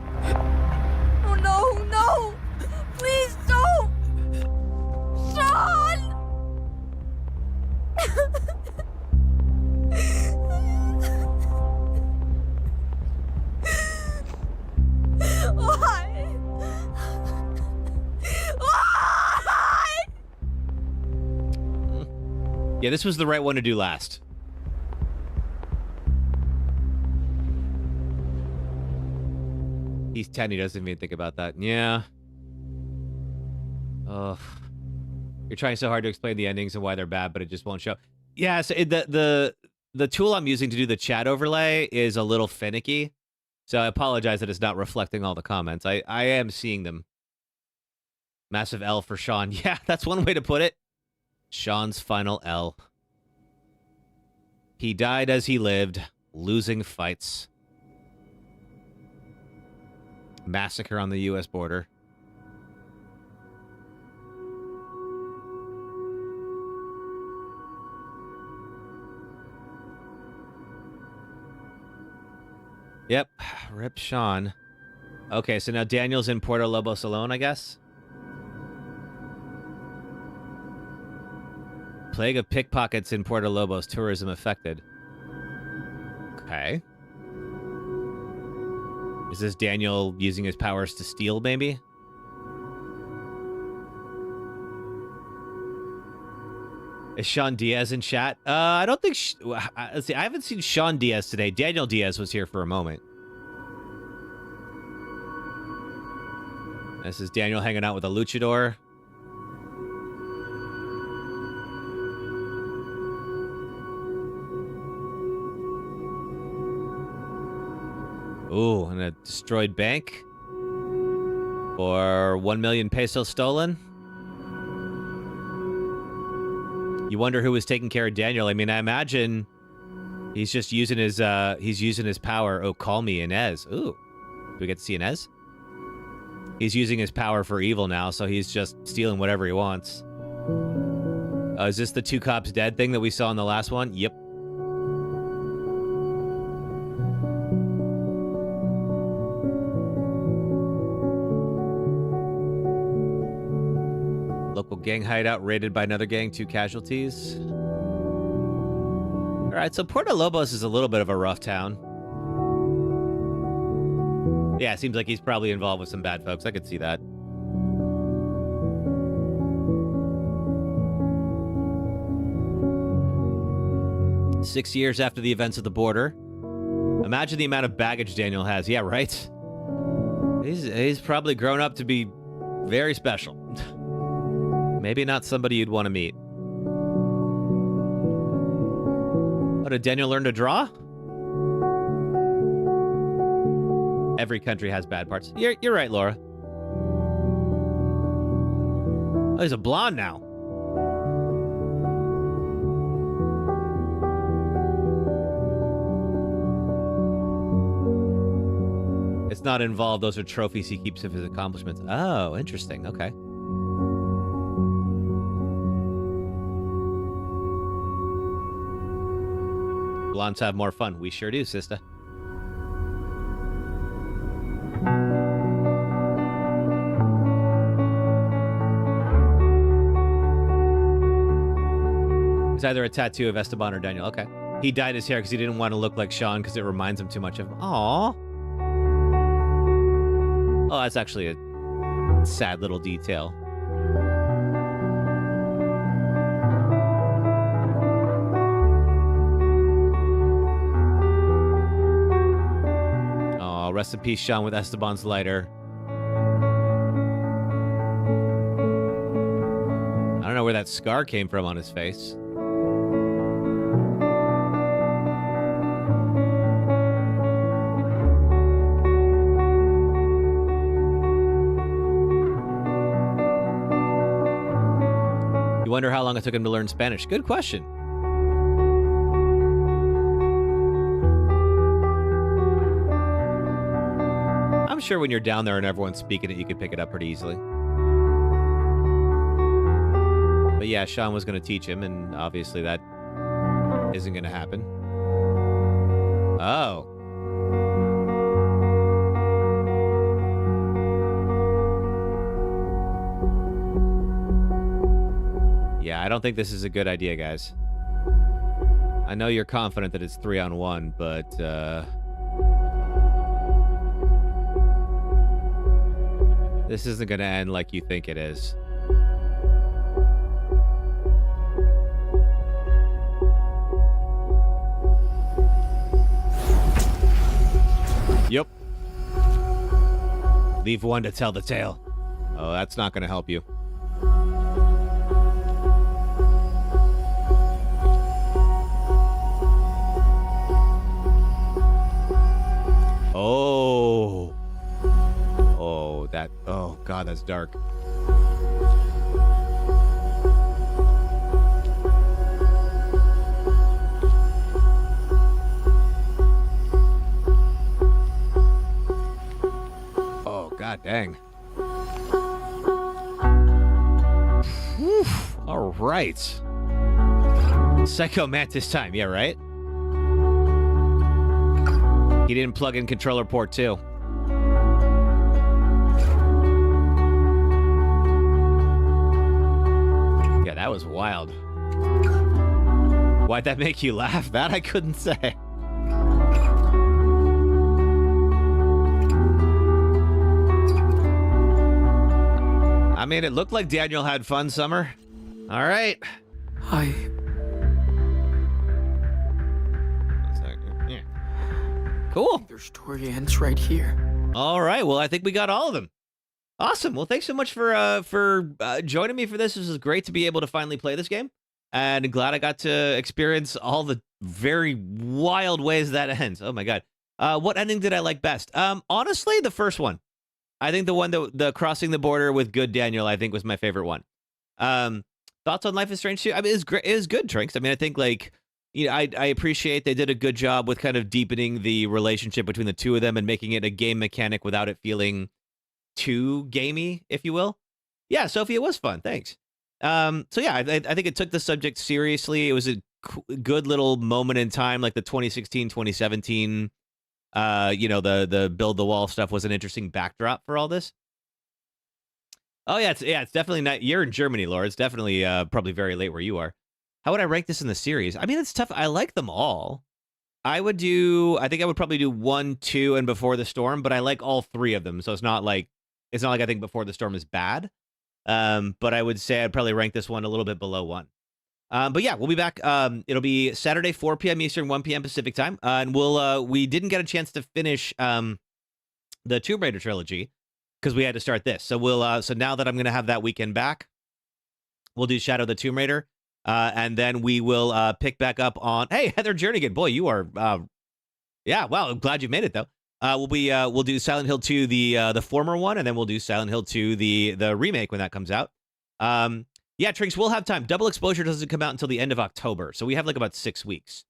Oh no, no! Please don't! Sean! Why? Why? Yeah, this was the right one to do last. He's 10, he doesn't even think about that. Yeah. Ugh. You're trying so hard to explain the endings and why they're bad, but it just won't show. Yeah, so the tool I'm using to do the chat overlay is a little finicky. So I apologize that it's not reflecting all the comments. I am seeing them. Massive L for Sean. Yeah, that's one way to put it. Sean's final L. He died as he lived, losing fights. Massacre on the U.S. border. Yep, rip Sean. Okay, so now Daniel's in Puerto Lobos alone, I guess? Plague of pickpockets in Puerto Lobos, tourism affected. Okay. Is this Daniel using his powers to steal, maybe? Is Sean Diaz in chat? I don't think... let's see, I haven't seen Sean Diaz today. Daniel Diaz was here for a moment. This is Daniel hanging out with a luchador. Ooh, and a destroyed bank. For 1 million pesos stolen. You wonder who was taking care of Daniel. I mean, I imagine he's just using his power. Oh, call me Inez. Ooh. Do we get to see Inez? He's using his power for evil now, so he's just stealing whatever he wants. Is this the two cops dead thing that we saw in the last one? Yep. Local gang hideout raided by another gang, 2 casualties. All right, so Puerto Lobos is a little bit of a rough town. Yeah, it seems like he's probably involved with some bad folks. I could see that. Six years after the events of the border. Imagine the amount of baggage Daniel has. Yeah, right? He's probably grown up to be very special. Maybe not somebody you'd want to meet. Oh, did Daniel learn to draw? Every country has bad parts. You're right, Laura. Oh, he's a blonde now. It's not involved. Those are trophies he keeps of his accomplishments. Oh, interesting. Okay. Blondes have more fun. We sure do, sister. It's either a tattoo of Esteban or Daniel. Okay. He dyed his hair because he didn't want to look like Sean because it reminds him too much of him. Aww. Oh, that's actually a sad little detail. Oh, rest in peace, Sean, with Esteban's lighter. I don't know where that scar came from on his face. Wonder how long it took him to learn Spanish. Good question. I'm sure when you're down there and everyone's speaking it, you could pick it up pretty easily. But yeah, Sean was going to teach him, and obviously that isn't going to happen. Oh. Yeah, I don't think this is a good idea, guys. I know you're confident that it's 3-on-1, but, this isn't gonna end like you think it is. Yep. Leave one to tell the tale. Oh, that's not gonna help you. Oh. Oh, that. Oh, God, that's dark. Oh, God dang. Whew. All right. Psycho Mantis time. Yeah, right? He didn't plug in controller port 2. Yeah, that was wild. Why'd that make you laugh? That I couldn't say. I mean, it looked like Daniel had fun, Summer. All right. Cool. Their story ends right here. All right. Well, I think we got all of them. Awesome. Well, thanks so much for joining me for this. This is great to be able to finally play this game, and glad I got to experience all the very wild ways that ends. Oh my God. What ending did I like best? Honestly, the first one. I think the one that the crossing the border with good Daniel, I think was my favorite one. Thoughts on Life is Strange 2? I mean, it was good, Trinks. I mean, I think like. You know, I appreciate they did a good job with kind of deepening the relationship between the two of them and making it a game mechanic without it feeling too gamey, if you will. Yeah, Sophie, it was fun. Thanks. So yeah, I think it took the subject seriously. It was a good little moment in time, like the 2016, 2017. You know, the build the wall stuff was an interesting backdrop for all this. Oh yeah, it's definitely not. You're in Germany, Laura. It's definitely probably very late where you are. How would I rank this in the series? I mean, it's tough. I like them all. I think I would probably do 1, 2, and Before the Storm, but I like all 3 of them. So it's not like I think Before the Storm is bad. But I would say I'd probably rank this one a little bit below 1. But yeah, we'll be back. It'll be Saturday, 4 p.m. Eastern, 1 p.m. Pacific time. And we didn't get a chance to finish the Tomb Raider trilogy because we had to start this. So so now that I'm going to have that weekend back, we'll do Shadow of the Tomb Raider. And then we will pick back up on... Hey, Heather Jernigan. Boy, you are... yeah, wow, I'm glad you made it, though. We'll do Silent Hill 2, the former one, and then we'll do Silent Hill 2, the remake when that comes out. Yeah, Trinks, we'll have time. Double Exposure doesn't come out until the end of October, so we have like about 6 weeks.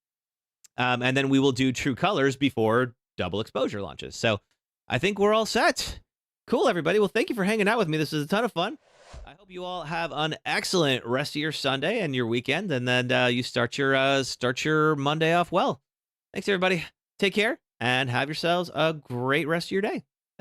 And then we will do True Colors before Double Exposure launches. So I think we're all set. Cool, everybody. Well, thank you for hanging out with me. This is a ton of fun. I hope you all have an excellent rest of your Sunday and your weekend, and then you start your Monday off well. Thanks, everybody. Take care, and have yourselves a great rest of your day.